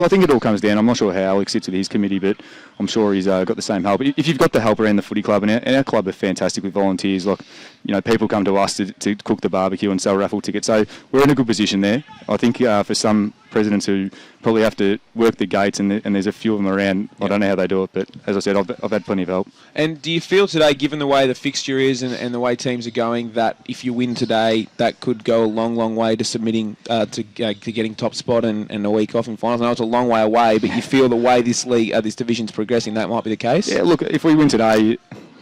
I think it all comes down. I'm not sure how Alex sits with his committee, but I'm sure he's got the same help. If you've got the help around the footy club, and our club are fantastic with volunteers, like, you know, people come to us to cook the barbecue and sell raffle tickets. So we're in a good position there. I think for some presidents who probably have to work the gates, and there's a few of them around, I don't know how they do it, but as I said, I've had plenty of help. And do you feel today, given the way the fixture is and the way teams are going, that if you win today, that could go a long, long way to submitting to getting top spot and a week off in finals? I know it's a long way away, but you feel the way this league, this division's progressing, that might be the case? Yeah, look, if we win today,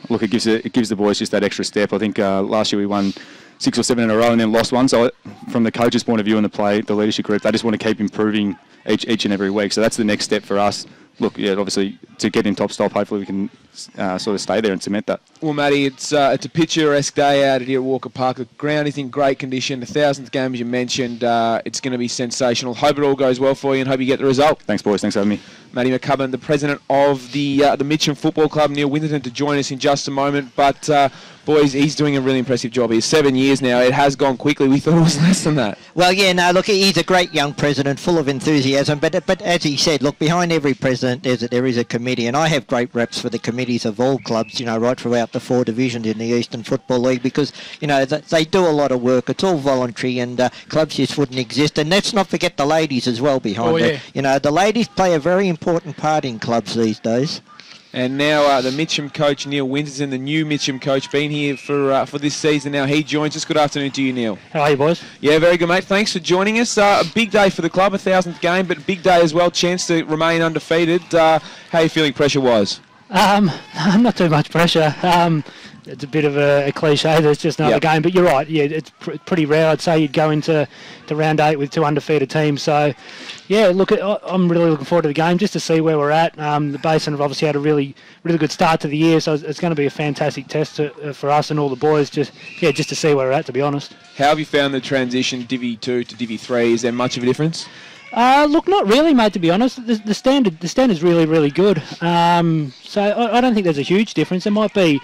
look, it gives the boys just that extra step. I think last year we won 6 or 7 in a row and then lost one. So from the coach's point of view and the leadership group, they just want to keep improving each and every week. So that's the next step for us. Look, yeah, obviously to get in top stop, hopefully we can sort of stay there and cement that. Well, Matty, it's a picturesque day out here at Walker Park. The ground is in great condition. The 1000th game, as you mentioned, it's going to be sensational. Hope it all goes well for you and hope you get the result. Thanks, boys. Thanks for having me. Matty McCubbin, the president of the Mitchum Football Club, Neil Winterton, to join us in just a moment. But, boys, he's doing a really impressive job. He's 7 years now. It has gone quickly. We thought it was less than that. Well, yeah, no, look, he's a great young president, full of enthusiasm. But as he said, look, behind every president there is a committee. And I have great reps for the committees of all clubs, you know, right throughout the 4 divisions in the Eastern Football League, because, you know, they do a lot of work. It's all voluntary, and clubs just wouldn't exist. And let's not forget the ladies as well behind it. You know, the ladies play a very important part in clubs these days. And now the Mitchum coach, Neil Winterton, the new Mitchum coach, been here for this season now. He joins us. Good afternoon to you, Neil. How are you, boys? Yeah, very good, mate. Thanks for joining us. A big day for the club, a 1000th game, but big day as well, chance to remain undefeated. How are you feeling pressure-wise? Not too much pressure. It's a bit of a cliche. There's just another game, but you're right. Yeah, it's pretty rare. I'd say you'd go into round 8 with 2 undefeated teams. So, yeah, look, I'm really looking forward to the game just to see where we're at. The Basin have obviously had a really good start to the year, so it's going to be a fantastic test for us and all the boys. Just to see where we're at, to be honest. How have you found the transition Divi 2 to Divi 3? Is there much of a difference? Look, not really, mate, to be honest. The standard is really, really good. So I don't think there's a huge difference. There might be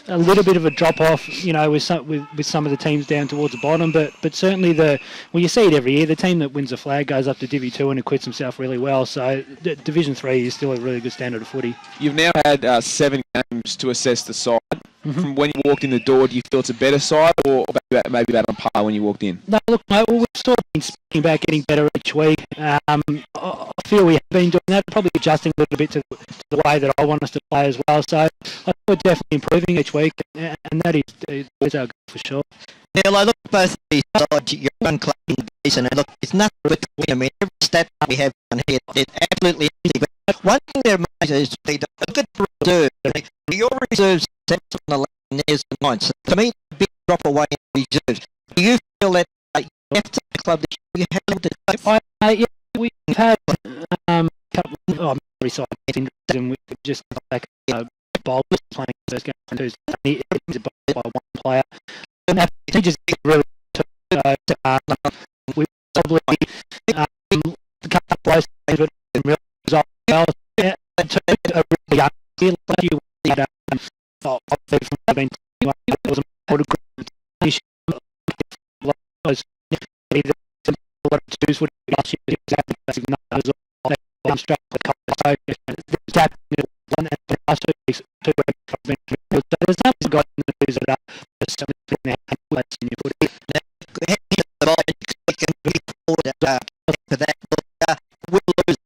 a little bit of a drop-off, you know, with some of the teams down towards the bottom, but certainly you see it every year. The team that wins the flag goes up to Divi 2 and acquits himself really well. So Division 3 is still a really good standard of footy. You've now had 7 games to assess the side. Mm-hmm. From when you walked in the door, do you feel it's a better side, or maybe about on par when you walked in? No, look, mate, we've sort of been speaking about getting better each week. I feel we have been doing that, probably adjusting a little bit to the way that I want us to play as well. So I think we're definitely improving each week, and that is our goal for sure. Neil, I look at both of these sides, your own club in the Basin, and look, there's nothing between them. I mean, every stat we have on here is absolutely easy. But one thing that amazes is they look at the reserves. Your reserves on the line, and there's the 9. So to me, a big drop away in reserves. Do you feel that you have to the club that you have to yeah, we've had a couple of side and we've just like bowlers playing first game and Tuesday. It's by one player. And that just really we probably a couple of close games, but real result well. A really young year last year we had there was a good issue. Either a lot of twos would be last year, exactly basic numbers or abstract so that one and last 2 weeks so there's something got in the news that there's something in there in your footy. We can be forward for that. We'll lose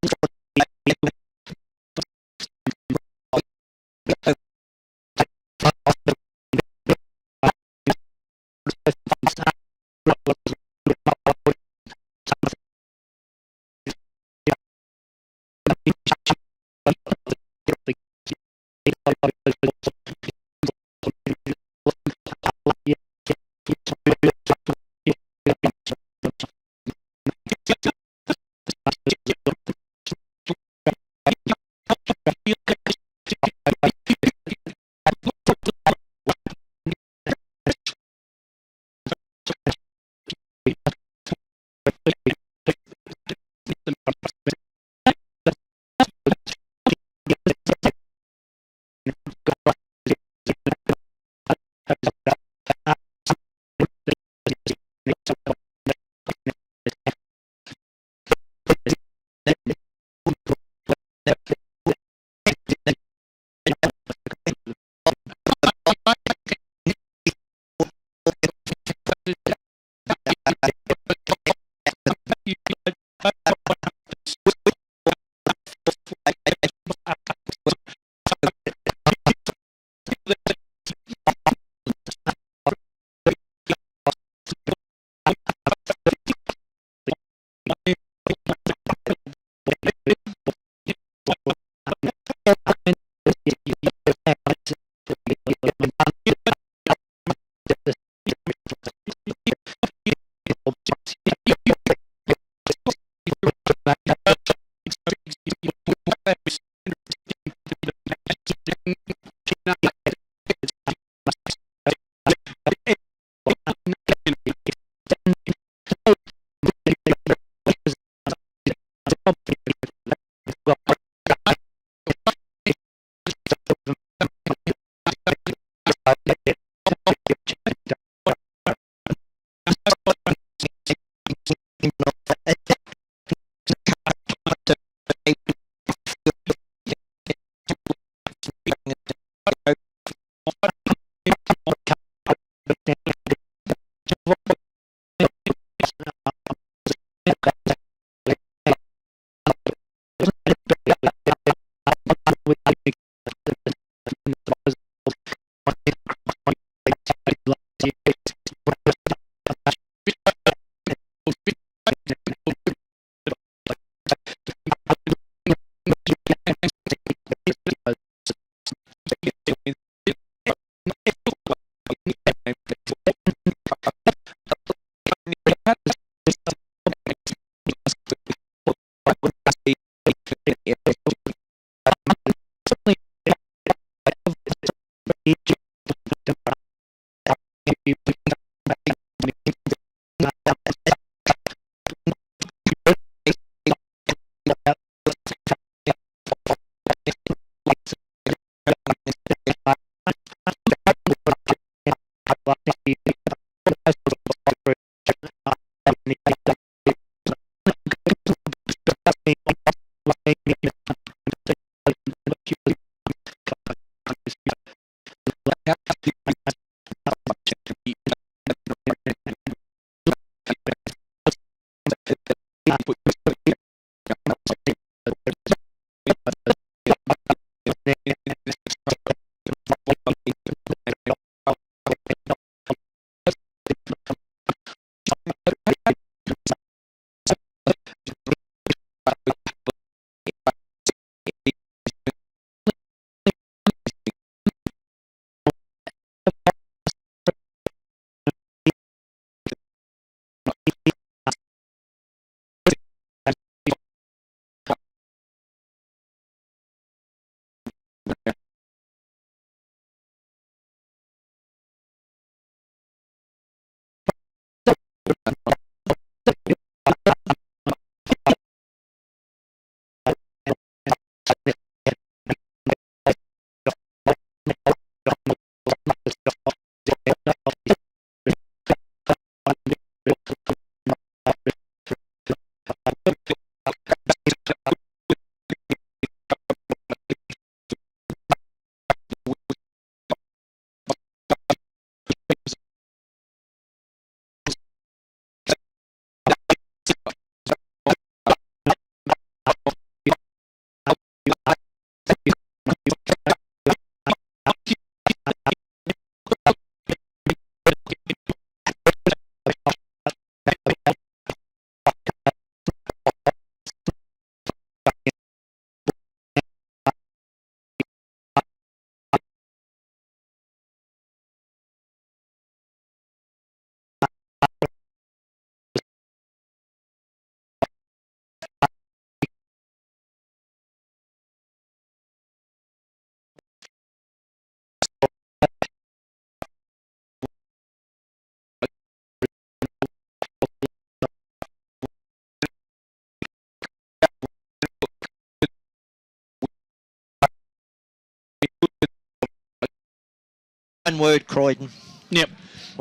One word, Croydon. Yep.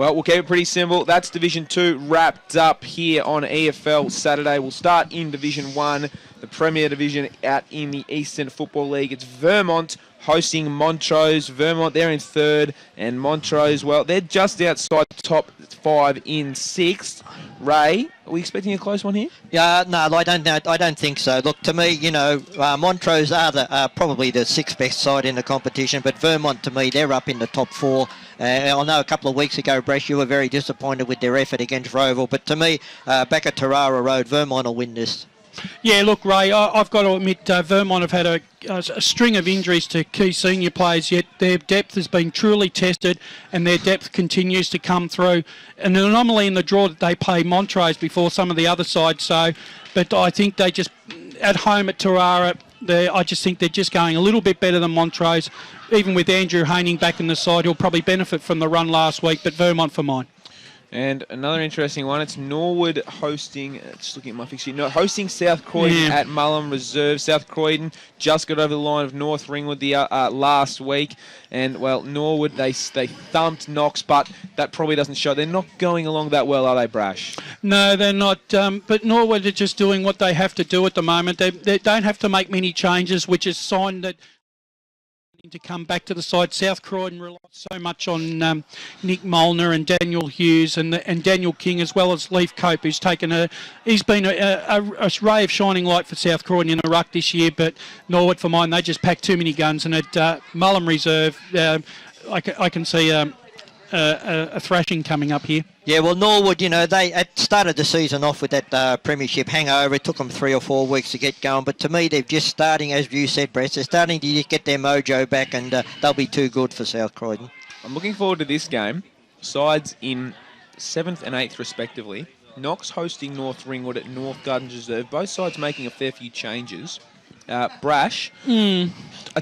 Well, we'll keep it pretty simple. That's Division 2 wrapped up here on EFL Saturday. We'll start in Division 1, the Premier Division out in the Eastern Football League. It's Vermont hosting Montrose. Vermont, they're in 3rd, and Montrose, well, they're just outside the top 5 in 6th. Ray, are we expecting a close one here? Yeah, no, I don't think so. Look, to me, Montrose are probably the 6th best side in the competition, but Vermont, to me, they're up in the top 4. I know a couple of weeks ago, Brasher, you were very disappointed with their effort against Roval, but to me, back at Tarara Road, Vermont will win this. Yeah, look, Ray, I've got to admit Vermont have had a string of injuries to key senior players, yet their depth has been truly tested and their depth continues to come through. An anomaly in the draw that they play Montrose before some of the other sides, but I think they just, at home at Tarara, I just think they're just going a little bit better than Montrose. Even with Andrew Haining back in the side, he'll probably benefit from the run last week, but Vermont for mine. And another interesting one, it's Norwood hosting, just looking at my fixture, hosting South Croydon at Mullum Reserve. South Croydon just got over the line of North Ringwood the last week. And, well, Norwood, they thumped Knox, but that probably doesn't show. They're not going along that well, are they, Brash? No, they're not. But Norwood are just doing what they have to do at the moment. They don't have to make many changes, which is a sign that to come back to the side. South Croydon relies so much on Nick Molnar and Daniel Hughes and Daniel King, as well as Leif Cope, who's he's been a ray of shining light for South Croydon in a ruck this year. But Norwood, for mine, they just packed too many guns, and at Mullum Reserve, I can see a thrashing coming up here. Yeah, well, Norwood, they started the season off with that premiership hangover. It took them 3 or 4 weeks to get going. But to me, they're just starting, as you said, Brett, they're starting to get their mojo back, and they'll be too good for South Croydon. I'm looking forward to this game. Sides in 7th and 8th, respectively. Knox hosting North Ringwood at North Gardens Reserve. Both sides making a fair few changes. Brash, a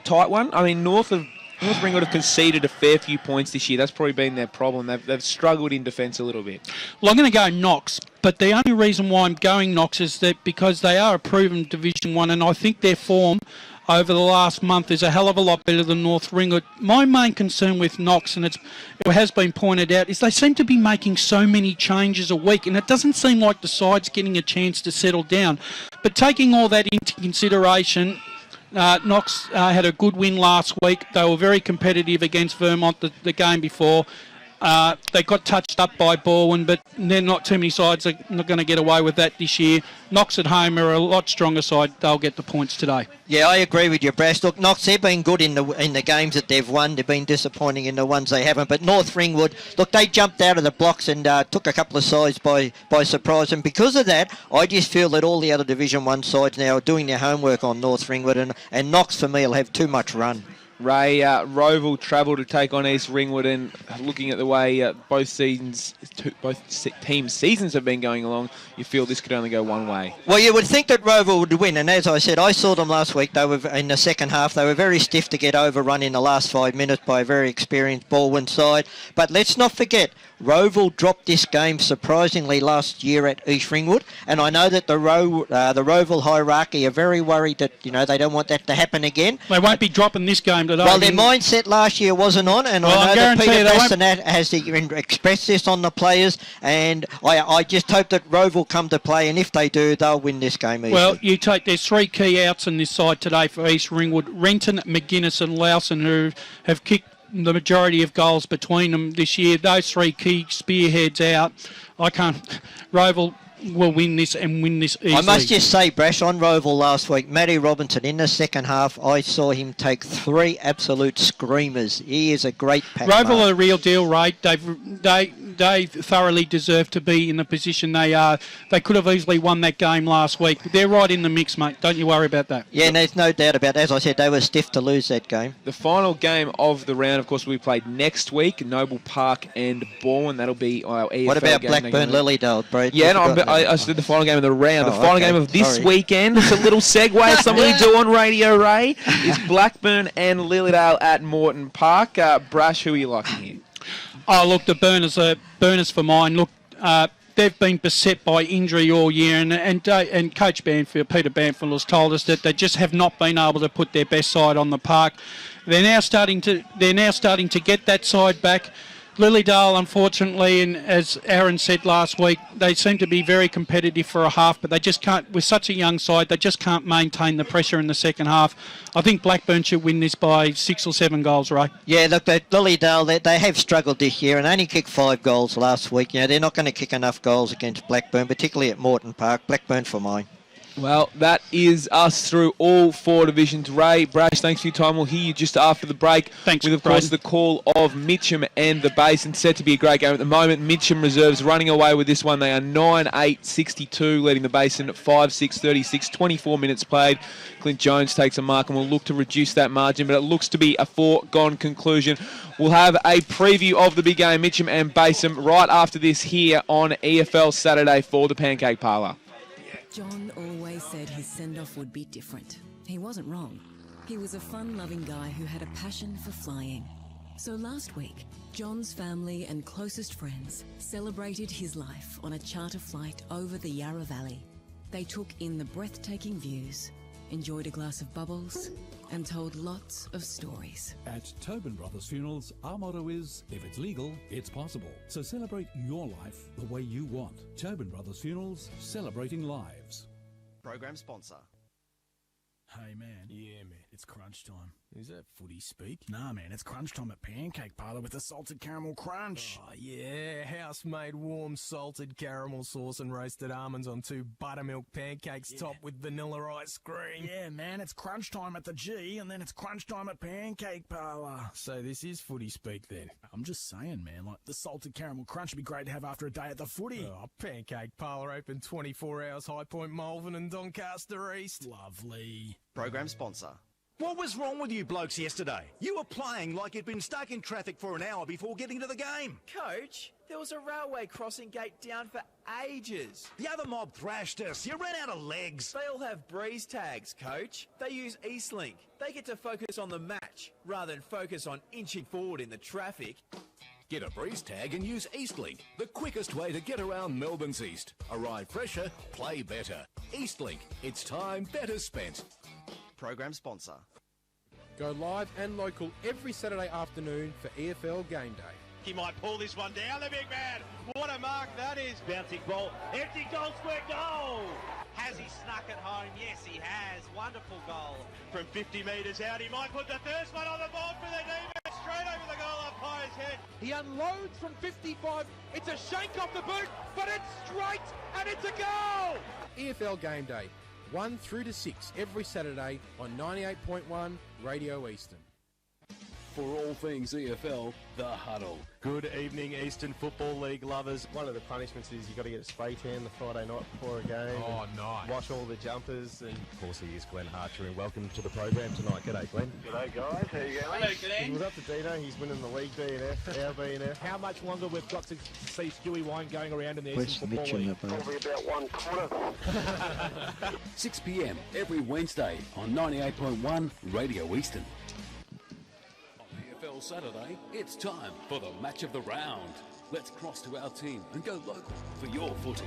tight one. I mean, North Ringwood have conceded a fair few points this year. That's probably been their problem. They've struggled in defence a little bit. Well, I'm going to go Knox, but the only reason why I'm going Knox is that because they are a proven Division 1, and I think their form over the last month is a hell of a lot better than North Ringwood. My main concern with Knox, and it has been pointed out, is they seem to be making so many changes a week, and it doesn't seem like the side's getting a chance to settle down. But taking all that into consideration, Knox had a good win last week. They were very competitive against Vermont the game before. They got touched up by Baldwin, but they're not too many sides are not going to get away with that this year. Knox at home are a lot stronger side. They'll get the points today. Yeah, I agree with you, Brash. Look, Knox, they've been good in the games that they've won. They've been disappointing in the ones they haven't. But North Ringwood, look, they jumped out of the blocks and took a couple of sides by surprise. And because of that, I just feel that all the other Division 1 sides now are doing their homework on North Ringwood. And Knox, for me, will have too much run. Ray, Roval travel to take on East Ringwood, and looking at the way both teams' seasons have been going along, you feel this could only go one way. Well, you would think that Roval would win, and as I said, I saw them last week. They were in the second half. They were very stiff to get overrun in the last 5 minutes by a very experienced Baldwin side. But let's not forget, Roval dropped this game surprisingly last year at East Ringwood, and I know that the Roval hierarchy are very worried that they don't want that to happen again. They won't be dropping this game today. Well, their mindset last year wasn't on, and I know that Peter Bassonat has expressed this on the players, and I just hope that Roval come to play, and if they do, they'll win this game easily. Well, there's 3 key outs on this side today for East Ringwood: Renton, McGuinness and Lowson, who have kicked the majority of goals between them this year. Those 3 key spearheads out. Roval will win this and win this easily. I must just say, Brash, on Roval last week, Matty Robinson in the second half, I saw him take 3 absolute screamers. He is a great pack. Roval are a real deal, Ray. They thoroughly deserve to be in the position they are. They could have easily won that game last week. They're right in the mix, mate. Don't you worry about that. Yeah, and there's no doubt about it. As I said, they were stiff to lose that game. The final game of the round, of course, will be played next week, Noble Park and Bourne. That'll be our EFL What about game Blackburn Lilydale, Brad? Yeah, no, I said the final game of the round. The final game of this weekend, it's a little segue somebody do on Radio Ray, is Blackburn and Lilydale at Moreton Park. Brash, who are you liking here? Oh, look, the Burners for mine. Look, they've been beset by injury all year, and Coach Banfield, Peter Banfield, has told us that they just have not been able to put their best side on the park. They're now starting to get that side back. Lilydale, unfortunately, and as Aaron said last week, they seem to be very competitive for a half, but they just can't, with such a young side, they just can't maintain the pressure in the second half. I think Blackburn should win this by 6 or 7 goals, Ray. Yeah, look, Lilydale, they have struggled this year and only kicked 5 goals last week. You know, they're not going to kick enough goals against Blackburn, particularly at Moreton Park. Blackburn for mine. Well, that is us through all 4 divisions. Ray, Brash, thanks for your time. We'll hear you just after the break. Thanks, with, of course, the call of Mitchum and the Basin. Set to be a great game at the moment. Mitchum reserves running away with this one. They are 9-8-62, leading the Basin at 5-6-36. 24 minutes played. Clint Jones takes a mark and will look to reduce that margin, but it looks to be a foregone conclusion. We'll have a preview of the big game, Mitchum and Basin, right after this here on EFL Saturday for the Pancake Parlour. John always said his send-off would be different. He wasn't wrong. He was a fun-loving guy who had a passion for flying. So last week, John's family and closest friends celebrated his life on a charter flight over the Yarra Valley. They took in the breathtaking views, enjoyed a glass of bubbles, and told lots of stories. At Tobin Brothers Funerals, our motto is, if it's legal, it's possible. So celebrate your life the way you want. Tobin Brothers Funerals, celebrating lives. Program sponsor. Hey man. Yeah man, it's crunch time. Is that footy speak? Nah man, it's crunch time at Pancake Parlour with the salted caramel crunch. Oh yeah, house-made warm salted caramel sauce and roasted almonds on 2 buttermilk pancakes topped with vanilla ice cream. Yeah man, it's crunch time at the G and then it's crunch time at Pancake Parlour. So this is footy speak then? I'm just saying man, like the salted caramel crunch would be great to have after a day at the footy. Oh, Pancake Parlour open 24 hours, High Point, Malvern and Doncaster East. Lovely. Program sponsor. What was wrong with you blokes yesterday? You were playing like you'd been stuck in traffic for an hour before getting to the game. Coach, there was a railway crossing gate down for ages. The other mob thrashed us. You ran out of legs. They all have breeze tags, Coach. They use Eastlink. They get to focus on the match rather than focus on inching forward in the traffic. Get a breeze tag and use Eastlink, the quickest way to get around Melbourne's East. Arrive fresher, play better. Eastlink, it's time better spent. Program sponsor. Go live and local every Saturday afternoon for EFL Gameday. He might pull this one down, the big man. What a mark that is. Bouncing ball. Empty goal square goal. Has he snuck it home? Yes, he has. Wonderful goal. From 50 metres out, he might put the first one on the board for the defence. Straight over the goal umpire's head. He unloads from 55. It's a shank off the boot, but it's straight and it's a goal. EFL Gameday. 1 through to 6 every Saturday on 98.1 Radio Eastern. For all things EFL, The Huddle. Good evening, Eastern Football League lovers. One of the punishments is you've got to get a spray tan the Friday night before a game. Oh, nice. Wash all the jumpers. And of course, he is Glenn Archer, and welcome to the program tonight. G'day, Glenn. G'day, guys. How you going? Hello, Glenn. He was up to Dino. He's winning the league BNF, our BNF. How much longer we've got to see Stewie Wine going around in the Eastern Football League? Probably about 1/4. 6 p.m. every Wednesday on 98.1 Radio Eastern. EFL Saturday, it's time for the match of the round. Let's cross to our team and go local for your footy.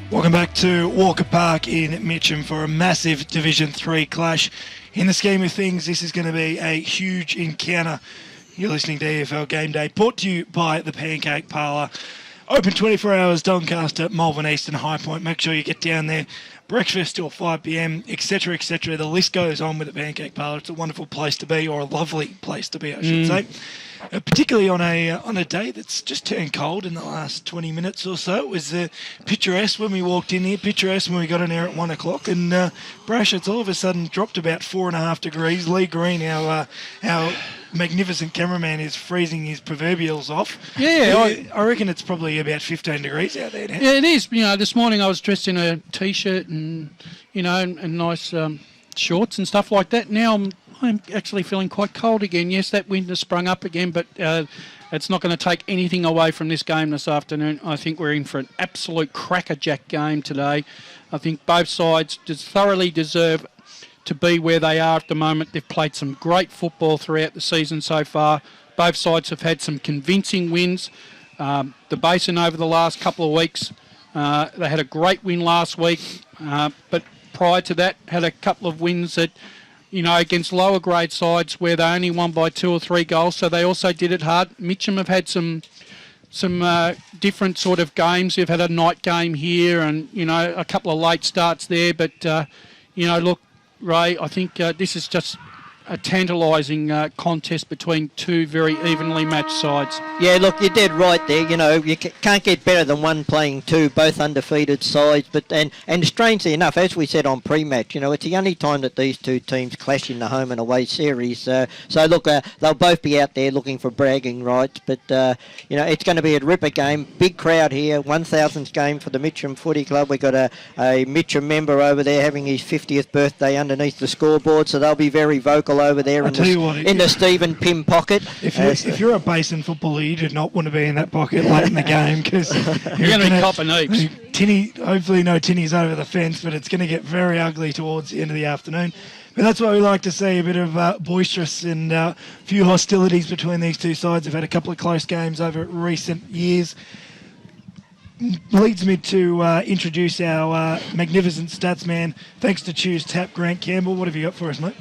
Welcome back to Walker Park in Mitchum for a massive Division 3 clash. In the scheme of things, this is going to be a huge encounter. You're listening to EFL Game Day, brought to you by the Pancake Parlour. Open 24 hours, Doncaster, Malvern East and High Point. Make sure you get down there. Breakfast till 5 p.m, etc., etc. The list goes on with the Pancake Parlour. It's a wonderful place to be, or a lovely place to be, I should say. Particularly on a day that's just turned cold in the last 20 minutes or so. It was picturesque when we walked in here, picturesque when we got in here at 1 o'clock. And Brasher, it's all of a sudden dropped about 4.5 degrees. Lee Green, our magnificent cameraman, is freezing his proverbials off. Yeah, I reckon it's probably about 15 degrees out there now. Yeah, it is. You know, this morning I was dressed in a T-shirt and, you know, and nice shorts and stuff like that. Now I'm actually feeling quite cold again. Yes, that wind has sprung up again, but it's not going to take anything away from this game this afternoon. I think we're in for an absolute crackerjack game today. I think both sides thoroughly deserve to be where they are at the moment. They've played some great football throughout the season so far. Both sides have had some convincing wins. The Basin over the last couple of weeks, they had a great win last week, but prior to that had a couple of wins that against lower grade sides where they only won by 2 or 3 goals. So they also did it hard. Mitchum have had some different sort of games. They've had a night game here and, a couple of late starts there. But, look, Ray, I think this is just a tantalising contest between two very evenly matched sides. Yeah, look, you're dead right there. You can't get better than one playing two, both undefeated sides. But and strangely enough, as we said on pre-match, it's the only time that these two teams clash in the home and away series. So look, they'll both be out there looking for bragging rights. But it's going to be a ripper game. Big crowd here. 1,000th game for the Mitchum Footy Club. We've got a Mitchum member over there having his 50th birthday underneath the scoreboard. So they'll be very vocal over there in the Stephen Pym pocket. If you're a Basin footballer, you do not want to be in that pocket late in the game because you're going to be copping heaps. Hopefully no tinnies over the fence, but it's going to get very ugly towards the end of the afternoon. But that's what we like to see, a bit of boisterous and a few hostilities between these two sides. They've had a couple of close games over recent years. Leads me to introduce our magnificent stats man. Thanks to Choose Tap, Grant Campbell. What have you got for us, mate?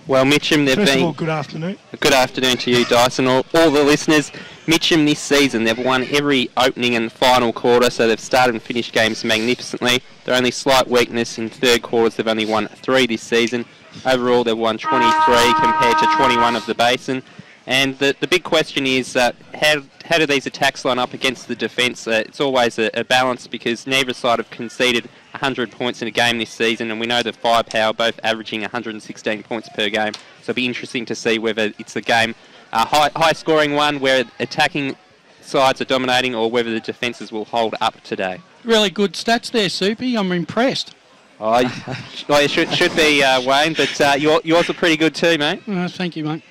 Well, Mitchum, First of all, good afternoon. Good afternoon to you, Dyson, all the listeners. Mitchum this season, they've won every opening and final quarter, so they've started and finished games magnificently. Their only slight weakness in third quarters, they've only won 3 this season. Overall, they've won 23 compared to 21 of the Basin. And the big question is how do these attacks line up against the defence? It's always a balance because neither side have conceded 100 points in a game this season, and we know that firepower both averaging 116 points per game. So it'll be interesting to see whether it's a game, a high-scoring one where attacking sides are dominating or whether the defences will hold up today. Really good stats there, Soupy. I'm impressed. It should be, Wayne, but yours are pretty good too, mate. Thank you, mate.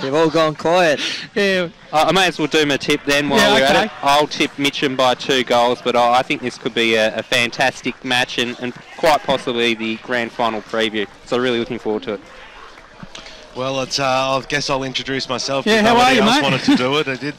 They've all gone quiet. Yeah. I may as well do my tip then while we're at it. I'll tip Mitchum by 2 goals, but I think this could be a fantastic match and quite possibly the grand final preview. So really looking forward to it. Well, I guess I'll introduce myself. Yeah, how are you, Nobody else mate? wanted to do it. I did.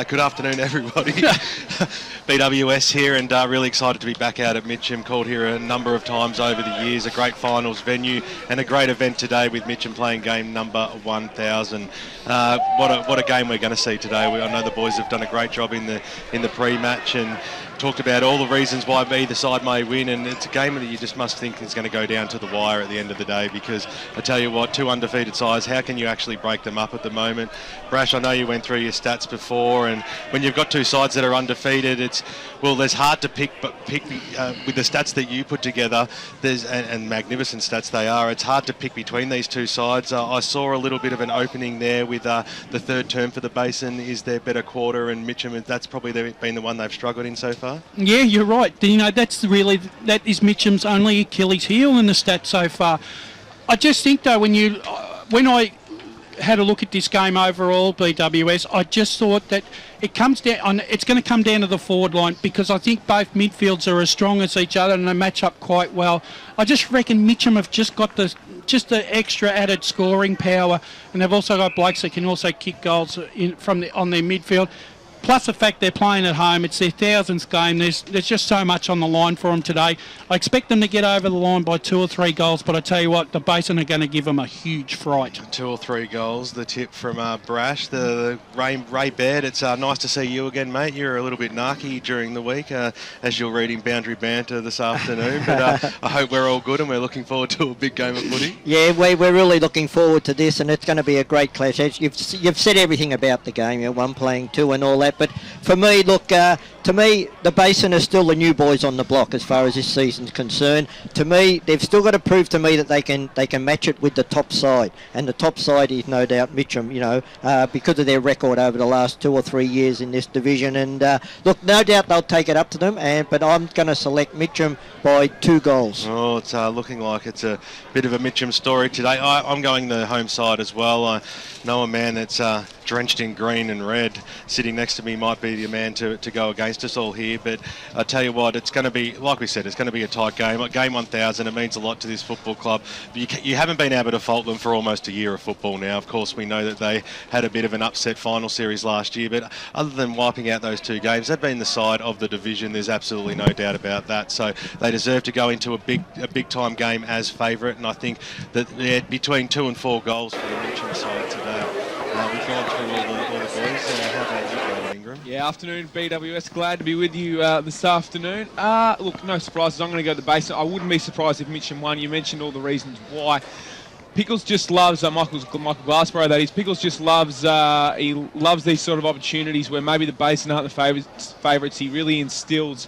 Good afternoon, everybody. BWS here, and really excited to be back out at Mitchum. Called here a number of times over the years. A great finals venue and a great event today with Mitchum playing game number 1,000. What a game we're going to see today. I know the boys have done a great job in the pre-match and talked about all the reasons why either side may win, and it's a game that you just must think is going to go down to the wire at the end of the day, because I tell you what, 2 undefeated sides, how can you actually break them up at the moment? Brash, I know you went through your stats before, and when you've got 2 sides that are undefeated, there's hard to pick with the stats that you put together, and magnificent stats they are, it's hard to pick between these 2 sides. I saw a little bit of an opening there with the third term for the Basin is their better quarter, and Mitchum, that's probably been the one they've struggled in so far. Yeah, you're right. That is Mitchum's only Achilles heel in the stats so far. I just think though, when I had a look at this game overall, BWS, I just thought that it's going to come down to the forward line, because I think both midfields are as strong as each other and they match up quite well. I just reckon Mitchum have just got the extra added scoring power, and they've also got blokes that can also kick goals on their midfield. Plus the fact they're playing at home, it's their 1,000th game. There's just so much on the line for them today. I expect them to get over the line by 2 or 3 goals, but I tell you what, the Basin are going to give them a huge fright. 2 or 3 goals, the tip from Brash, the Ray Baird. It's nice to see you again, mate. You're a little bit narky during the week as you're reading Boundary Banter this afternoon, but I hope we're all good and we're looking forward to a big game of footy. Yeah, we're really looking forward to this, and it's going to be a great clash. As you've said everything about the game, 1 playing 2 and all that. But for me, look, to me, the Basin are still the new boys on the block as far as this season's concerned. To me, they've still got to prove to me that they can match it with the top side, and the top side is no doubt Mitchum. Because of their record over the last 2 or 3 years in this division. And look, no doubt they'll take it up to them. But I'm going to select Mitchum by 2 goals. Oh, it's looking like it's a bit of a Mitchum story today. I'm going the home side as well. I know a man that's drenched in green and red sitting next to me might be the man to go against missed us all here, but I tell you what, it's going to be, like we said, it's going to be a tight game. Game 1000, it means a lot to this football club. You haven't been able to fault them for almost a year of football now. Of course, we know that they had a bit of an upset final series last year, but other than wiping out those 2 games, they've been the side of the division. There's absolutely no doubt about that. So they deserve to go into a big time game as favourite, and I think that between 2 and 4 goals for the Mitchum side today. We've gone through all the boys. How about you, Braden, Ingram? Yeah, afternoon, BWS. Glad to be with you this afternoon. Look, no surprises. I'm going to go to the Basin. I wouldn't be surprised if Mitchum won. You mentioned all the reasons why. Pickles just loves Michael Glassborough. That is, Pickles just loves he loves these sort of opportunities where maybe the Basin aren't the favourites. He really instills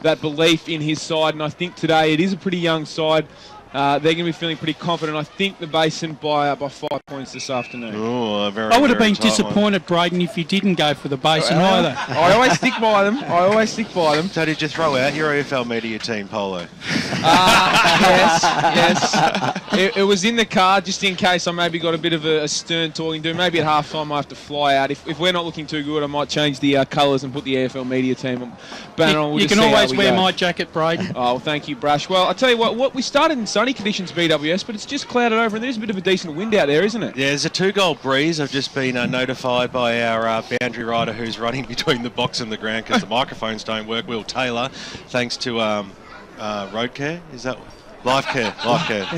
that belief in his side, and I think today it is a pretty young side. They're going to be feeling pretty confident. I think the Basin by 5 points this afternoon. Oh, I would have been disappointed, Braden, if you didn't go for the Basin either. I always stick by them. So did you throw out your EFL Media Team polo? Yes. It was in the car just in case I maybe got a bit of a stern talking to. Maybe at half time I have to fly out. If we're not looking too good, I might change the colours and put the EFL Media Team banner on. You can always wear my jacket, Braden. Oh, well, thank you, Brash. Well, I tell you what, we started in sunny conditions, BWS, but it's just clouded over and there's a bit of a decent wind out there, isn't it? Yeah, there's a 2-goal breeze. I've just been notified by our boundary rider who's running between the box and the ground because the microphones don't work, Will Taylor, thanks to Road Care. Is that Life Care,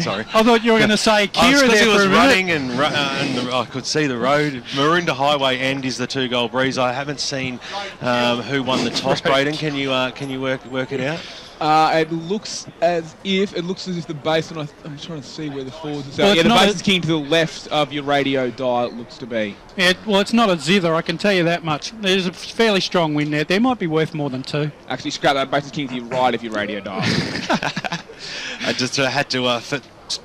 sorry. I thought you were going to say Kira there he was for a running minute. and I could see the road. Maroondah Highway end is the 2-goal breeze. I haven't seen who won the toss, Braden. Can you work it out? It looks as if the Basin. I'm trying to see where the forwards are. Well, the Basin's keen to the left of your radio dial. It looks to be. Yeah, well, it's not a zither, I can tell you that much. There's a fairly strong wind there. There might be worth more than 2. Actually, scrap that. Basin's keen to your right of your radio dial. I just had to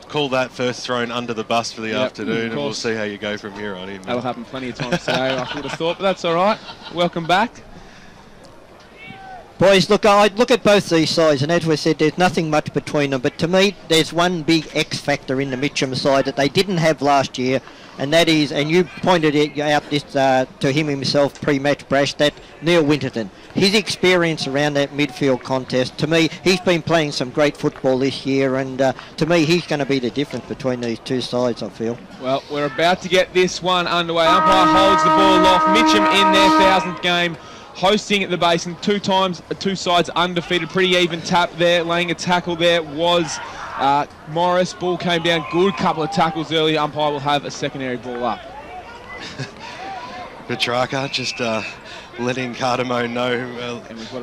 call that first thrown under the bus for the afternoon, and we'll see how you go from here on in. That'll happen plenty of times today, I would have thought, but that's all right. Welcome back. Boys, look, I look at both these sides, and as we said, there's nothing much between them. But to me, there's one big X factor in the Mitchum side that they didn't have last year, and that is, and you pointed it out this to him himself pre-match, Brash, that Neil Winterton. His experience around that midfield contest, to me, he's been playing some great football this year, and to me, he's going to be the difference between these two sides, I feel. Well, we're about to get this one underway. Umpire holds the ball off. Mitchum in their 1000th game, hosting at the Basin 2 times, 2 sides undefeated. Pretty even tap there, laying a tackle there was Morris. Ball came down, good couple of tackles early. Umpire will have a secondary ball up. Petrarca just letting Cardamone know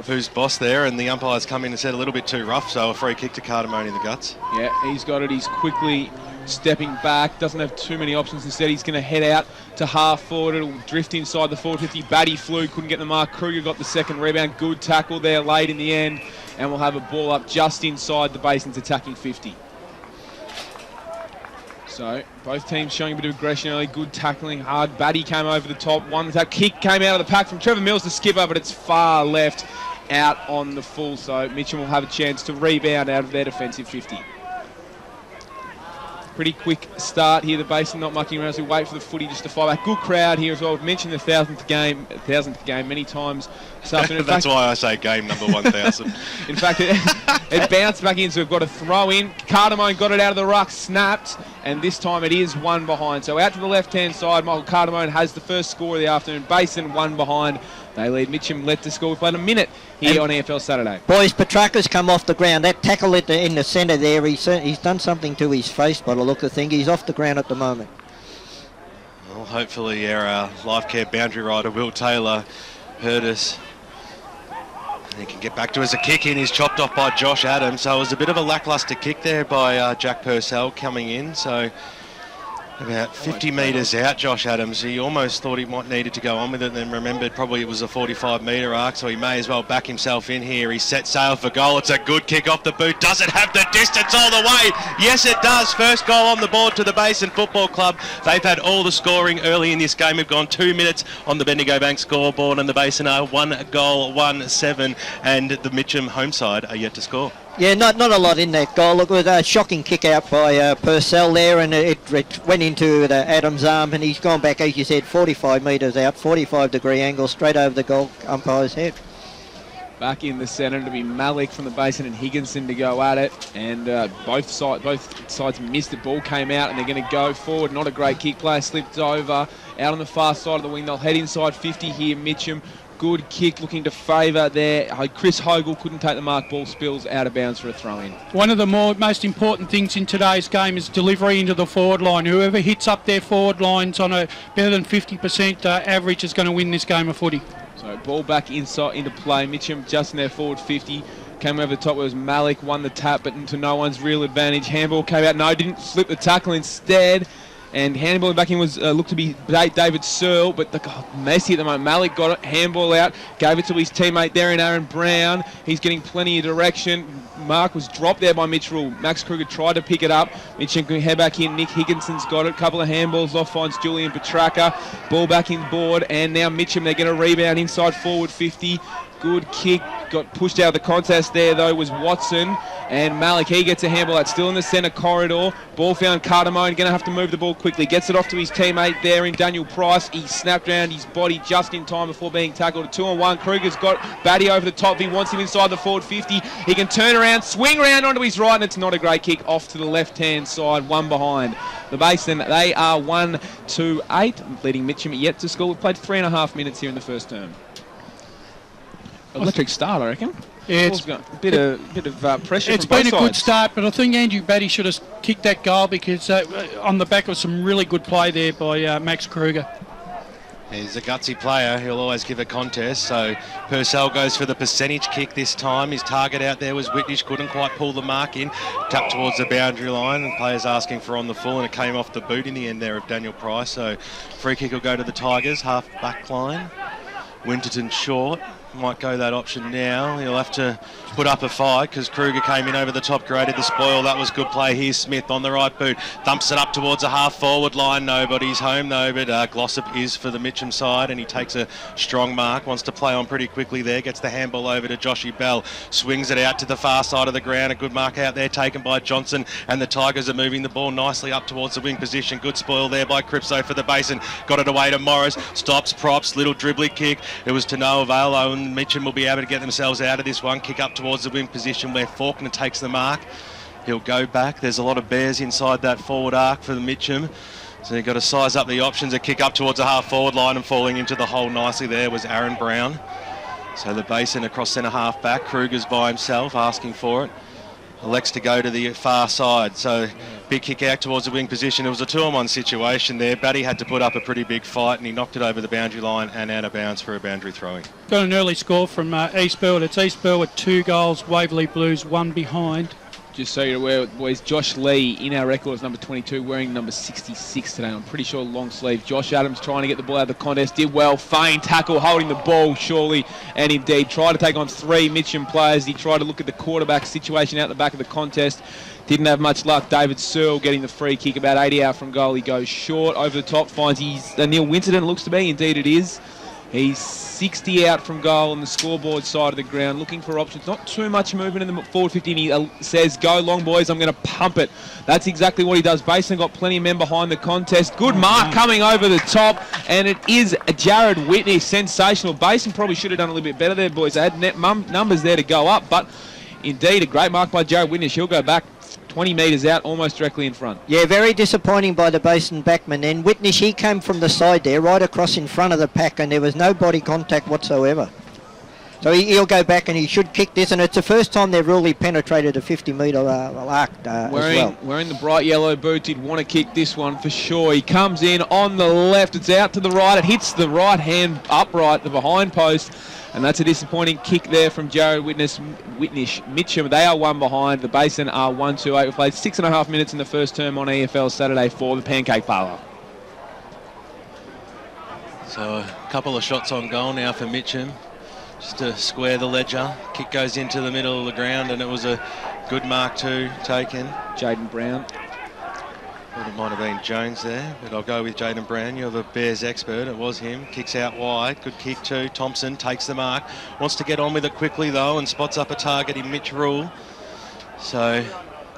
who's boss there, and the umpire's come in and said a little bit too rough, so a free kick to Cardamone in the guts. Yeah, he's got it. He's quickly stepping back, doesn't have too many options. Instead, he's going to head out to half forward. It'll drift inside the 450. Batty flew, couldn't get the mark. Kruger got the second rebound. Good tackle there late in the end, and we'll have a ball up just inside the Basin's attacking 50. So both teams showing a bit of aggression early. Good tackling, hard. Batty came over the top. One tap kick came out of the pack from Trevor Mills, the skipper, but it's far left out on the full. So Mitchum will have a chance to rebound out of their defensive 50. Pretty quick start here. The Basin not mucking around as we wait for the footy just to fire back. Good crowd here as well. We've mentioned the 1000th game many times this afternoon. That's why I say game number 1000. In fact, it bounced back in, so we've got a throw in. Cardamone got it out of the ruck, snapped, and this time it is 1 behind. So out to the left-hand side, Michael Cardamone has the first score of the afternoon. Basin 1 behind. They lead. Mitchum led to score. We've played a minute here on EFL Saturday. Boys, Petrarca's come off the ground. That tackle in the centre there, he's done something to his face by the look of things. He's off the ground at the moment. Well, hopefully our Life Care boundary rider, Will Taylor, heard us. And he can get back to us. A kick in is chopped off by Josh Adams. So it was a bit of a lacklustre kick there by Jack Purcell coming in. So about 50 metres out, Josh Adams. He almost thought he might needed to go on with it, then remembered probably it was a 45-metre arc, so he may as well back himself in here. He set sail for goal. It's a good kick off the boot. Does it have the distance all the way? Yes, it does. First goal on the board to the Basin Football Club. They've had all the scoring early in this game. We've gone 2 minutes on the Bendigo Bank scoreboard, and the Basin are 1 goal, 1-7, and the Mitchum home side are yet to score. Yeah, not a lot in that goal. Look, it was a shocking kick out by Purcell there, and it went into Adams' arm, and he's gone back, as you said, 45 metres out, 45-degree angle, straight over the goal umpire's head. Back in the centre to be Malik from the Basin and Higginson to go at it. And both sides missed it. Ball came out and they're going to go forward. Not a great kick. Player slipped over. Out on the far side of the wing. They'll head inside 50 here. Mitchum. Good kick looking to favour there. Chris Hogle couldn't take the mark. Ball spills out of bounds for a throw-in. One of the most important things in today's game is delivery into the forward line. Whoever hits up their forward lines on a better than 50% average is going to win this game of footy. So ball back inside into play. Mitchum just in their forward 50. Came over the top. It was Malik. Won the tap, but to no one's real advantage. Handball came out. No, didn't slip the tackle instead. And handball back in was looked to be David Searle, but messy at the moment. Malik got it, handball out, gave it to his teammate there in Aaron Brown. He's getting plenty of direction. Mark was dropped there by Mitchell. Max Kruger tried to pick it up. Mitchum can head back in. Nick Higginson's got it. Couple of handballs off, finds Julian Petraka. Ball back in board, and now Mitchum, they're going to rebound inside forward 50. Good kick. Got pushed out of the contest there, though, was Watson. And Malik, he gets a handball. That's still in the centre corridor. Ball found Cardamone. Going to have to move the ball quickly. Gets it off to his teammate there in Daniel Price. He snapped around his body just in time before being tackled. 2-on-1. Kruger's got Batty over the top. He wants him inside the forward 50. He can turn around, swing around onto his right, and it's not a great kick off to the left-hand side. One behind. The Basin, they are 1-8, leading Mitchum yet to score. We've played 3.5 minutes here in the first term. Electric start, I reckon. Yeah, it's got a bit of pressure. It's from been both a good sides. start, but I think Andrew Batty should have kicked that goal because on the back of some really good play there by Max Kruger. He's a gutsy player. He'll always give a contest. So Purcell goes for the percentage kick this time. His target out there was Whitnish. Couldn't quite pull the mark in. Tapped towards the boundary line, and players asking for on the full, and it came off the boot in the end there of Daniel Price. So free kick will go to the Tigers, half back line. Winterton short. Might go that option now. He'll have to put up a fight because Kruger came in over the top, created the spoil. That was good play. Here's Smith on the right boot. Thumps it up towards a half-forward line. Nobody's home, though, but Glossop is for the Mitchum side, and he takes a strong mark. Wants to play on pretty quickly there. Gets the handball over to Joshy Bell. Swings it out to the far side of the ground. A good mark out there taken by Johnson, and the Tigers are moving the ball nicely up towards the wing position. Good spoil there by Cripso for the Basin. Got it away to Morris. Stops, props, little dribbly kick. It was to no avail, and Mitchum will be able to get themselves out of this one. Kick up towards the wing position where Faulkner takes the mark. He'll go back. There's a lot of bears inside that forward arc for the Mitchum. So you've got to size up the options. A kick up towards a half-forward line, and falling into the hole nicely there was Aaron Brown. So the Basin across centre half back. Kruger's by himself asking for it. Elects to go to the far side. So big kick out towards the wing position. It was a 2-on-1 situation there. Batty had to put up a pretty big fight, and he knocked it over the boundary line and out of bounds for a boundary throwing. Got an early score from East Burwood. It's East Burwood with 2 goals, Waverley Blues 1 behind. Just so you're aware, boys, Josh Lee in our records, number 22, wearing number 66 today. I'm pretty sure long sleeve. Josh Adams trying to get the ball out of the contest. Did well. Feigned tackle, holding the ball surely. And indeed, tried to take on 3 Mitchum players. He tried to look at the quarterback situation out the back of the contest. Didn't have much luck. David Searle getting the free kick about 80 out from goal. He goes short. Over the top, finds Neil Winterton, it looks to be. Indeed it is. He's 60 out from goal on the scoreboard side of the ground, looking for options. Not too much movement in the forward 50, and he says, go long, boys, I'm going to pump it. That's exactly what he does. Basin got plenty of men behind the contest. Good mark coming over the top, and it is Jared Whitney. Sensational. Basin probably should have done a little bit better there, boys. They had net numbers there to go up, but indeed a great mark by Jared Whitney. He'll go back 20 metres out, almost directly in front. Yeah, very disappointing by the Basin backman then. Whitnish, he came from the side there, right across in front of the pack, and there was no body contact whatsoever. So he'll go back, and he should kick this, and it's the first time they've really penetrated a 50-metre arc as well. Wearing the bright yellow boots, he'd want to kick this one for sure. He comes in on the left, it's out to the right, it hits the right hand upright, the behind post. And that's a disappointing kick there from Jared Whitnish. Mitchum, they are 1 behind. The Basin are 1-2-8. We played 6.5 minutes in the first term on EFL Saturday for the Pancake Parlour. So a couple of shots on goal now for Mitchum, just to square the ledger. Kick goes into the middle of the ground, and it was a good mark too taken. Jaden Brown. Thought it might have been Jones there, but I'll go with Jaden Brown. You're the Bears expert. It was him. Kicks out wide. Good kick too. Thompson takes the mark. Wants to get on with it quickly though, and spots up a target in Mitch Rule. So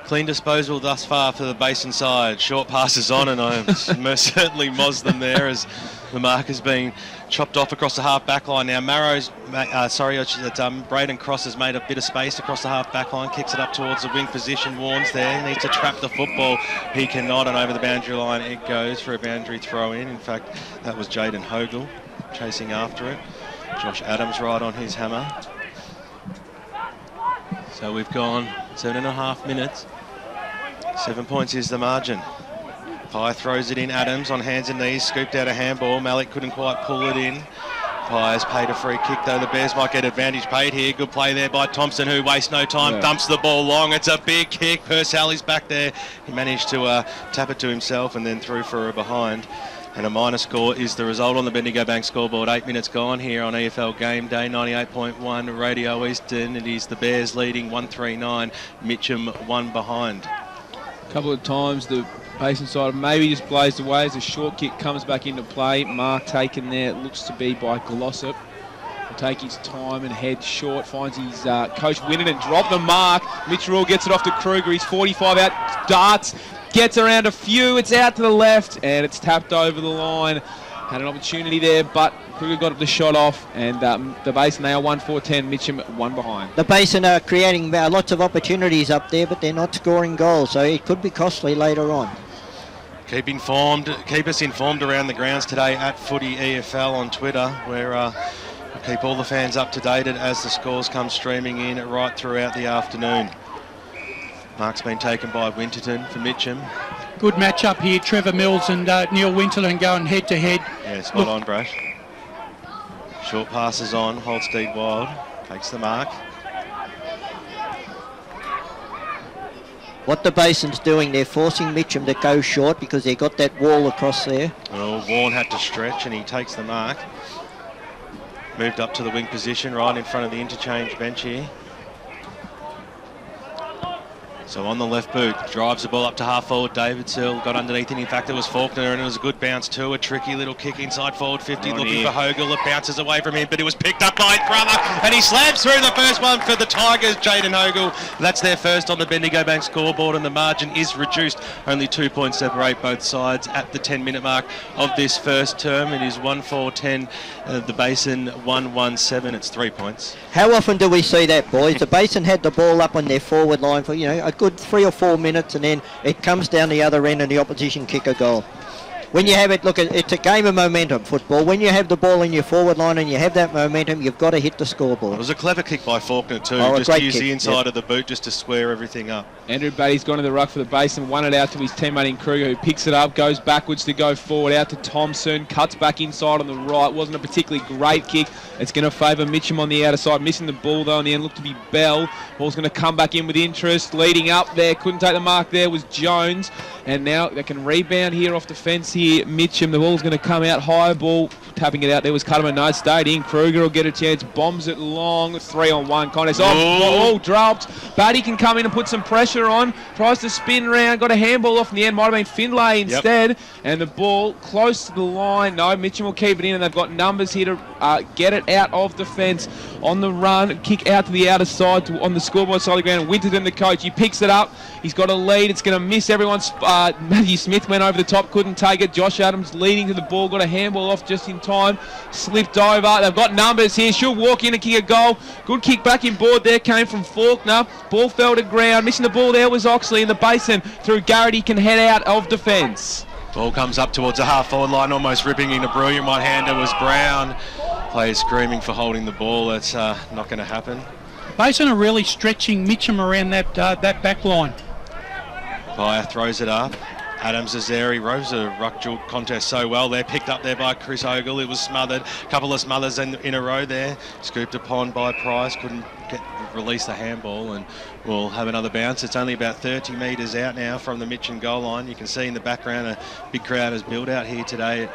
clean disposal thus far for the Basin side. Short passes on, and I most certainly mozzed them there as The mark has been chopped off across the half-back line now. Braden Cross has made a bit of space across the half-back line, kicks it up towards the wing position. Warnes there, needs to trap the football. He cannot, and over the boundary line it goes for a boundary throw-in. In fact, that was Jaden Hogle chasing after it. Josh Adams right on his hammer. So we've gone 7.5 minutes. 7 points is the margin. Pye throws it in. Adams on hands and knees, scooped out a handball. Malik couldn't quite pull it in. Pye has paid a free kick though. The Bears might get advantage paid here. Good play there by Thompson, who wastes no time, dumps the ball long. It's a big kick. Purcell is back there. He managed to tap it to himself and then threw for a behind. And a minor score is the result on the Bendigo Bank scoreboard. 8 minutes gone here on EFL Game Day, 98.1 Radio Eastern. It is the Bears leading 139, Mitchum 1 behind. A couple of times the Basin side maybe just blazed away as a short kick comes back into play. Mark taken there, it looks to be by Glossop. Will take his time and head short, finds his coach winning and drop the mark. Mitchell gets it off to Kruger, he's 45 out, darts. Gets around a few, it's out to the left, and it's tapped over the line. Had an opportunity there, but Kruger got the shot off, and the Basin now 1-4-10, Mitchum 1 behind. The Basin are creating lots of opportunities up there, but they're not scoring goals, so it could be costly later on. Keep us informed around the grounds today at Footy EFL on Twitter, where we'll keep all the fans up to date as the scores come streaming in right throughout the afternoon. Mark's been taken by Winterton for Mitchum. Good match up here. Trevor Mills and Neil Winterton going head to head. Yeah, spot on, Brash. Short passes on, holds deep wild, takes the mark. What the Basin's doing, they're forcing Mitchum to go short because they've got that wall across there. Well, Vaughan had to stretch and he takes the mark. Moved up to the wing position right in front of the interchange bench here. So on the left boot, drives the ball up to half forward. David Sill got underneath it. In fact, it was Faulkner, and it was a good bounce too. A tricky little kick inside forward 50, looking for Hogle. It bounces away from him, but it was picked up by his brother, and he slams through the first one for the Tigers, Jaden Hogle. That's their first on the Bendigo Bank scoreboard, and the margin is reduced. Only 2 points separate both sides at the 10-minute mark of this first term. It is 1-4-10. The Basin 1-1-7. It's 3 points. How often do we see that, boys? The Basin had the ball up on their forward line for, a good 3 or 4 minutes, and then it comes down the other end and the opposition kick a goal. When you have it, look, it's a game of momentum, football. When you have the ball in your forward line and you have that momentum, you've got to hit the scoreboard. It was a clever kick by Faulkner too, just to use the inside of the boot just to square everything up. Andrew Batty's gone to the ruck for the Basin, won it out to his teammate in Kruger, who picks it up, goes backwards to go forward, out to Thompson, cuts back inside on the right. Wasn't a particularly great kick. It's going to favour Mitchum on the outer side, missing the ball though in the end. Looked to be Bell. Ball's going to come back in with interest. Leading up there, couldn't take the mark there, was Jones. And now they can rebound here off the fence here. Mitchum, the ball's going to come out high. Ball tapping it out there was Cutterman. No, it stayed in. Kruger will get a chance. Bombs it long. 3-on-1 contest. Oh, dropped. Batty can come in and put some pressure on. Tries to spin round. Got a handball off in the end. Might have been Finlay instead. Yep. And the ball close to the line. No, Mitchum will keep it in. And they've got numbers here to get it out of the fence. On the run. Kick out to the outer side on the scoreboard side of the ground. Winterton, the coach. He picks it up. He's got a lead. It's going to miss everyone's. Matthew Smith went over the top. Couldn't take it. Josh Adams leading to the ball. Got a handball off just in time. Slipped over. They've got numbers here. She'll walk in and kick a goal. Good kick back in board there. Came from Faulkner. Ball fell to ground. Missing the ball there was Oxley in the Basin. Through Garrity can head out of defence. Ball comes up towards the half-forward line, almost ripping in a brilliant one-hander was Brown. Players screaming for holding the ball. That's not going to happen. Basin are really stretching Mitchum around that back line. Pye throws it up. Adams Azeri rose a ruck duel contest so well there, picked up there by Chris Ogle. It was smothered, a couple of smothers in a row there, scooped upon by Price, couldn't release the handball, and we'll have another bounce. It's only about 30 metres out now from the Mitchum goal line. You can see in the background a big crowd has built out here today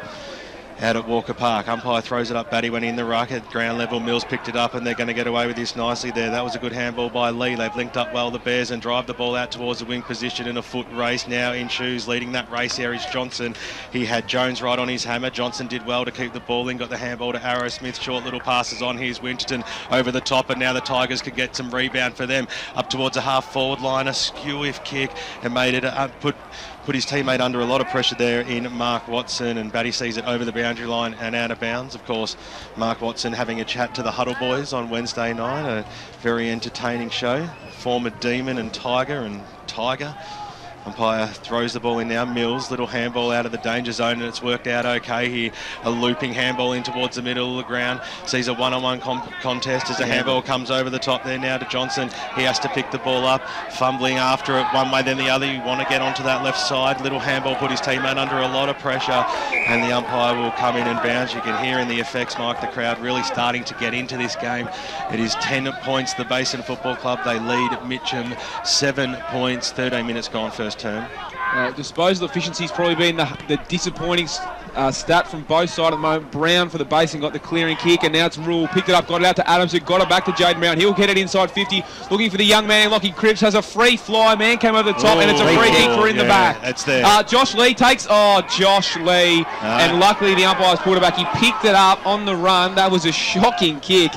out at Walker Park. Umpire throws it up. Batty went in the ruck at ground level. Mills picked it up, and they're going to get away with this nicely there. That was a good handball by Lee. They've linked up well, the Bears, and drive the ball out towards the wing position in a foot race. Now in shoes, leading that race here is Johnson. He had Jones right on his hammer. Johnson did well to keep the ball in, got the handball to Arrow Smith. Short little passes on. Here's Winterton over the top, and now the Tigers could get some rebound for them. Up towards a half-forward line, a skew-if kick, and made it put put his teammate under a lot of pressure there in Mark Watson, and Batty sees it over the boundary line and out of bounds. Of course, Mark Watson having a chat to the Huddle Boys on Wednesday night, a very entertaining show. Former Demon and Tiger. Umpire throws the ball in now. Mills, little handball out of the danger zone, and it's worked out okay here. A looping handball in towards the middle of the ground. Sees a one-on-one contest as a handball comes over the top there now to Johnson. He has to pick the ball up, fumbling after it one way then the other. You want to get onto that left side. Little handball put his teammate under a lot of pressure, and the umpire will come in and bounce. You can hear in the effects, Mike, the crowd really starting to get into this game. It is 10 points, the Basin Football Club. They lead Mitchum 7 points, 13 minutes gone first term. Disposal efficiency has probably been the disappointing stat from both sides at the moment. Brown for the Basin got the clearing kick, and now it's Rule. Picked it up, got it out to Adams, who got it back to Jaden Brown. He'll get it inside 50, looking for the young man. Lockie Cripps has a free fly. Man came over the top, and it's a free kick for in the back. It's there. Josh Lee takes... Josh Lee. And luckily the umpire's pulled it back. He picked it up on the run. That was a shocking kick.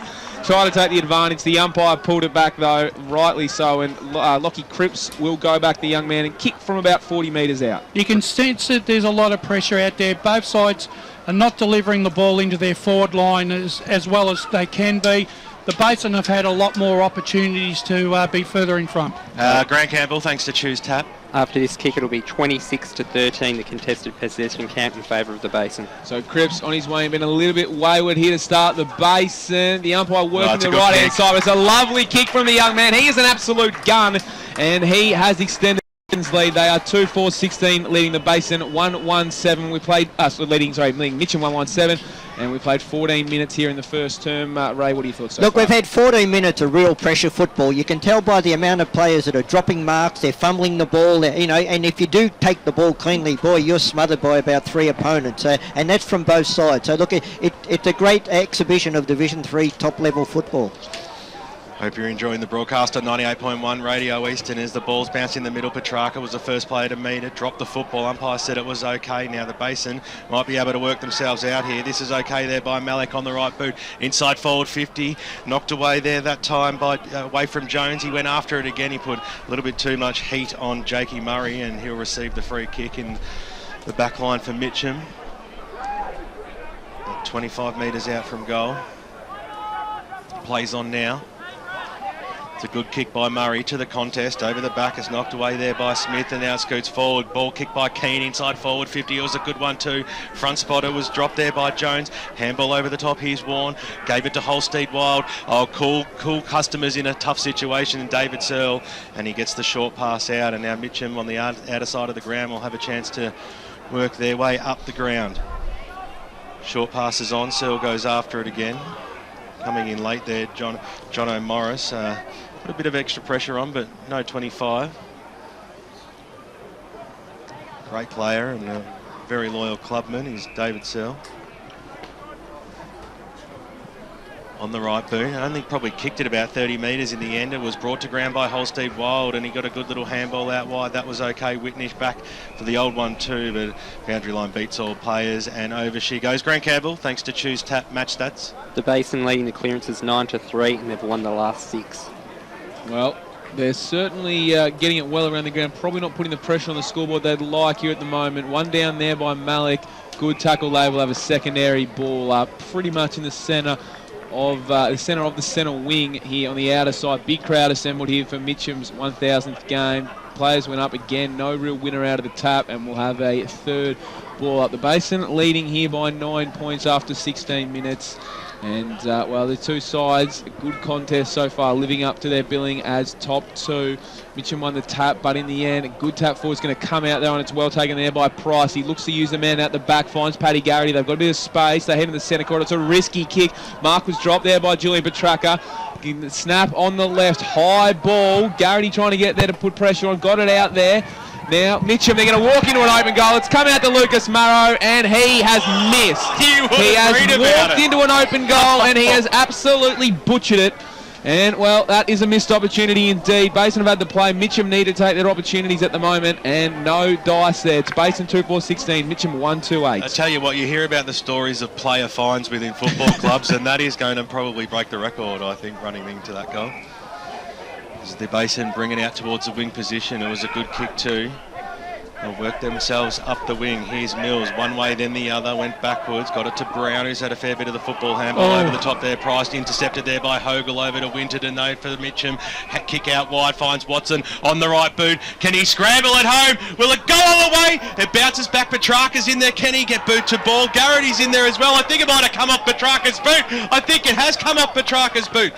Trying to take the advantage. The umpire pulled it back, though, rightly so, and Lockie Cripps will go back the young man and kick from about 40 metres out. You can sense that there's a lot of pressure out there. Both sides are not delivering the ball into their forward line as well as they can be. The Basin have had a lot more opportunities to be further in front. Grant Campbell, thanks to Choose Tap. After this kick, it'll be 26-13, the contested possession count in favour of the Basin. So Cripps on his way and been a little bit wayward here to start the Basin. The umpire working the right-hand side. It's a lovely kick from the young man. He is an absolute gun, and he has extended his lead. They are 2-4-16, leading the Basin 1-1-7. We played, leading Mitchum 1-1-7. And we played 14 minutes here in the first term. Ray, what are your thoughts so Look, far? we've had 14 minutes of real pressure football. You can tell by the amount of players that are dropping marks, they're fumbling the ball, and if you do take the ball cleanly, boy, you're smothered by about 3 opponents, and that's from both sides. So look, it's a great exhibition of Division 3 top-level football. Hope you're enjoying the broadcast on 98.1 Radio Eastern. As the ball's bounced in the middle, Petrarca was the first player to meet it, dropped the football. Umpire said it was okay. Now the Basin might be able to work themselves out here. This is okay there by Malek on the right boot. Inside forward 50, knocked away there that time by away from Jones. He went after it again. He put a little bit too much heat on Jakey Murray, and he'll receive the free kick in the back line for Mitchum. 25 metres out from goal. Plays on now. It's a good kick by Murray to the contest. Over the back is knocked away there by Smith, and now it scoots forward. Ball kicked by Keane inside forward 50. It was a good one too. Front spotter was dropped there by Jones. Handball over the top. Here's Warren. Gave it to Holstead Wild. Oh, cool customers in a tough situation. David Searle, and he gets the short pass out. And now Mitchum on the outer side of the ground will have a chance to work their way up the ground. Short pass is on. Searle goes after it again. Coming in late there, John O'Morris. Put a bit of extra pressure on, but no 25. Great player and a very loyal clubman is David Searle. On the right boot, only probably kicked it about 30 metres in the end. It was brought to ground by Holstead Wild, and he got a good little handball out wide. That was okay. Whitnish back for the old one too, but boundary line beats all players, and over she goes. Grant Campbell, thanks to Choose Tap match stats. The Basin leading the clearances 9-3, and they've won the last 6. Well, they're certainly getting it well around the ground. Probably not putting the pressure on the scoreboard they'd like here at the moment. One down there by Malik. Good tackle. They will have a secondary ball up pretty much in the centre of the centre wing here on the outer side. Big crowd assembled here for Mitchum's 1000th game. Players went up again. No real winner out of the tap, and we'll have a third ball up. The Basin leading here by 9 points after 16 minutes. And, well, the two sides, a good contest so far, living up to their billing as top two. Mitchum won the tap, but in the end, a good tap forward is going to come out there, and it's well taken there by Price. He looks to use the man out the back, finds Paddy Garrity. They've got a bit of space. They head in the centre court. It's a risky kick. Mark was dropped there by Julian Petrarca. Snap on the left, high ball. Garrity trying to get there to put pressure on. Got it out there. Now, Mitchum, they're going to walk into an open goal. It's come out to Lucas Marrow, and he has missed. He has walked into an open goal, and he has absolutely butchered it. And, well, that is a missed opportunity indeed. Basin have had the play. Mitchum need to take their opportunities at the moment, and no dice there. It's Basin 2-4-16, Mitchum 1-2-8. I tell you what, you hear about the stories of player fines within football clubs, and that is going to probably break the record, I think, running into that goal. The Basin bring it out towards the wing position. It was a good kick too. They'll work themselves up the wing. Here's Mills, one way then the other, went backwards, got it to Brown, who's had a fair bit of the football handball over the top there, priced, intercepted there by Hogle over to Winter to Node for the Mitchum. Kick out wide, finds Watson on the right boot. Can he scramble at home? Will it go all the way? It bounces back. Petrarca's in there. Can he get boot to ball? Garrity's in there as well. I think it might have come off Petrarca's boot. I think it has come off Petrarca's boot.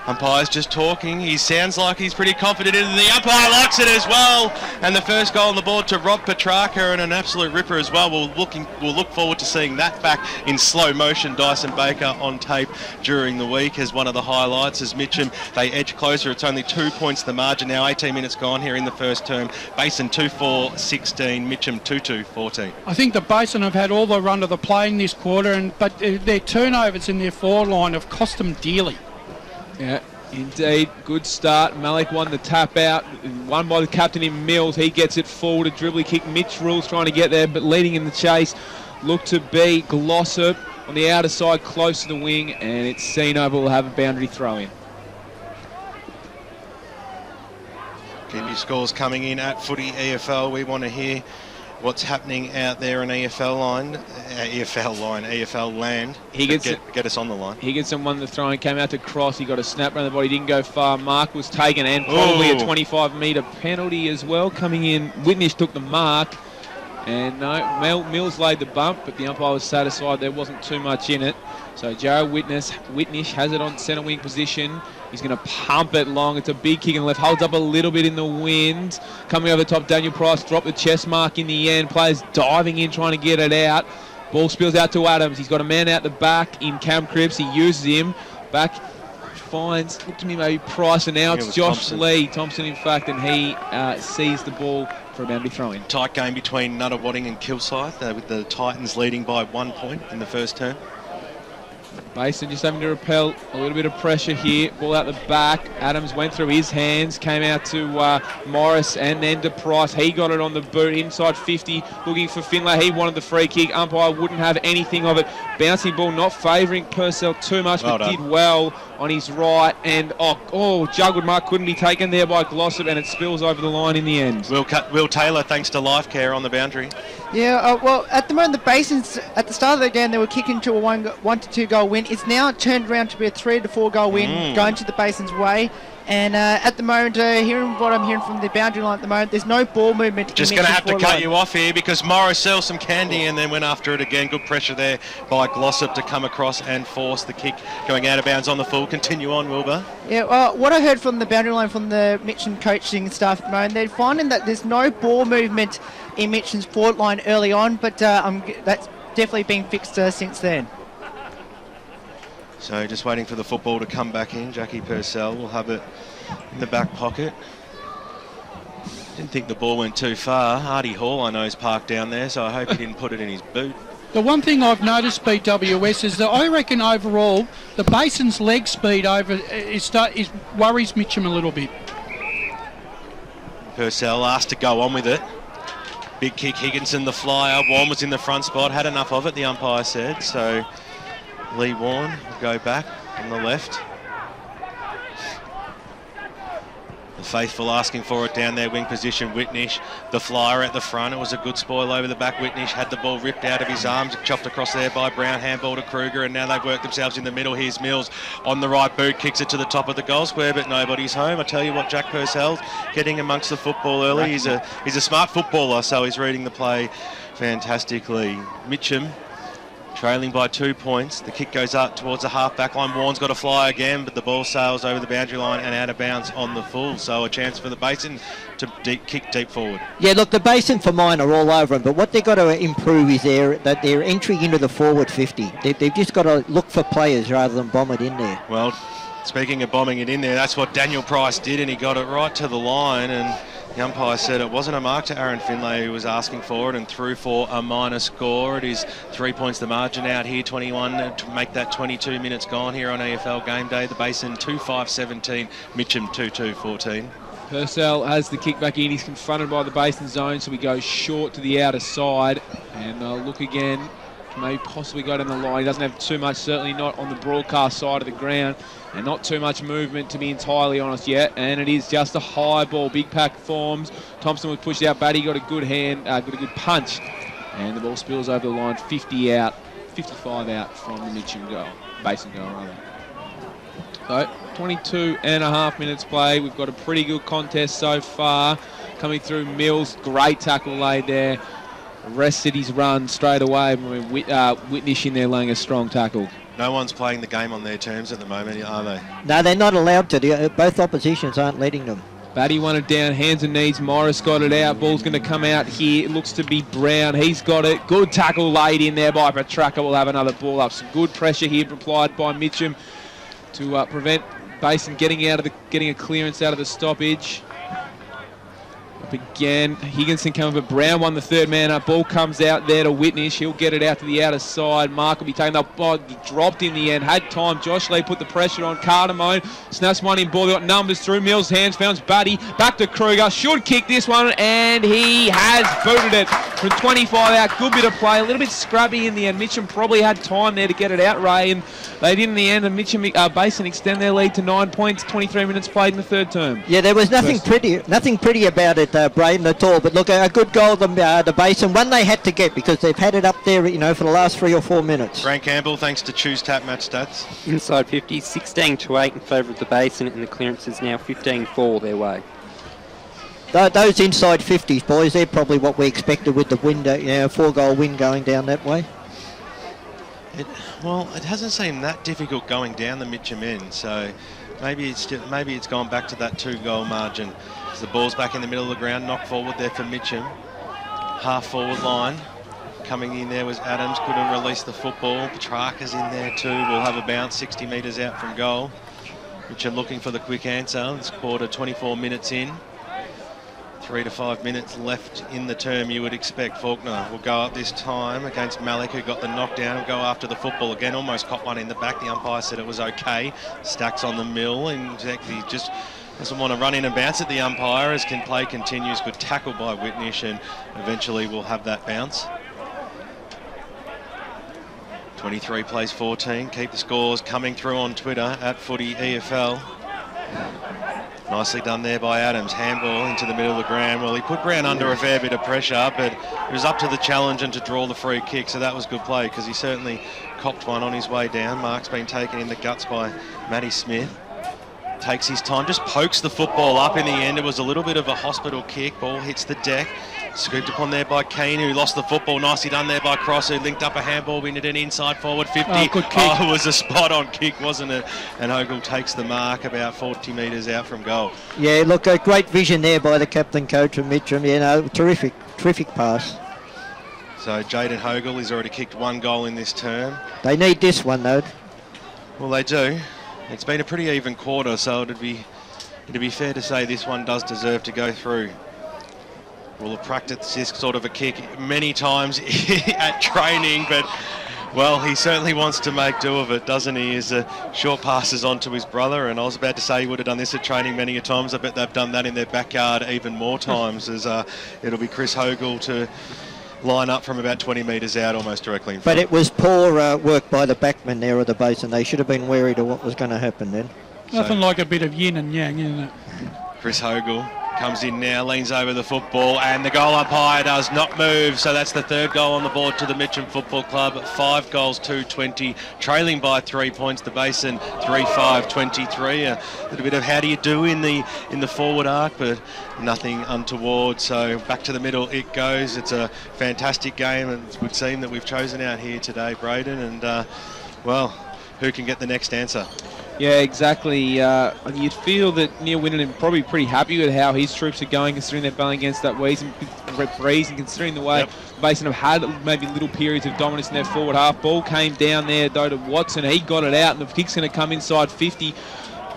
Umpire's just talking. He sounds like he's pretty confident in it. The umpire likes it as well. And the first goal on the board to Rob Petrarca, and an absolute ripper as well. We'll look forward to seeing that back in slow motion. Dyson Baker on tape during the week as one of the highlights. As Mitchum, they edge closer. It's only 2 points the margin now. 18 minutes gone here in the first term. Basin 2-4-16. Mitchum 2-2-14. I think the Basin have had all the run of the play in this quarter, but their turnovers in their forward line have cost them dearly. Yeah, indeed. Good start. Malik won the tap out. Won by the captain in Mills. He gets it forward. A dribbly kick. Mitch Rules trying to get there, but leading in the chase. Look to be Glossop on the outer side, close to the wing, and it's Sino will have a boundary throw in. Keep your scores coming in at Footy EFL. We want to hear what's happening out there on EFL land. He gets get us on the line. He gets someone the throw and came out to cross. He got a snap around the body, didn't go far. Mark was taken, and probably a 25-metre penalty as well coming in. Whitnish took the mark, and no, Mills laid the bump, but the umpire was satisfied there wasn't too much in it. So Jared Whitnish has it on centre wing position. He's going to pump it long. It's a big kick and left. Holds up a little bit in the wind. Coming over the top, Daniel Price dropped the chest mark in the end. Players diving in, trying to get it out. Ball spills out to Adams. He's got a man out the back in Cam Cripps. He uses him. Back finds, look to me, maybe Price, and now it's Josh Lee. Thompson, in fact, and he sees the ball for a boundary throw-in. Tight game between Nunawading and Kilsyth, with the Titans leading by 1 point in the first term. Basin just having to repel a little bit of pressure here. Ball out the back. Adams went through his hands, came out to Morris and then to Price. He got it on the boot, inside 50, looking for Finlay. He wanted the free kick. Umpire wouldn't have anything of it. Bouncing ball, not favouring Purcell too much, but did well on his right. And juggled mark couldn't be taken there by Glossop, and it spills over the line in the end. Will Taylor, thanks to Life Care on the boundary. Yeah, well, at the moment, the Basins, at the start of the game, they were kicking to a 1 to 2 goal win. It's now turned around to be a 3 to 4 goal win, going to the Basins' way. And at the moment, hearing what I'm hearing from the boundary line at the moment, there's no ball movement. Just going to have to cut you off here because Morris sells some candy and then went after it again. Good pressure there by Glossop to come across and force the kick going out of bounds on the full. Continue on, Wilbur. Yeah, well, what I heard from the boundary line from the Mitchum coaching staff at the moment, they're finding that there's no ball movement in Mitchum's forward line early on, but that's definitely been fixed since then. So just waiting for the football to come back in. Jackie Purcell will have it in the back pocket. Didn't think the ball went too far. Hardy Hall, I know, is parked down there, so I hope he didn't put it in his boot. The one thing I've noticed, BWS, is that I reckon overall the Basin's leg speed worries Mitchum a little bit. Purcell asked to go on with it. Big kick, Higginson the flyer. Warren was in the front spot, had enough of it, the umpire said. So Lee Warren will go back on the left. The faithful asking for it down their wing position. Whitnish, the flyer at the front. It was a good spoil over the back. Whitnish had the ball ripped out of his arms, chopped across there by Brown, handball to Kruger, and now they've worked themselves in the middle. Here's Mills on the right boot, kicks it to the top of the goal square, but nobody's home. I tell you what, Jack Purcell's getting amongst the football early. He's a smart footballer, so he's reading the play fantastically. Mitchum trailing by 2 points. The kick goes up towards the half-back line. Warren's got a fly again, but the ball sails over the boundary line and out of bounds on the full. So a chance for the Basin to kick deep forward. Yeah, look, the Basin for mine are all over them, but what they've got to improve is their entry into the forward 50. They've just got to look for players rather than bomb it in there. Well, speaking of bombing it in there, that's what Daniel Price did, and he got it right to the line, and the umpire said it wasn't a mark to Aaron Finlay, who was asking for it, and threw for a minor score. It is 3 points the margin out here, 21 to make that 22 minutes gone here on EFL Game Day. The Basin 2-5-17, Mitchum 2-2-14. Purcell has the kick back in. He's confronted by the Basin zone, so he goes short to the outer side. And look again. maybe possibly go down the line. He doesn't have too much, certainly not on the broadcast side of the ground, and not too much movement, to be entirely honest, yet. And it is just a high ball. Big pack forms. Thompson was pushed out. Batty got a good hand, got a good punch, and the ball spills over the line. 55 out from the Mitchum goal, Basin goal rather. So 22 and a half minutes play. We've got a pretty good contest so far. Coming through Mills, great tackle laid there. Arrested his run straight away. Whitnish in there laying a strong tackle. No one's playing the game on their terms at the moment, are they? No, they're not allowed to. Both oppositions aren't letting them. Batty won it down, hands and knees. Morris got it out. Ball's going to come out here. It looks to be Brown. He's got it. Good tackle laid in there by Petraka. We'll have another ball up. Some good pressure here applied by Mitchum to prevent Basin getting a clearance out of the stoppage. Up again, Higginson coming, but Brown won the third man up. Ball comes out there to Whitnish. He'll get it out to the outer side. Mark will be taken up. Oh, dropped in the end. Had time. Josh Lee put the pressure on. Cardamone snaps one in ball. They got numbers through. Mills' hands found Buddy. Back to Kruger. Should kick this one, and he has booted it from 25 out. Good bit of play. A little bit scrubby in the end. Mitchum probably had time there to get it out, Ray, and they did in the end. And Mitchum Basin extend their lead to 9 points. 23 minutes played in the third term. Yeah, there was nothing pretty about it, Braden, at all. But look, a good goal, the Basin. One they had to get because they've had it up there, for the last 3 or 4 minutes. Frank Campbell, thanks to Choose Tap Match Stats. Inside 50, 16-8 in favour of the Basin, and the clearance is now 15-4 their way. Those inside 50s, boys, they're probably what we expected with the win, 4-goal win going down that way. It hasn't seemed that difficult going down the Mitchum end, so maybe it's gone back to that 2-goal margin. As the ball's back in the middle of the ground, knocked forward there for Mitchum. Half forward line. Coming in there was Adams, couldn't release the football. Petrarca's in there too. We'll have a bounce 60 metres out from goal. Mitchum looking for the quick answer. This quarter, 24 minutes in. 3 to 5 minutes left in the term, you would expect. Faulkner will go up this time against Malik, who got the knockdown, and go after the football again. Almost caught one in the back. The umpire said it was okay. Stacks on the mill, and he just doesn't want to run in and bounce at the umpire as play continues. Good tackle by Whitnish, and eventually we'll have that bounce. 23 plays 14. Keep the scores coming through on Twitter at Footy EFL. Nicely done there by Adams. Handball into the middle of the ground. Well, he put Brown under a fair bit of pressure, but it was up to the challenge and to draw the free kick, so that was good play because he certainly copped one on his way down. Mark's been taken in the guts by Matty Smith. Takes his time, just pokes the football up in the end. It was a little bit of a hospital kick. Ball hits the deck. Scooped upon there by Keane, who lost the football. Nicely done there by Cross, who linked up a handball, winning an inside forward 50. Oh, good kick. Oh, it was a spot-on kick, wasn't it? And Ogle takes the mark about 40 metres out from goal. Yeah, look, a great vision there by the captain coach of Mitchum. Terrific pass. So Jaden Hogle has already kicked 1 goal in this term. They need this one, though. Well, they do. It's been a pretty even quarter, so it'd be fair to say this one does deserve to go through. We'll have practiced this sort of a kick many times at training, but, well, he certainly wants to make do of it, doesn't he? As short passes on to his brother, and I was about to say he would have done this at training many a times. I bet they've done that in their backyard even more times, as it'll be Chris Hogle to line up from about 20 metres out, almost directly in front. But it was poor work by the backman there of the Basin. They should have been wary to what was going to happen then. Nothing like a bit of yin and yang, isn't it? Chris Hogle comes in now, leans over the football, and the goal umpire does not move. So that's the 3rd goal on the board to the Mitchum Football Club. 5 goals, 2-20, trailing by 3 points. The Basin 3-5-23. A little bit of how do you do in the forward arc, but nothing untoward. So back to the middle it goes. It's a fantastic game, and it would seem that we've chosen out here today, Braden. And well, who can get the next answer? Yeah, exactly. You'd feel that Neil Winnan is probably pretty happy with how his troops are going, considering they're battling against that breeze, and considering the way Basin have had maybe little periods of dominance in their forward half. Ball came down there, though, to Watson. He got it out, and the kick's going to come inside 50.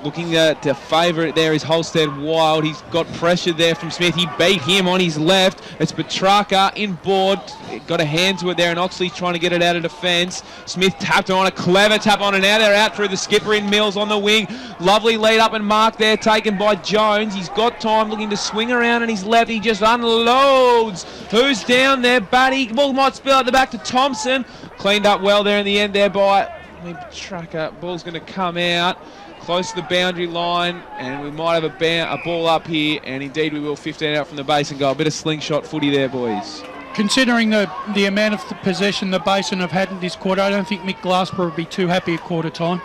Looking to favour it there is Holstead Wild. He's got pressure there from Smith. He beat him on his left. It's Petrarca inboard. Got a hand to it there, and Oxley's trying to get it out of defence. Smith tapped on a clever tap on, and now they're out through the skipper in Mills on the wing. Lovely lead up and mark there, taken by Jones. He's got time, looking to swing around on his left. He just unloads. Who's down there? Batty. Ball might spill out the back to Thompson. Cleaned up well there in the end there by Petrarca. Ball's going to come out close to the boundary line, and we might have a ball up here, and indeed we will. 15 out from the Basin goal. A bit of slingshot footy there, boys. Considering the amount of possession the Basin have had in this quarter, I don't think Mick Glasper would be too happy at quarter time.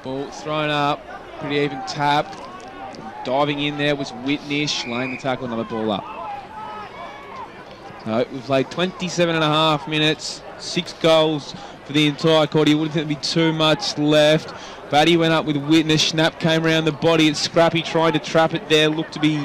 Ball thrown up, pretty even tap. Diving in there was Whitnish, laying the tackle, another ball up. So we've played 27.5 minutes, 6 goals for the entire quarter. You wouldn't think there'd be too much left. Batty went up with Whitnish. Snap came around the body. It's Scrappy trying to trap it there. Looked to be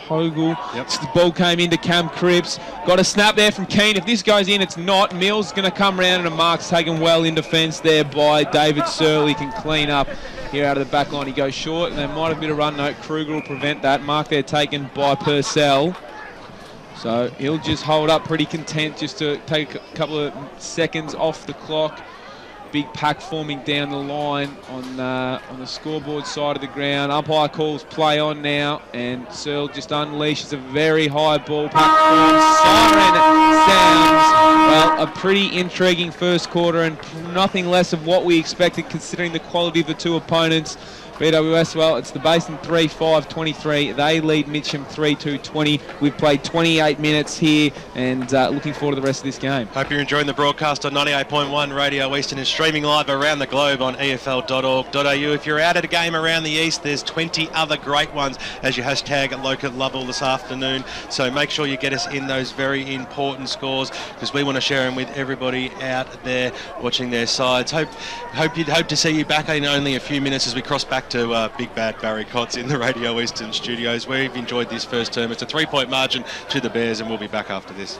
Hogle. Yep. So the ball came into Cam Cripps. Got a snap there from Keane. If this goes in, it's not. Mills going to come round, and a mark's taken well in defence there by David Surley. Can clean up here out of the back line. He goes short, and they might have a bit of run note. Kruger will prevent that. Mark there taken by Purcell. So he'll just hold up pretty content just to take a couple of seconds off the clock. Big pack forming down the line on the scoreboard side of the ground. Umpire calls play on now, and Searle just unleashes a very high ball. Pack form, siren sounds. Well, a pretty intriguing first quarter, and nothing less of what we expected considering the quality of the two opponents. BWS, well, it's the Basin 3-5-23. They lead Mitchum 3-2-20. We've played 28 minutes here, and looking forward to the rest of this game. Hope you're enjoying the broadcast on 98.1 Radio Eastern and streaming live around the globe on efl.org.au. If you're out at a game around the East, there's 20 other great ones as you hashtag Local Lovell this afternoon. So make sure you get us in those very important scores, because we want to share them with everybody out there watching their sides. Hope to see you back in only a few minutes as we cross back to Big Bad Barry Cotts in the Radio Eastern studios. We've enjoyed this first term. It's a 3-point margin to the Bears, and we'll be back after this.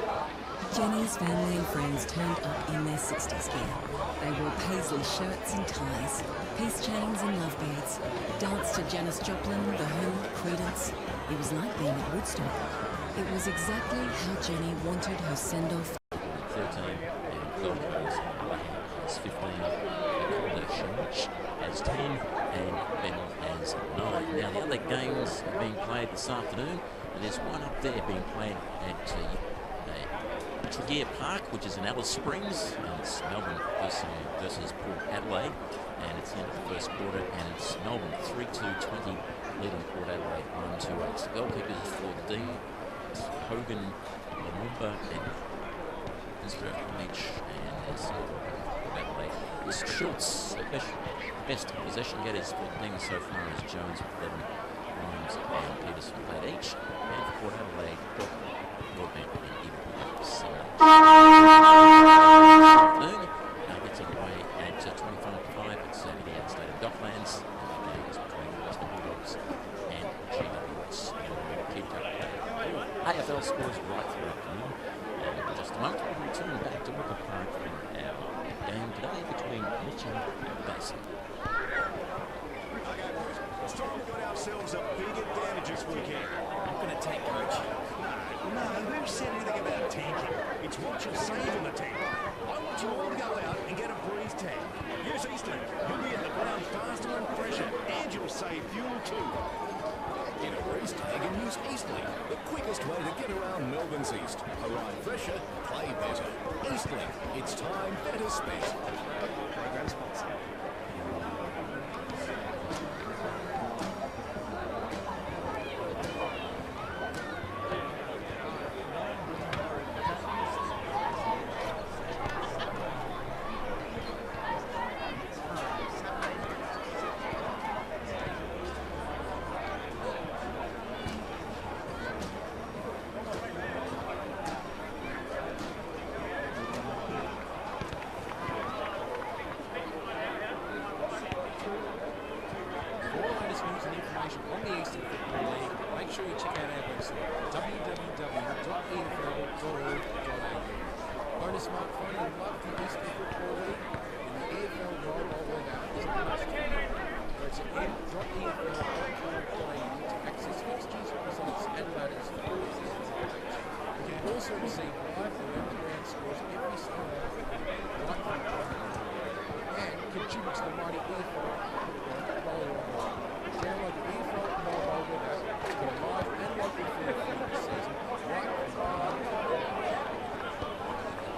Jenny's family and friends turned up in their 60s gear. They wore paisley shirts and ties, peace chains and lovebirds, danced to Janis Joplin, The Who, Creedence. It was like being at Woodstock. It was exactly how Jenny wanted her send-off. 13 and Gold Coast, as 15 Church as 10 and Bennell as 9. Now the other games are being played this afternoon, and there's one up there being played at Tregear Park, which is in Alice Springs, and it's Melbourne versus Port Adelaide, and it's the end of the first quarter, and it's Melbourne 3-2-20 leading Port Adelaide 1-2-8. The goalkeepers for D, Hogan, Lumumba, and Mr. H, and it's Port Adelaide. It's Schultz, best possession getters for the team so far is Jones with 11, Grimes and Peterson played each, and for Port Adelaide, Broadbent and even with 7. Afternoon gets underway at 25:05 at Saturday at State of Docklands. The game is between the Western Bulldogs and GWS. Keep up AFL scores right through afternoon. And in just a moment, we'll return back to Walker Park for our game today between Mitchum and Basin. We've got ourselves a big advantage this weekend. I'm going to take coach. No, who said anything about tanking? It's what you'll save on the tank. I want you all to go out and get a breeze tank. Use Eastlink. You'll be in the ground faster and fresher, and you'll save fuel too. Get a breeze tag and use Eastlink, the quickest way to get around Melbourne's East. Arrive fresher, play better. Eastlink, it's time better spent. Program sponsor. visit m.efl.com.au to access fixtures, results and ladders for all seasons of page. You can also receive live around-the-ground scores every Sunday right from and contribute to the mighty EFL Bowler Online. Download the EFL mobile web app to get a live and local feel for the season right from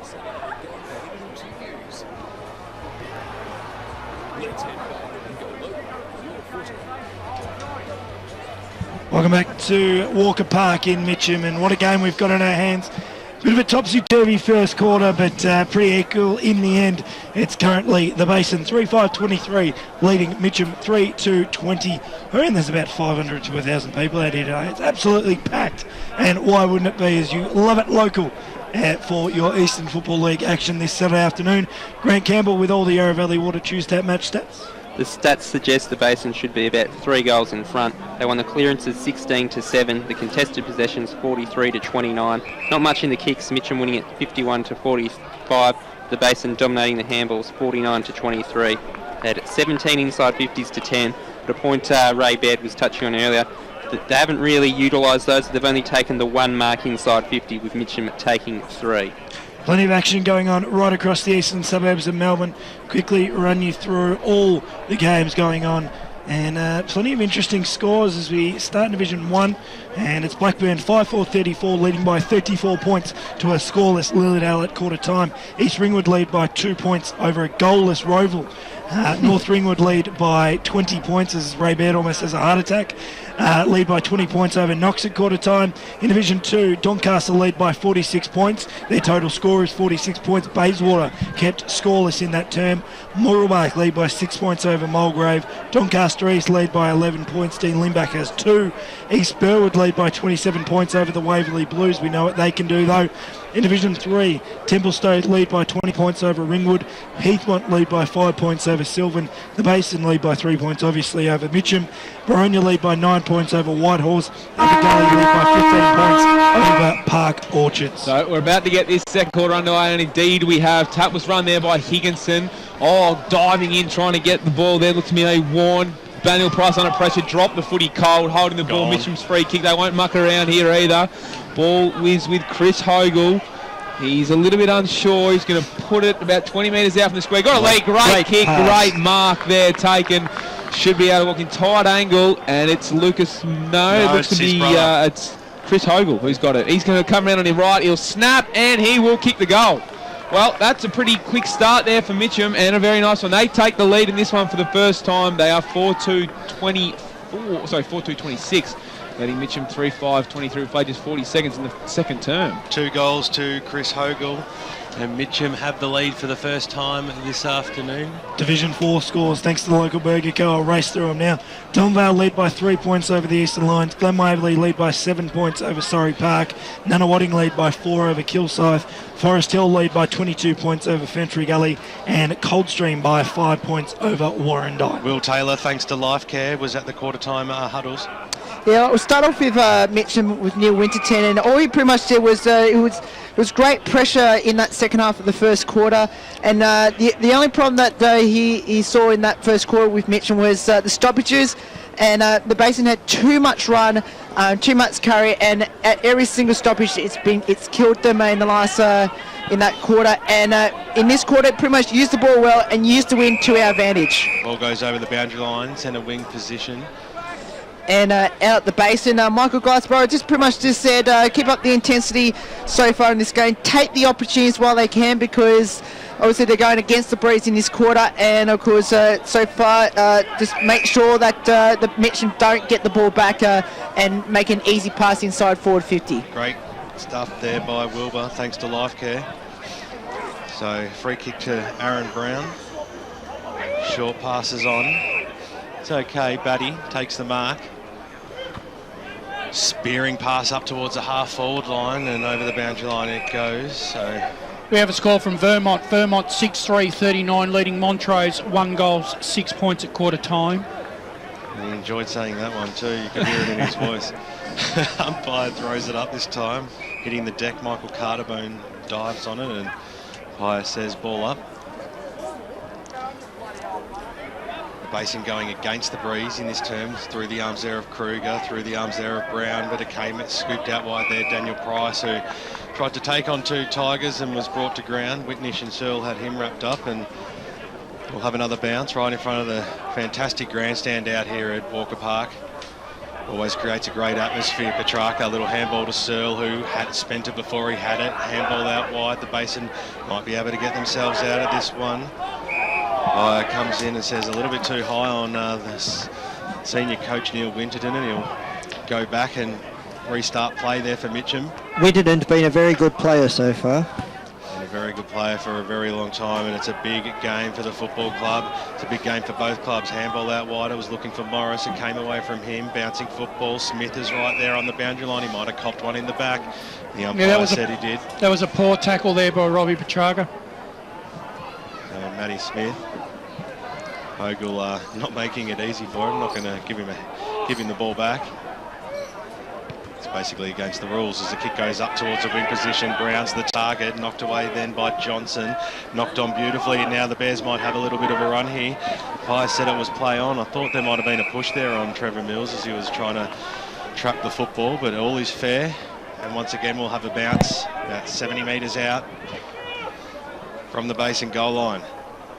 Saturday Game Day continues. Let's head back and go local. Your footy. Welcome back to Walker Park in Mitchum, and what a game we've got in our hands. Bit of a topsy-turvy first quarter, but pretty equal in the end. It's currently the Basin 3-5-23, leading Mitchum 3-2-20. I reckon there's about 500 to 1,000 people out here today. It's absolutely packed, and why wouldn't it be, as you love it local for your Eastern Football League action this Saturday afternoon. Grant Campbell with all the Yarra Valley Water Tuesday match stats. The stats suggest the Basin should be about 3 goals in front. They won the clearances 16-7, the contested possessions 43-29. Not much in the kicks, Mitchum winning it 51-45. The Basin dominating the handballs 49-23. They had 17 inside 50s to 10. But a point Ray Baird was touching on earlier, they haven't really utilised those. They've only taken the 1 mark inside 50, with Mitchum taking 3. Plenty of action going on right across the eastern suburbs of Melbourne. Quickly run you through all the games going on, and plenty of interesting scores as we start Division 1. And it's Blackburn 5-4-34, leading by 34 points to a scoreless Lilydale at quarter time. East Ringwood lead by 2 points over a goalless Roval. North Ringwood lead by 20 points as Ray Baird almost has a heart attack. Lead by 20 points over Knox at quarter time. In Division 2, Doncaster lead by 46 points. Their total score is 46 points. Bayswater kept scoreless in that term. Mooralbark lead by 6 points over Mulgrave. Doncaster East lead by 11 points. Dean Limbach has 2. East Burwood lead by 27 points over the Waverley Blues. We know what they can do though. In Division 3, Templestowe lead by 20 points over Ringwood. Heathmont lead by 5 points over Sylvan. The Basin lead by 3 points, obviously, over Mitchum. Boronia lead by 9 points over Whitehorse. And Gully lead by 15 points over Park Orchards. So we're about to get this second quarter underway, and indeed we have. Tap was run there by Higginson. Oh, diving in, trying to get the ball there. Looked to me they warned. Daniel Price under pressure, dropped the footy cold, holding the ball. Mitchum's free kick. They won't muck around here either. Ball whiz with Chris Hogle. He's a little bit unsure. He's going to put it about 20 metres out from the square. Got a lead. Great kick. Pass. Great mark there taken. Should be able to walk in tight angle. And it's Lucas. No, it looks to be it's Chris Hogle who's got it. He's going to come around on his right. He'll snap and he will kick the goal. Well, that's a pretty quick start there for Mitchum, and a very nice one. They take the lead in this one for the first time. They are 4-2-26, letting Mitchum 3-5-23, played just 40 seconds in the second term. 2 goals to Chris Hogle, and Mitchum have the lead for the first time this afternoon. Division 4 scores, thanks to the local Burger Co. I'll race through them now. Donvale lead by 3 points over the Eastern Lions. Glen Waverley lead by 7 points over Surrey Park. Nunawading lead by 4 over Kilsyth. Forest Hill lead by 22 points over Fentry Gully. And Coldstream by 5 points over Warrandyte. Will Taylor, thanks to Life Care, was at the quarter time huddles. Yeah, we'll start off with Mitchum with Neil Winterton, and all he pretty much did was it was great pressure in that second half of the first quarter, and the only problem that he saw in that first quarter with Mitchum was the stoppages, and the Basin had too much run, too much carry, and at every single stoppage it's killed them in the last in that quarter, and in this quarter pretty much used the ball well and used the win to our advantage. Ball goes over the boundary line, centre wing position. And out the Basin, Michael Glassborough just pretty much just said, keep up the intensity so far in this game. Take the opportunities while they can, because obviously they're going against the Breeze in this quarter. And of course, so far, just make sure that the Mitchum don't get the ball back and make an easy pass inside forward 50. Great stuff there by Wilbur, thanks to Life Care. So free kick to Aaron Brown. Short passes on. It's okay, Batty takes the mark. Spearing pass up towards the half-forward line, and over the boundary line it goes. So we have a score from Vermont. Vermont 6-3-39, leading Montrose 1 goal, 6 points at quarter time. He enjoyed saying that one too. You could hear it in his voice. Umpire throws it up this time, hitting the deck. Michael Carterbone dives on it, and umpire says ball up. the Basin going against the breeze in this term, through the arms there of Kruger, through the arms there of Brown, but it came scooped out wide there, Daniel Price, who tried to take on 2 Tigers and was brought to ground. Whitnish and Searle had him wrapped up, and we'll have another bounce right in front of the fantastic grandstand out here at Walker Park. Always creates a great atmosphere. Petrarca, a little handball to Searle, who had spent it before he had it. Handball out wide. The Basin might be able to get themselves out of this one. Comes in and says a little bit too high on the senior coach Neil Winterton, and he'll go back and restart play there for Mitchum. Winterton's been a very good player so far. And a very good player for a very long time, and it's a big game for the football club. It's a big game for both clubs. Handball out wide. I was looking for Morris. It came away from him. Bouncing football. Smith is right there on the boundary line. He might have copped one in the back. The umpire said he did. That was a poor tackle there by Robbie Petrarca. Matty Smith. Ogle not making it easy for him. Not going to give him the ball back. It's basically against the rules as the kick goes up towards the wing position. Brown's the target, knocked away then by Johnson. Knocked on beautifully. Now the Bears might have a little bit of a run here. Pies said it was play on. I thought there might have been a push there on Trevor Mills as he was trying to trap the football, but all is fair. And once again we'll have a bounce about 70 metres out from the Basin goal line.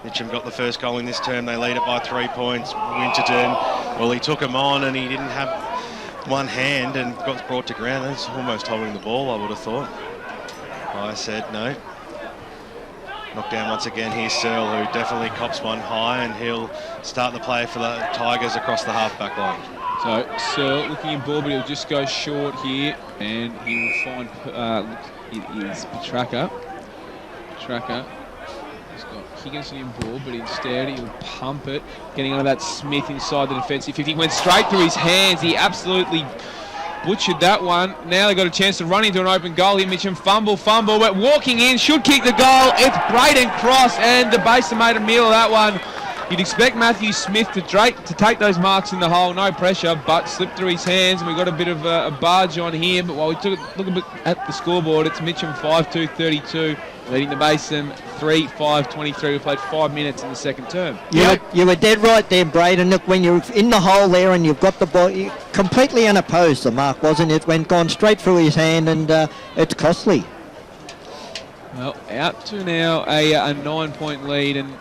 Mitchum got the first goal in this term. They lead it by 3 points. Winterton, well, he took him on and he didn't have one hand and got brought to ground. That's almost holding the ball, I would have thought. I said no. Knocked down once again. Here's Searle, who definitely cops one high, and he'll start the play for the Tigers across the half-back line. So Searle looking in ball, but he'll just go short here, and he will find it is Petrarca. He's got Higgins in ball, but instead he'll pump it, getting onto that Smith inside the defensive 50. Went straight through his hands. He absolutely butchered that one. Now they've got a chance to run into an open goal here. Mitchum fumble, but walking in, should kick the goal. It's Braden cross, and the Basin made a meal of that one. You'd expect Matthew Smith to take those marks in the hole, no pressure, but slipped through his hands, and we got a bit of a barge on here. But while we look a bit at the scoreboard, it's Mitchum 5-2-32, leading the Basin 3-5-23. We played 5 minutes in the second term. You were dead right there, Braden. Look, when you're in the hole there and you've got the ball, completely unopposed, the mark, wasn't it? Went gone straight through his hand, and it's costly. Well, out to now a 9-point lead, and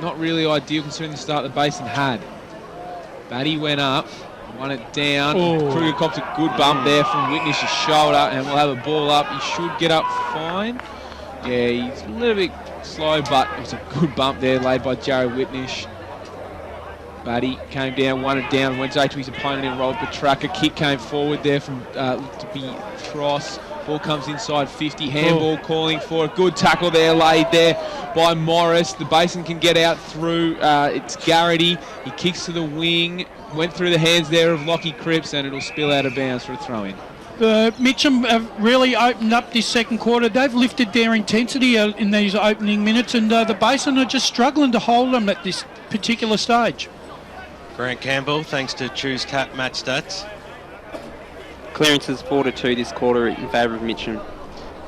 not really ideal considering the start the Basin had. Batty went up, won it down. Kruger copped a good bump there from Whitnish's shoulder, and we'll have a ball up. He should get up fine. Yeah, he's a little bit slow, but it was a good bump there laid by Jared Whitnish. Batty came down, won it down, went straight to his opponent and rolled Petrarca. Kick came forward there from to be Cross. Ball comes inside 50, handball calling for a good tackle there, laid there by Morris. The Basin can get out through, it's Garrity. He kicks to the wing, went through the hands there of Lockie Cripps, and it'll spill out of bounds for a throw-in. Mitchum have really opened up this second quarter. They've lifted their intensity in these opening minutes, and the Basin are just struggling to hold them at this particular stage. Grant Campbell, thanks to Choose Tap Match Stats. Clearances 4-2 this quarter in favour of Mitchum.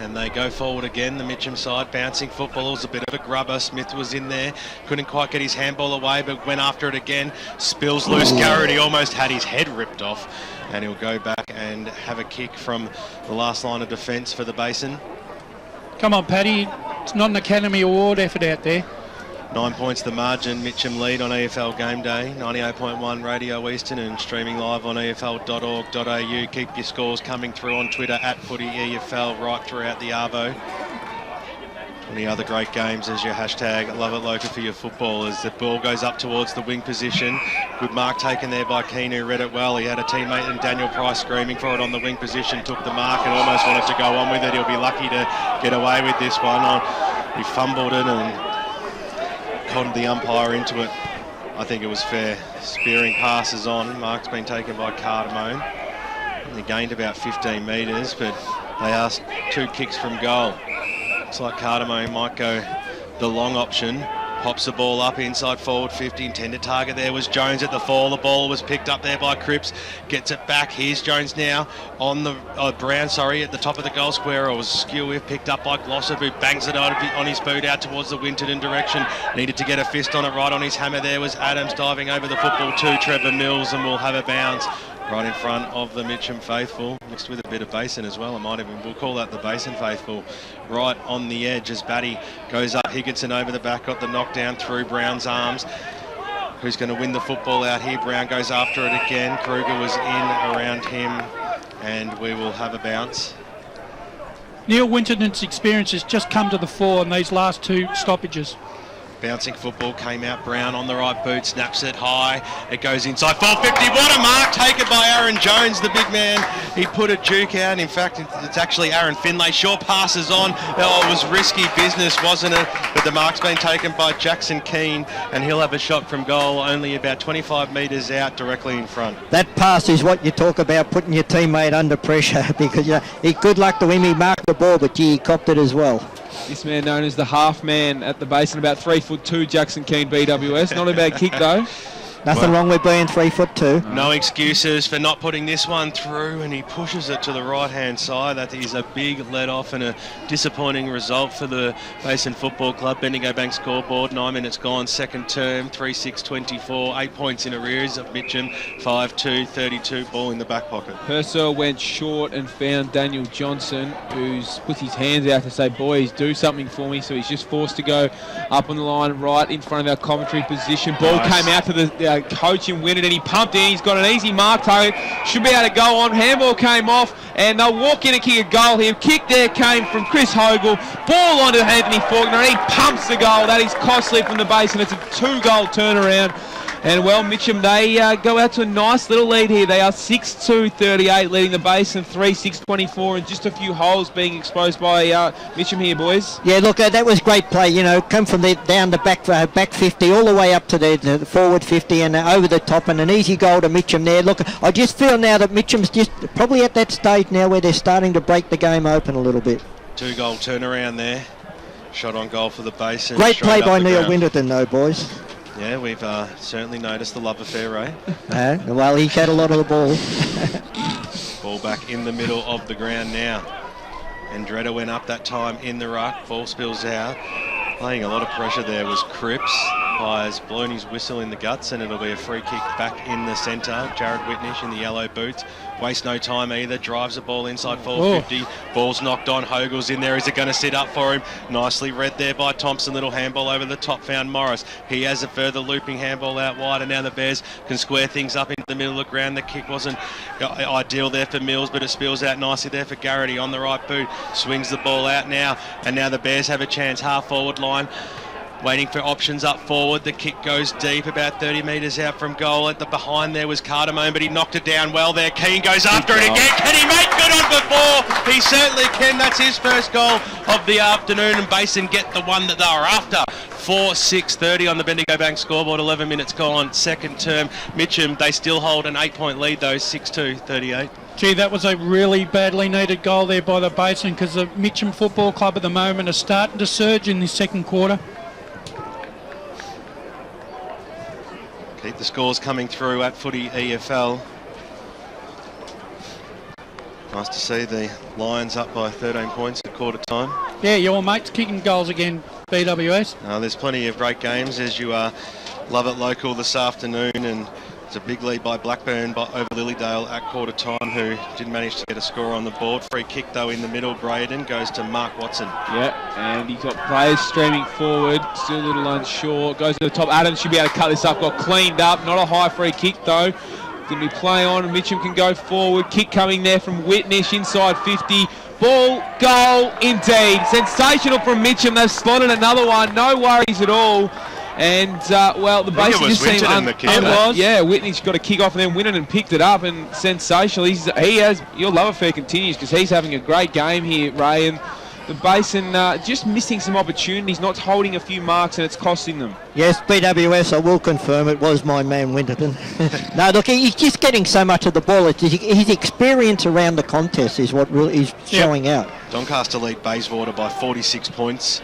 And they go forward again, the Mitchum side, bouncing football. It was a bit of a grubber. Smith was in there, couldn't quite get his handball away, but went after it again. Spills loose. Garrity almost had his head ripped off, and he'll go back and have a kick from the last line of defence for the Basin. Come on, Paddy. It's not an Academy Award effort out there. 9 points the margin. Mitchum lead on EFL Gameday, 98.1 Radio Eastern, and streaming live on efl.org.au. Keep your scores coming through on Twitter at FootyEFL right throughout the Arvo. Any other great games as your hashtag Love It Local for your football as the ball goes up towards the wing position. Good mark taken there by Keane, who read it well. He had a teammate in Daniel Price screaming for it on the wing position, took the mark and almost wanted to go on with it. He'll be lucky to get away with this one. He fumbled it and conned the umpire into it. I think it was fair. Spearing passes on. Mark's been taken by Cardamone. They gained about 15 metres, but they asked 2 kicks from goal. Looks like Cardamone might go the long option. Pops the ball up inside forward 50. Intended target there was Jones at the fall. The ball was picked up there by Cripps. Gets it back. Here's Jones now on the Brown, at the top of the goal square. It was Skew picked up by Glosser, who bangs it on his boot out towards the Winterton direction. Needed to get a fist on it. Right on his hammer there was Adams diving over the football to Trevor Mills, and will have a bounce right in front of the Mitchum faithful, mixed with a bit of Basin as well. We'll call that the Basin faithful. Right on the edge as Batty goes up. Higginson over the back, got the knockdown through Brown's arms. Who's going to win the football out here? Brown goes after it again. Kruger was in around him, and we will have a bounce. Neil Winterton's experience has just come to the fore in these last 2 stoppages. Bouncing football came out. Brown on the right boot, snaps it high. It goes inside 450. What a mark taken by Aaron Jones, the big man. He put a juke out. In fact, it's actually Aaron Finlay. Short passes on. Oh, it was risky business, wasn't it? But the mark's been taken by Jackson Keane, and he'll have a shot from goal only about 25 metres out, directly in front. That pass is what you talk about, putting your teammate under pressure, because good luck to him. He marked the ball, but he copped it as well. This man known as the half man at the Basin, about 3'2", Jackson Keane, BWS. Not a bad kick though. Nothing wrong with being 3'2". No excuses for not putting this one through, and he pushes it to the right-hand side. That is a big let-off and a disappointing result for the Basin Football Club. Bendigo Bank scoreboard, 9 minutes gone, second term, 3-6-24, 8 points in arrears of Mitchum, 5-2-32, ball in the back pocket. Purcell went short and found Daniel Johnson, who's put his hands out to say, boys, do something for me. So he's just forced to go up on the line right in front of our commentary position. Ball came out to the coach in Winton, and he pumped in. He's got an easy mark target. Should be able to go on. Handball came off, and they'll walk in and kick a goal here. Kick there came from Chris Hogle. Ball onto Anthony Faulkner, and he pumps the goal. That is costly from the Basin. It's a 2-goal turnaround. And, well, Mitchum, they go out to a nice little lead here. They are 6-2-38, leading the Basin 3-6-24, and just a few holes being exposed by Mitchum here, boys. Yeah, look, that was great play. Come from down the back 50 all the way up to the forward 50 and over the top, and an easy goal to Mitchum there. Look, I just feel now that Mitchum's just probably at that stage now where they're starting to break the game open a little bit. 2-goal turnaround there. Shot on goal for the Basin. Great play by Neil Winterton, though, boys. Yeah, we've certainly noticed the love affair, Ray. Well, he had a lot of the ball. Ball back in the middle of the ground now. And Andretta went up that time in the ruck. Ball spills out. Playing a lot of pressure there was Cripps. Has blown his whistle in the guts, and it'll be a free kick back in the centre. Jared Whitnish in the yellow boots. Waste no time either. Drives the ball inside 450. Ball's knocked on. Hogel's in there. Is it going to sit up for him? Nicely read there by Thompson. Little handball over the top. Found Morris. He has a further looping handball out wide, and now the Bears can square things up into the middle of the ground. The kick wasn't ideal there for Mills, but it spills out nicely there for Garrity on the right boot. Swings the ball out now, and now the Bears have a chance. Half forward line. Waiting for options up forward. The kick goes deep, about 30 metres out from goal. At the behind there was Cardamone, but he knocked it down well there. Keane goes after it again. Can he make good on before? He certainly can. That's his first goal of the afternoon, and Basin get the one that they were after. 4-6-30 on the Bendigo Bank scoreboard. 11 minutes gone, second term. Mitchum, they still hold an 8-point lead though, 6-2-38. Gee, that was a really badly needed goal there by the Basin, because the Mitchum Football Club at the moment are starting to surge in this second quarter. Keep the scores coming through at Footy EFL. Nice to see the Lions up by 13 points at quarter time. Yeah, your mate's kicking goals again, BWS. There's plenty of great games as you love it local this afternoon, and it's a big lead by Blackburn over Lilydale at quarter time, who didn't manage to get a score on the board. Free kick though in the middle. Braden goes to Mark Watson. Yeah, and he's got players streaming forward, still a little unsure. Goes to the top. Adams should be able to cut this up. Got cleaned up. Not a high free kick though. Going to be play on, and Mitchum can go forward. Kick coming there from Whitnish inside 50. Ball, goal, indeed. Sensational from Mitchum. They've slotted another one. No worries at all. And, well, the Basin just seemed... Yeah, Whitney's got a kick off and then Winton and picked it up, and sensational. Your love affair continues because he's having a great game here, Ray, and the Basin just missing some opportunities, not holding a few marks, and it's costing them. Yes, BWS, I will confirm it was my man Winterton. No, look, he's just getting so much of the ball. His experience around the contest is what really is showing out. Doncaster lead Bayswater by 46 points.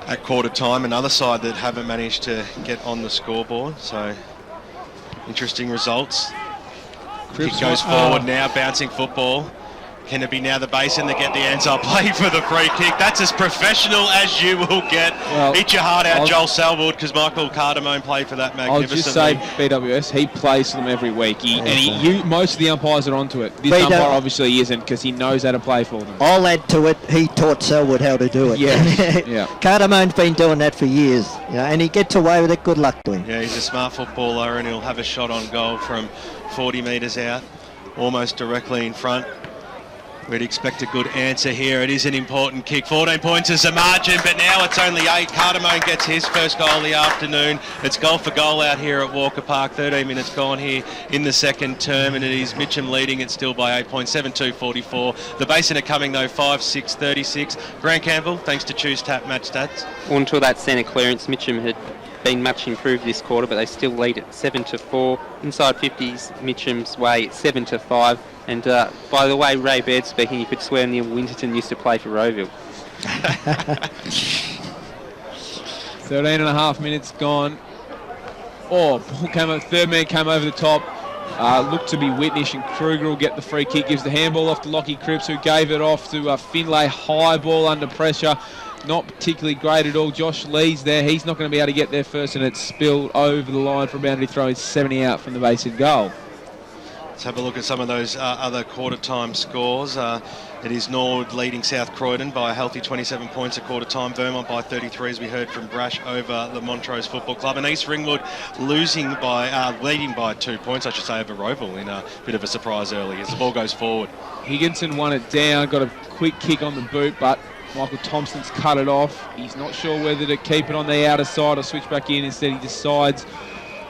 at quarter time. Another side that haven't managed to get on the scoreboard. So interesting results. Kick goes forward now, bouncing football. Can it be now the Basin that get the answer? Play for the free kick. That's as professional as you will get. Well, eat your heart out, Joel Selwood, because Michael Cardamone played for that magnificently. I'll just say BWS, he plays for them every week. Most of the umpires are onto it. This umpire obviously isn't, because he knows how to play for them. I'll add to it, he taught Selwood how to do it. Yeah. Cardamone's been doing that for years, and he gets away with it. Good luck to him. Yeah, he's a smart footballer, and he'll have a shot on goal from 40 metres out, almost directly in front. We'd expect a good answer here. It is an important kick. 14 points is the margin, but now it's only 8. Cardamone gets his first goal of the afternoon. It's goal for goal out here at Walker Park. 13 minutes gone here in the second term, and it is Mitchum leading it still by 8 points, 7-2-44. The Basin are coming though, 5-6-36. Grant Campbell, thanks to Choose Tap Match Stats. Until that centre clearance, Mitchum had been much improved this quarter, but they still lead at 7-4. Inside 50s, Mitchum's way 7-5. And by the way, Ray Baird speaking, you could swear Neil Winterton used to play for Rowville. 13 and a half minutes gone. Ball came up, third man came over the top. Looked to be Whitnish, and Kruger will get the free kick. Gives the handball off to Lockie Cripps, who gave it off to Finlay. High ball under pressure. Not particularly great at all. Josh Lee's there. He's not going to be able to get there first, and it's spilled over the line for a boundary throw. He's 70 out from the Basin goal. Let's have a look at some of those other quarter-time scores. It is Norwood leading South Croydon by a healthy 27 points at quarter-time. Vermont by 33, as we heard from Brash, over the Montrose Football Club. And East Ringwood leading by 2 points, I should say, over Rowville in a bit of a surprise early as the ball goes forward. Higginson won it down, got a quick kick on the boot, but Michael Thompson's cut it off. He's not sure whether to keep it on the outer side or switch back in. Instead, he decides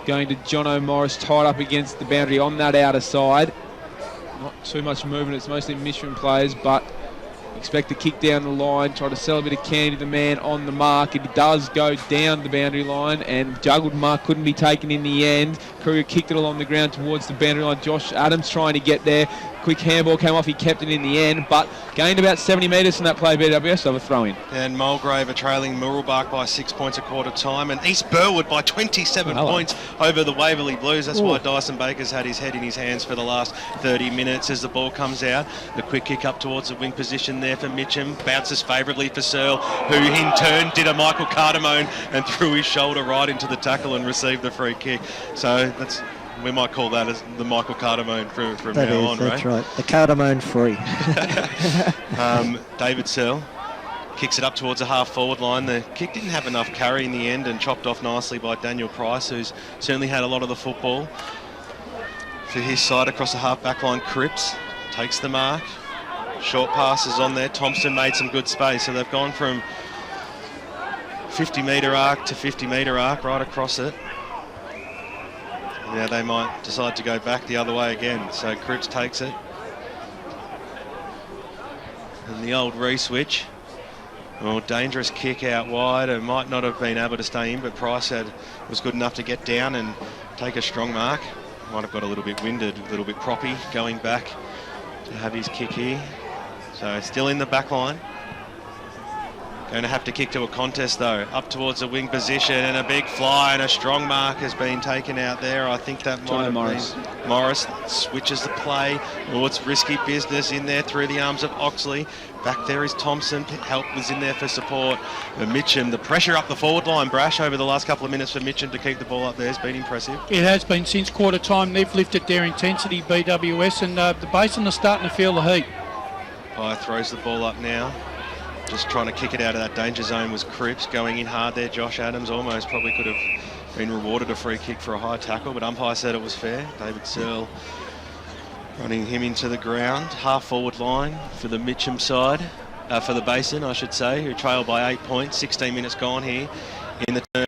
going to John O'Morris, tied up against the boundary on that outer side. Not too much movement, it's mostly Mitchum players, but expect to kick down the line, try to sell a bit of candy to the man on the mark. It does go down the boundary line, and juggled mark couldn't be taken in the end. Kruger kicked it along the ground towards the boundary line. Josh Adams trying to get there. Quick handball came off, he kept it in the end, but gained about 70 metres from that play, BWS, so a throw-in. And Mulgrave are trailing Murrelbach by 6 points at quarter time, and East Burwood by 27 points over the Waverley Blues. That's why Dyson Baker's had his head in his hands for the last 30 minutes as the ball comes out. The quick kick up towards the wing position there for Mitchum. Bounces favourably for Searle, who in turn did a Michael Cardamone and threw his shoulder right into the tackle and received the free kick. So that's... we might call that as the Michael Cardamone from now on, right? That's right. The Cardamone free. David Searle kicks it up towards the half-forward line. The kick didn't have enough carry in the end and chopped off nicely by Daniel Price, who's certainly had a lot of the football. For his side across the half-back line, Cripps takes the mark. Short passes on there. Thompson made some good space. So they've gone from 50-metre arc to 50-metre arc right across it. Now they might decide to go back the other way again. So Cripps takes it. And the old re-switch. Well, dangerous kick out wide. It might not have been able to stay in, but Price was good enough to get down and take a strong mark. Might have got a little bit winded, a little bit proppy going back to have his kick here. So still in the back line. Going to have to kick to a contest though, up towards the wing position, and a big fly and a strong mark has been taken out there. I think that might have been Morris. Switches the play. Oh, it's risky business in there through the arms of Oxley. Back there is Thompson. Help was in there for support. And Mitchum, the pressure up the forward line, Brash, over the last couple of minutes for Mitchum to keep the ball up there has been impressive. It has been since quarter time. They've lifted their intensity, BWS, and the Basin are starting to feel the heat. Throws the ball up now. Just trying to kick it out of that danger zone was Cripps, going in hard there. Josh Adams almost probably could have been rewarded a free kick for a high tackle, but umpire said it was fair. David Searle running him into the ground. Half forward line for the Mitchum side, for the Basin, I should say, who trail by 8 points. 16 minutes gone here in the term.